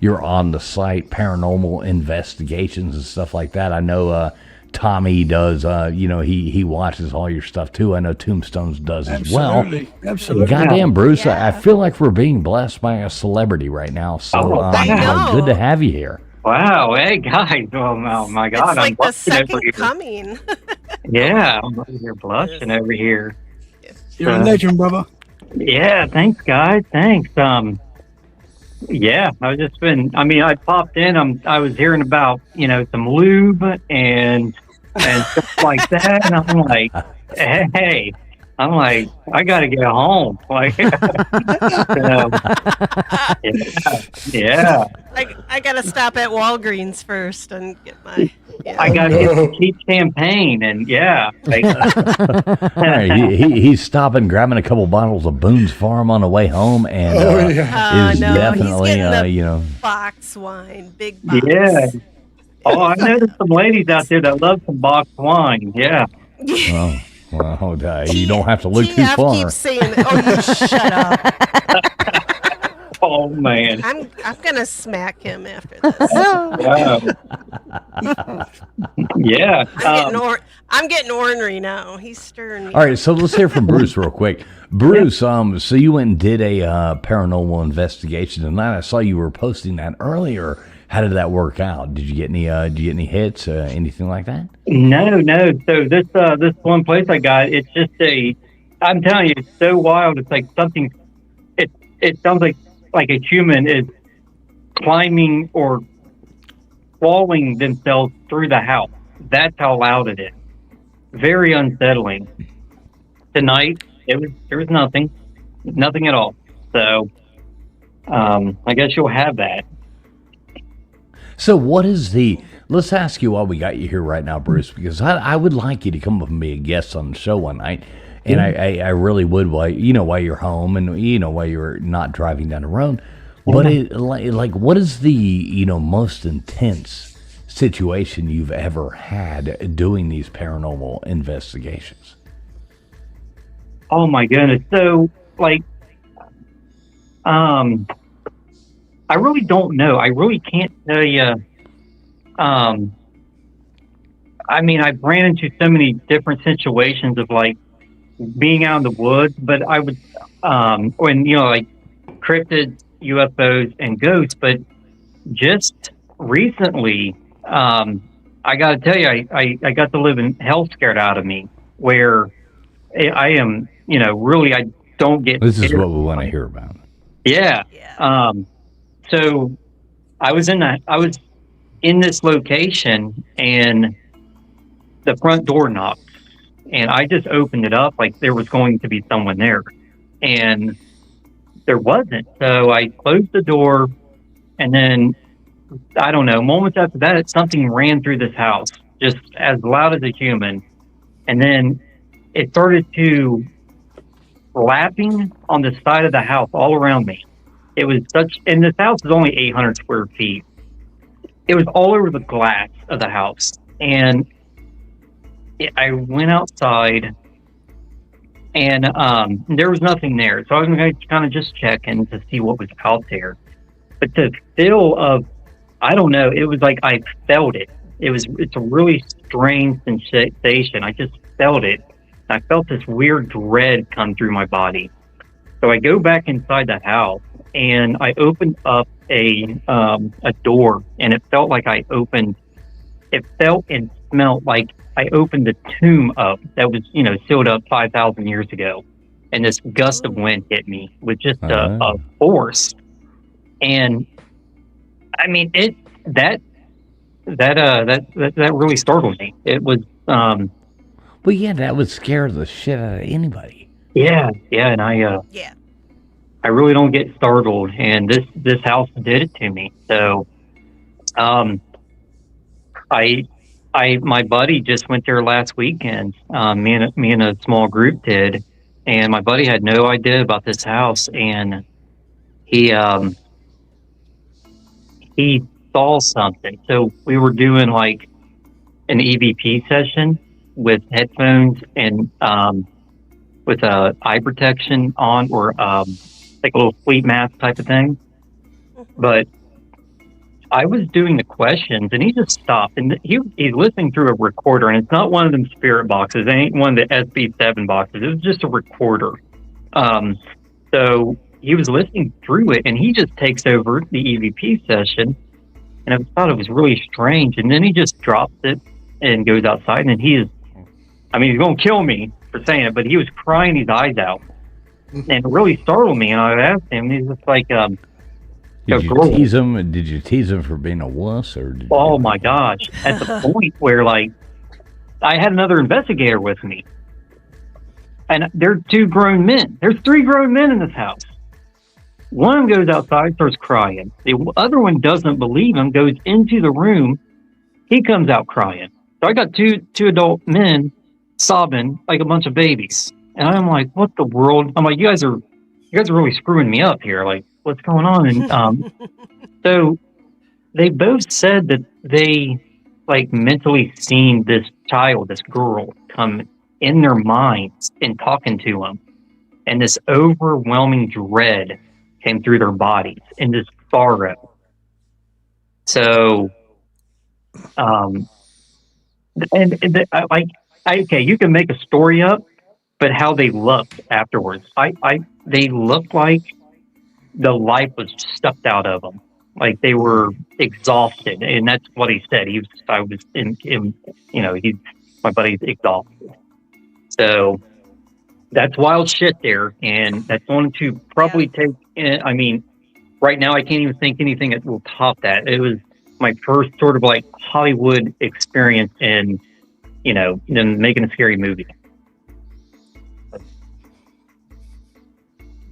you're on the site, paranormal investigations and stuff like that. I know Tommy does, he watches all your stuff too. I know Tombstones does as well. Absolutely. Goddamn, Bruce, Yeah. I feel like we're being blessed by a celebrity right now. So I know. good to have you here. wow, hey guys. Oh my God, It's like I'm the blushing over second here. coming. Yeah, I'm over here blushing over here. You're a legend, brother. Yeah, thanks, guys. Thanks. Yeah, I've just been. I mean, I popped in. I was hearing about some lube and stuff like that, and I'm like, hey, I got to get home. Like, so, yeah. I gotta stop at Walgreens first and get my. Yeah. I got to get some cheap champagne, and yeah. Like, All right, he's stopping, grabbing a couple bottles of Boone's Farm on the way home, and is no, definitely, he's getting the box wine, big box. yeah. Oh, I know there's some ladies out there that love some boxed wine. Yeah. Well, you don't have to look too TF far. keeps saying, "Oh, you shut up." Oh man. I'm gonna smack him after this. Yeah. I'm getting ornery now. He's stirring me. All right, so let's hear from Bruce real quick. Bruce, so you went and did a paranormal investigation tonight. I saw you were posting that earlier. How did that work out? Did you get any hits, anything like that? No. So this one place I got, it's just I'm telling you, it's so wild. It's like something. It sounds like a human is climbing or crawling themselves through the house. That's how loud it is. Very unsettling. Tonight, there was nothing at all. So, I guess you'll have that. So what is let's ask you why we got you here right now, Bruce, because I would like you to come up and be a guest on the show one night. And I really would, while you're home and, while you're not driving down the road. But what is the, most intense situation you've ever had doing these paranormal investigations? Oh my goodness. So I really don't know. I really can't tell you. I mean, I've ran into so many different situations of being out in the woods, but I would, when, cryptids, UFOs, and ghosts, but just recently, I got to tell you, I got to live in hell scared out of me, where I am, really, I don't get. This is what we want to hear about. Yeah. So I was in this location, and the front door knocked, and I just opened it up like there was going to be someone there, and there wasn't. So I closed the door, and then I don't know, moments after that, something ran through this house just as loud as a human, and then it started to lapping on the side of the house all around me. It was such, and this house is only 800 square feet. It was all over the glass of the house. And I went outside and there was nothing there. So I was going to kind of just check in to see what was out there. But the feel of, I don't know, it was like I felt it. It's a really strange sensation. I just felt it. I felt this weird dread come through my body. So I go back inside the house and I opened up a door, and it felt like it felt and smelled like I opened the tomb up that was, sealed up 5,000 years ago. And this gust of wind hit me with just a force. And I mean, that really startled me. It was, well, yeah, that would scare the shit out of anybody. Yeah. And I really don't get startled, and this house did it to me. So, my buddy just went there last weekend. Me and a small group did, and my buddy had no idea about this house, and he saw something. So we were doing like an EVP session with headphones and with eye protection on, or like a little sleep mask type of thing. But I was doing the questions, and he just stopped, and he's listening through a recorder, and it's not one of them spirit boxes. It ain't one of the SB7 boxes. It was just a recorder. So he was listening through it, and he just takes over the EVP session, and I thought it was really strange. And then he just drops it and goes outside, and he's going to kill me for saying it, but he was crying his eyes out, and it really startled me. And I asked him, he's just like, Did you tease him for being a wuss, or? Oh my gosh! At the point where, like, I had another investigator with me, and they're two grown men. There's three grown men in this house. One of them goes outside, starts crying. The other one doesn't believe him, goes into the room. He comes out crying. So I got two adult men sobbing like a bunch of babies, and I'm like, "What the world?" I'm like, "You guys are really screwing me up here. Like, what's going on?" And so they both said that they like mentally seen this child, this girl, come in their minds and talking to them, and this overwhelming dread came through their bodies, and this sorrow. So, okay, you can make a story up, but how they looked afterwards, they looked like the life was sucked out of them, like they were exhausted, and that's what he said. My buddy's exhausted. So that's wild shit there, and that's going to probably take. I mean, right now I can't even think anything that will top that. It was my first sort of like Hollywood experience in, them making a scary movie.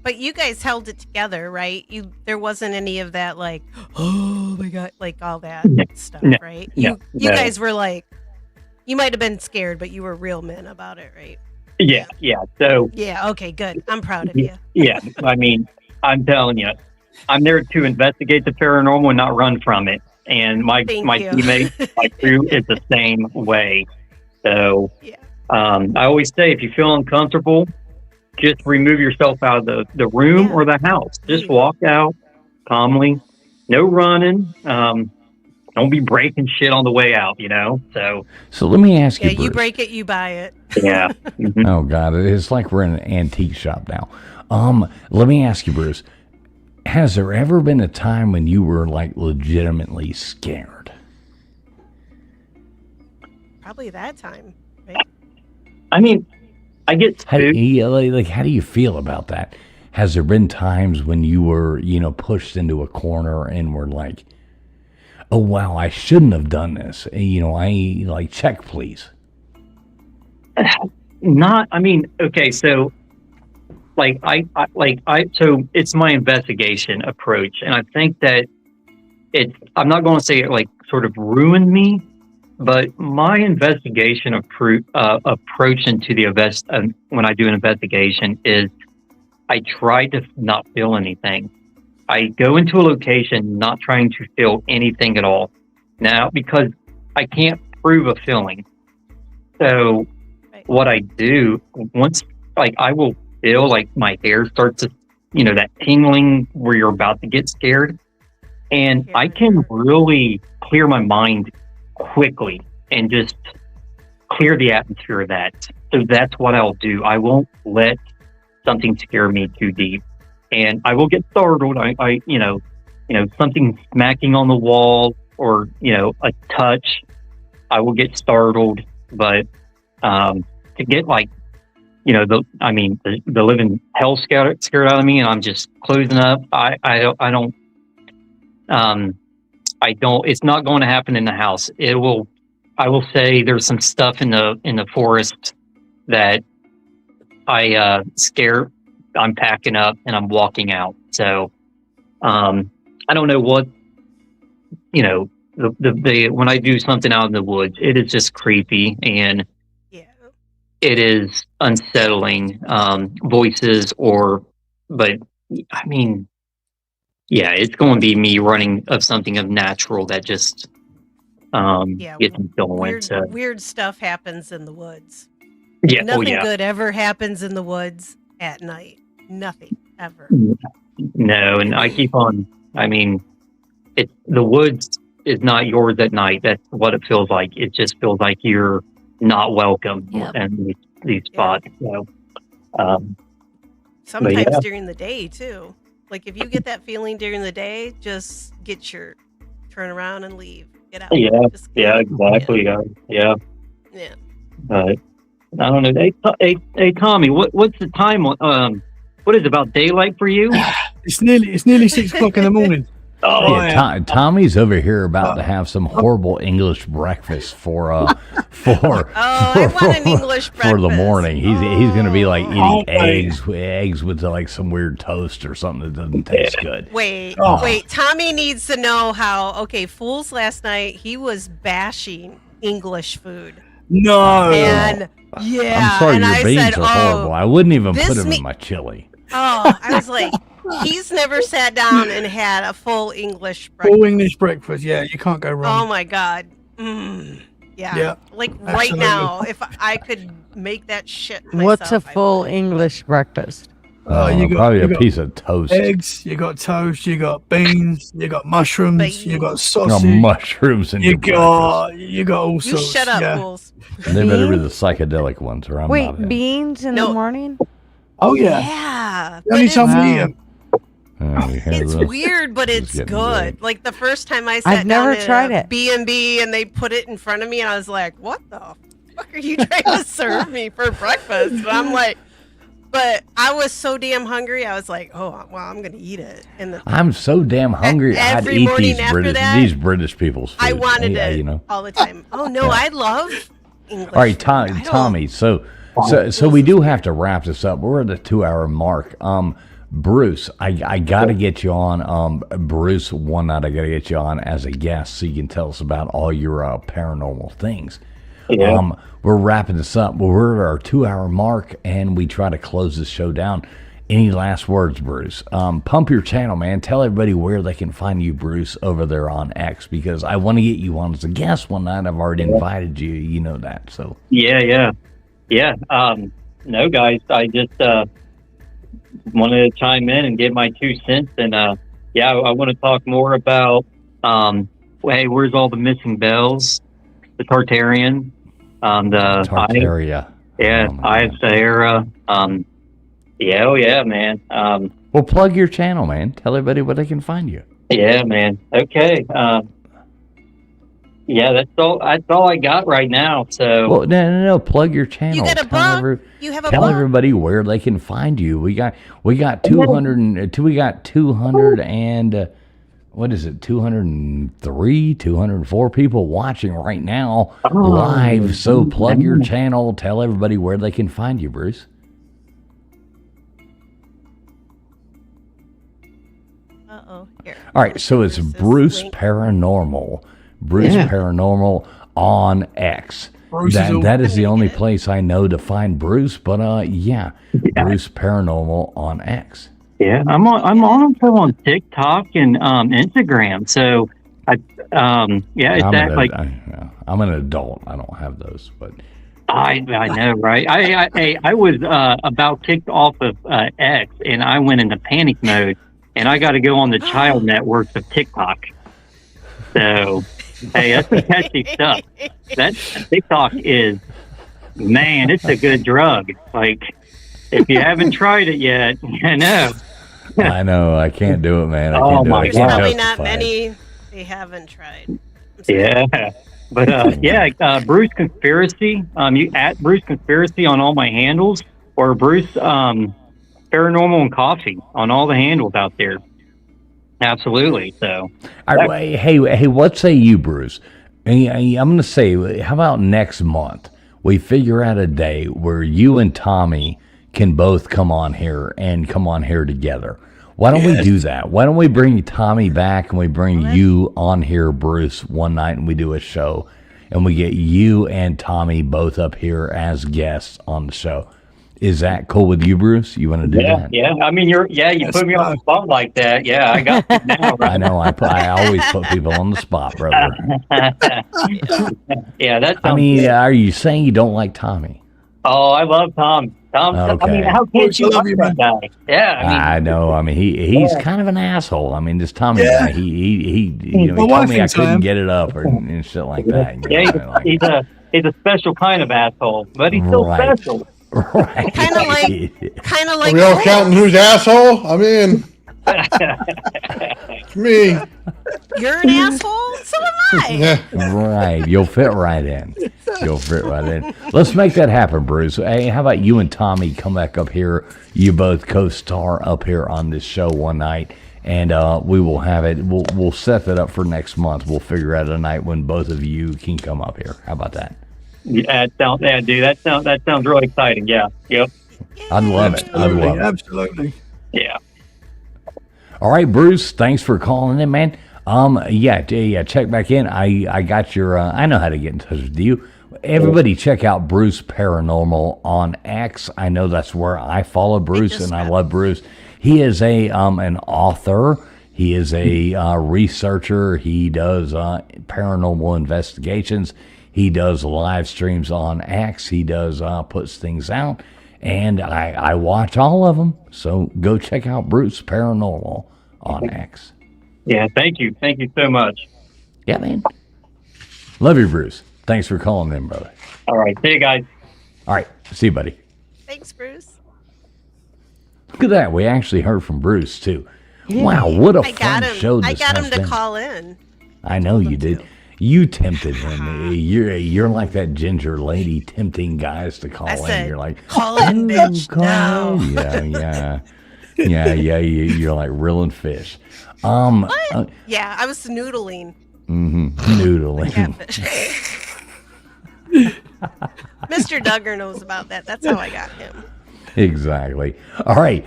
But you guys held it together, right? There wasn't any of that, like, oh my God, like all that stuff, right? You guys were like, you might have been scared, but you were real men about it, right? Yeah. So. Yeah. Okay. Good. I'm proud of you. Yeah. I mean, I'm telling you, I'm there to investigate the paranormal and not run from it. And my teammates, my crew is the same way. So, I always say, if you feel uncomfortable, just remove yourself out of the room or the house. Just walk out calmly. No running. Don't be breaking shit on the way out, So let me ask you, you Bruce. break it, you buy it. Yeah. Mm-hmm. Oh, God. It's like we're in an antique shop now. Let me ask you, Bruce. Has there ever been a time when you were, like, legitimately scared? Probably that time, right? I mean, I get how do you feel about that? Has there been times when you were, pushed into a corner and were like, oh, wow, I shouldn't have done this. Check, please. Okay, so so it's my investigation approach. And I think that I'm not going to say it like sort of ruined me, but my investigation approach into when I do an investigation is I try to not feel anything. I go into a location not trying to feel anything at all. Now, because I can't prove a feeling. So what I do once, like, I will feel like my hair starts to, that tingling where you're about to get scared. And I can really clear my mind quickly and just clear the atmosphere of that. So that's what I'll do. I won't let something scare me too deep. And I will get startled. I something smacking on the wall or, a touch, I will get startled. But to get the living hell scared out of me, and I'm just closing up. I don't. It's not going to happen in the house. It will. I will say there's some stuff in the forest that I scare. I'm packing up and I'm walking out. So I don't know what when I do something out in the woods, it is just creepy and it is unsettling voices but I mean, yeah, it's going to be me running of something of natural that just gets me going. Weird stuff happens in the woods. Yeah, Nothing good ever happens in the woods at night. Nothing ever. No, and I keep on. I mean, the woods is not yours at night. That's what it feels like. It just feels like you're not welcome in these spots. So, sometimes during the day too. Like if you get that feeling during the day, just turn around and leave. Get out. Yeah, exactly. Yeah. I don't know. Hey, Tommy, what's the time? What is it, about daylight for you? It's nearly 6 o'clock in the morning. Oh, yeah, Tommy's over here about to have some horrible English breakfast for I want an English breakfast for the morning. He's going to be like eating eggs with like some weird toast or something that doesn't taste good. Wait. Tommy needs to know how. Okay, Fools last night he was bashing English food. No. And I'm sorry, your beans are horrible. I wouldn't even put them in my chili. Oh, I was like, he's never sat down and had a full English breakfast. Full English breakfast, yeah, you can't go wrong. Oh my God. Yeah. Like right now, if I could make that shit myself. What's a full English breakfast? You got probably a piece of toast. Eggs, you got toast, you got beans, you got mushrooms, you got sausage. You got mushrooms in your breakfast. You got all sorts. You shut up, Fools. And they better be the psychedelic ones, or I'm not in. Beans in the morning? Oh yeah. Yeah. The only time we eat them. It's weird, but it's good. Like the first time I sat down at B&B and they put it in front of me, and I was like, "What the fuck are you trying to serve me for breakfast?" And I'm like, but I was so damn hungry. I was like, "Oh, well, I'm gonna eat it." And I'm so damn hungry. I'd eat these British people's food. I wanted it all the time. Oh no, I love English. All right, Tommy. So we do have to wrap this up. We're at the 2-hour mark. Bruce, I got to get you on. Bruce, one night I got to get you on as a guest so you can tell us about all your paranormal things. Yeah. We're wrapping this up. We're at our 2-hour mark, and we try to close this show down. Any last words, Bruce? Pump your channel, man. Tell everybody where they can find you, Bruce, over there on X, because I want to get you on as a guest one night. I've already invited you. You know that. So Yeah. No, guys, I just wanted to chime in and give my 2 cents, and I want to talk more about hey, where's all the missing bells? The Tartarian, Tartaria. Eye of Sahara. Man. Well, plug your channel, man. Tell everybody where they can find you. Yeah, man. Okay. That's all I got right now. So. Well, no. Plug your channel. You got a blog? You have a blog? Tell everybody where they can find you. We got 200 and what is it? 203, 204 people watching right now live. So plug your channel. Tell everybody where they can find you, Bruce. Here. All right, so it's Bruce Paranormal. Paranormal on X. That is the only place I know to find Bruce, but Bruce Paranormal on X. Yeah, I'm also on TikTok and Instagram. So yeah, it's that like I'm an adult. I don't have those, but I know, right? I was about kicked off of X, and I went into panic mode, and I got to go on the child networks of TikTok. So hey, that's some catchy stuff. That TikTok is, man, it's a good drug. Like, if you haven't tried it yet, I know. I know I can't do it, man. I Oh, can't do my it. God. Probably not many they haven't tried. Yeah. But yeah, Bruce Conspiracy. You at Bruce Conspiracy on all my handles, or Bruce Paranormal and Coffee on all the handles out there. Absolutely. So, All right, hey, what say you, Bruce? I'm going to say, how about next month we figure out a day where you and Tommy can both come on here together? Why don't we do that? Why don't we bring Tommy back and we bring you on here, Bruce, one night, and we do a show, and we get you and Tommy both up here as guests on the show. Is that cool with you, Bruce? You want to do that? Yeah. I mean, you put me on the spot like that. Yeah, I got it now. Right? I know. I always put people on the spot, brother. Yeah, that's. I mean, are you saying you don't like Tommy? Oh, I love Tom. Okay. I mean, how can't you love that guy? Yeah, I know. I mean, he's kind of an asshole. I mean, this Tommy guy, he told me I couldn't get it up and shit like that. Yeah, he's a special kind of asshole, but he's still special. Right. Kind of like. Are we all counting who's asshole? I'm in. Me. You're an asshole. So am I. Yeah. Right. You'll fit right in. Let's make that happen, Bruce. Hey, how about you and Tommy come back up here? You both co-star up here on this show one night, and we will have it. We'll set that up for next month. We'll figure out a night when both of you can come up here. How about that? Yeah, dude. That sounds really exciting. Yeah. Yep. I'd love it. Absolutely. Yeah. All right, Bruce. Thanks for calling in, man. Yeah. Check back in. I got your. I know how to get in touch with you. Everybody, check out Bruce Paranormal on X. I know that's where I follow Bruce, and I love Bruce. He is an author. He is a researcher. He does paranormal investigations. He does live streams on X. He does puts things out, and I watch all of them. So go check out Bruce Paranormal on X. Yeah, thank you so much. Yeah, man. Love you, Bruce. Thanks for calling in, brother. All right, see you guys. All right, see you, buddy. Thanks, Bruce. Look at that. We actually heard from Bruce too. Yeah. Wow, what a fun show this I got him has to been. Call in. I know you did. You tempted him. You're like that ginger lady tempting guys to call in. You're like, call in, bitch, now. Yeah. You're like reeling fish. What? Yeah, I was noodling. Noodling. Mr. Duggar knows about that. That's how I got him. Exactly. All right.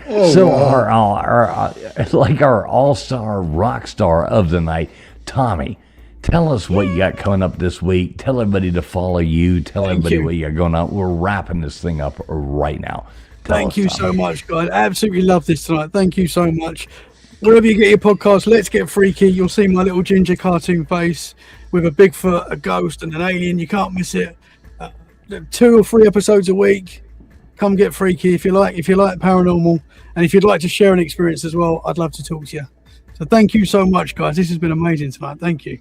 Our all-star rock star of the night, Tommy. Tell us what you got coming up this week. Tell everybody to follow you. Tell everybody what you got going on. We're wrapping this thing up right now. Thank you so much, guys. Absolutely love this tonight. Thank you so much. Wherever you get your podcast, Let's Get Freaky. You'll see my little ginger cartoon face with a Bigfoot, a ghost, and an alien. You can't miss it. 2 or 3 episodes a week. Come get freaky if you like paranormal, and if you'd like to share an experience as well, I'd love to talk to you. So thank you so much, guys. This has been amazing tonight. Thank you.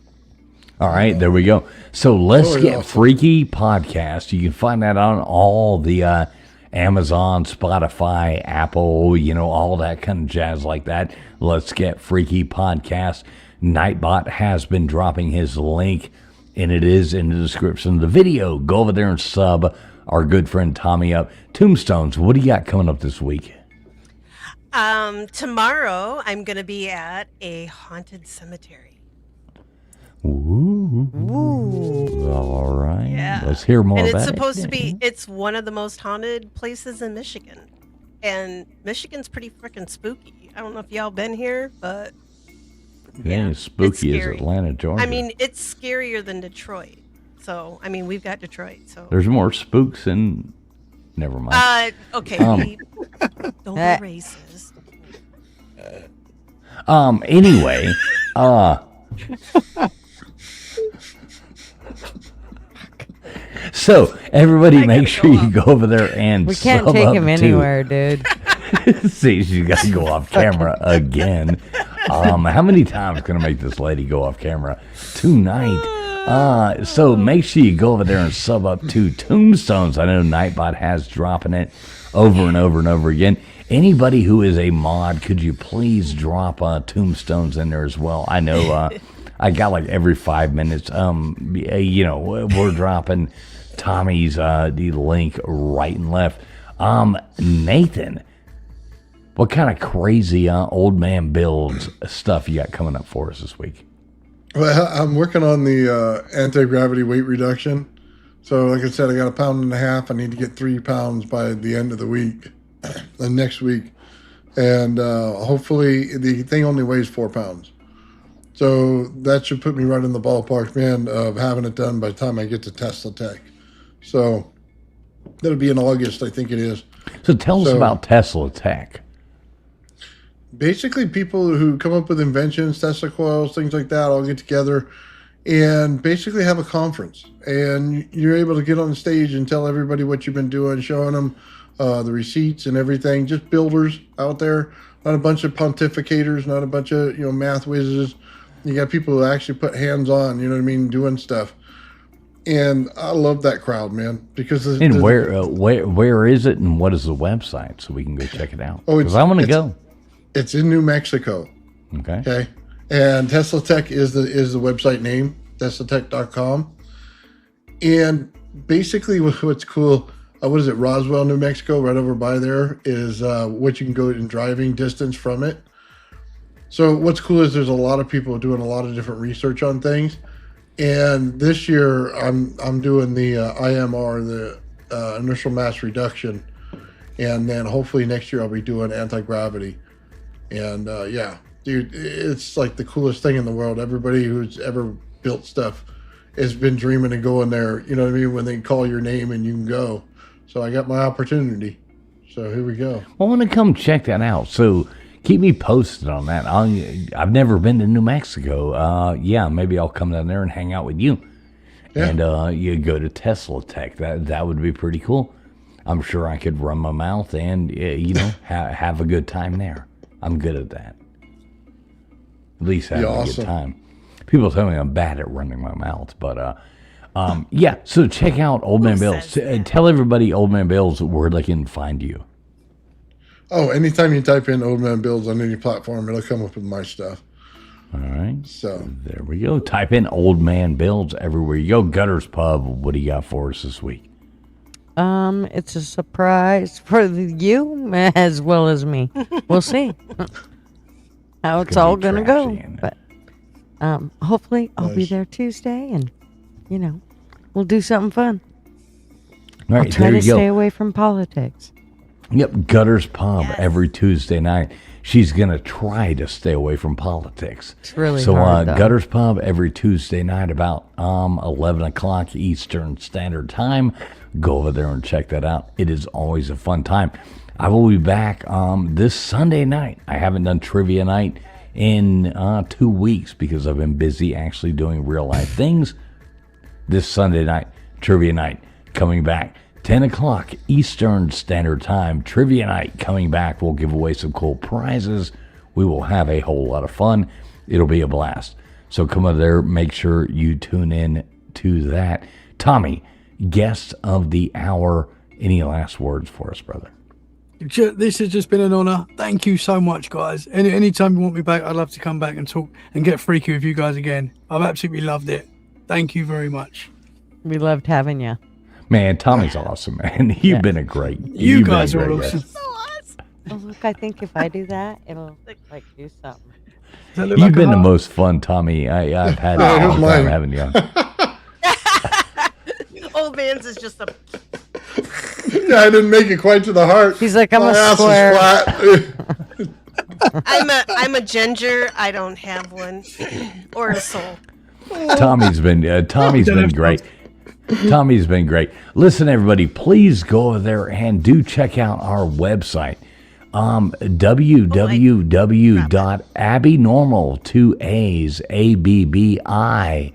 All right, there we go. So Let's Get Freaky podcast. You can find that on all the Amazon, Spotify, Apple, all that kind of jazz like that. Let's Get Freaky podcast. Nightbot has been dropping his link, and it is in the description of the video. Go over there and sub our good friend Tommy up. Tombstones, what do you got coming up this week? Tomorrow, I'm going to be at a haunted cemetery. Ooh. All right. Yeah. Let's hear more about it. And it's supposed to be, it's one of the most haunted places in Michigan. And Michigan's pretty freaking spooky. I don't know if y'all been here, but yeah, as spooky as Atlanta, Georgia. I mean, it's scarier than Detroit. So, I mean, we've got Detroit. So there's more spooks in. Never mind. Okay. Don't be racist. Anyway, so everybody make sure you go over there and We can't sub take up him to- anywhere, dude. See, she's got to go off camera again. How many times can I make this lady go off camera tonight? So make sure you go over there and sub up to Tombstones. I know Nightbot has dropping it over and over and over again. Anybody who is a mod, could you please drop Tombstones in there as well? I know I got like every 5 minutes. We're dropping Tommy's the link right and left. Nathan, what kind of crazy old man builds stuff you got coming up for us this week? Well, I'm working on the anti-gravity weight reduction. So, like I said, I got 1.5 pounds. I need to get 3 pounds by the end of the week, the next week. And hopefully the thing only weighs 4 pounds. So that should put me right in the ballpark, man, of having it done by the time I get to Tesla Tech. So that'll be in August, I think it is. So tell us about Tesla Tech. Basically, people who come up with inventions, Tesla coils, things like that, all get together and basically have a conference. And you're able to get on the stage and tell everybody what you've been doing, showing them the receipts and everything. Just builders out there, not a bunch of pontificators, not a bunch of math whizzes. You got people who actually put hands on, doing stuff. And I love that crowd, man. Because where is it, and what is the website so we can go check it out? Because I want to go. It's in New Mexico. Okay. And Tesla Tech is the website name, teslatech.com. And basically what's cool, what is it, Roswell, New Mexico, right over by there, is what you can go in driving distance from it. So what's cool is there's a lot of people doing a lot of different research on things. And this year I'm doing the IMR, the initial mass reduction. And then hopefully next year I'll be doing anti-gravity. And yeah, dude, it's like the coolest thing in the world. Everybody who's ever built stuff has been dreaming of going there. You know what I mean? When they call your name and you can go. So I got my opportunity. So here we go. I want to come check that out. So keep me posted on that. I've never been to New Mexico. Yeah, maybe I'll come down there and hang out with you. Yeah. And you go to Tesla Tech. That would be pretty cool. I'm sure I could run my mouth and have a good time there. I'm good at that. At least having a good time. People tell me I'm bad at running my mouth, but yeah. So check out Old Man Bill's. Tell everybody, Old Man Bill's, where they can find you. Oh, anytime you type in Old Man Builds on any platform, it'll come up with my stuff. All right. So there we go. Type in Old Man Builds everywhere you go. Gutters Pub, what do you got for us this week? It's a surprise for you as well as me. We'll see how it's all gonna go. But hopefully I'll be there Tuesday, and we'll do something fun. All right, I'll try to stay away from politics. Yep, Gutters Pub every Tuesday night. She's going to try to stay away from politics. It's really hard, though. Gutters Pub every Tuesday night about 11 o'clock Eastern Standard Time. Go over there and check that out. It is always a fun time. I will be back this Sunday night. I haven't done trivia night in 2 weeks because I've been busy actually doing real life things. This Sunday night, trivia night, coming back. 10 o'clock Eastern Standard Time, trivia night coming back. We'll give away some cool prizes. We will have a whole lot of fun. It'll be a blast. So come over there. Make sure you tune in to that. Tommy, guest of the hour. Any last words for us, brother? This has just been an honor. Thank you so much, guys. Anytime you want me back, I'd love to come back and talk and get freaky with you guys again. I've absolutely loved it. Thank you very much. We loved having you. Man, Tommy's awesome, man. You've been a great. You guys are awesome. So awesome. Oh, look, I think if I do that, it'll like do something. You've been the most fun, Tommy. I've had a long time having you on. Old man's is just a. Yeah, I didn't make it quite to the heart. He's like, I'm My a ass square. is flat. I'm a ginger. I don't have one or a soul. Tommy's been great. Tommy's been great. Listen, everybody, please go over there and do check out our website. www.abbinormal, 2 A's, ABBI,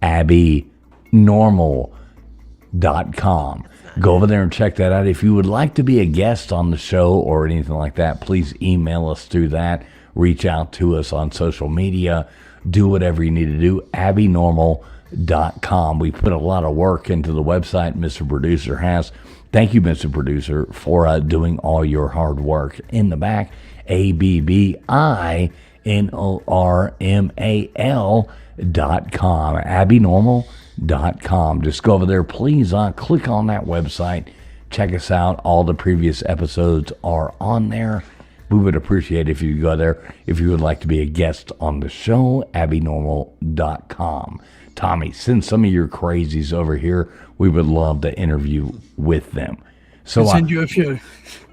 abbinormal.com. Go over there and check that out. If you would like to be a guest on the show or anything like that, please email us through that. Reach out to us on social media. Do whatever you need to do. abbinormal.com. We put a lot of work into the website, Mr. Producer has. Thank you, Mr. Producer, for doing all your hard work. In the back, abbinormal.com. abbinormal.com. Just go over there, please. Click on that website. Check us out. All the previous episodes are on there. We would appreciate if you go there. If you would like to be a guest on the show, abbinormal.com. Tommy, send some of your crazies over here. We would love to interview with them. So I'll send you a few.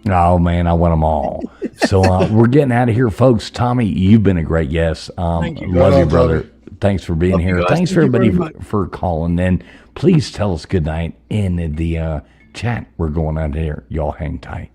Oh, man, I want them all. So we're getting out of here, folks. Tommy, you've been a great guest. Thank you. Love you, brother. Thanks for being here. Thanks for Thank you everybody for calling in. Please tell us good night in the chat. We're going out here. Y'all hang tight.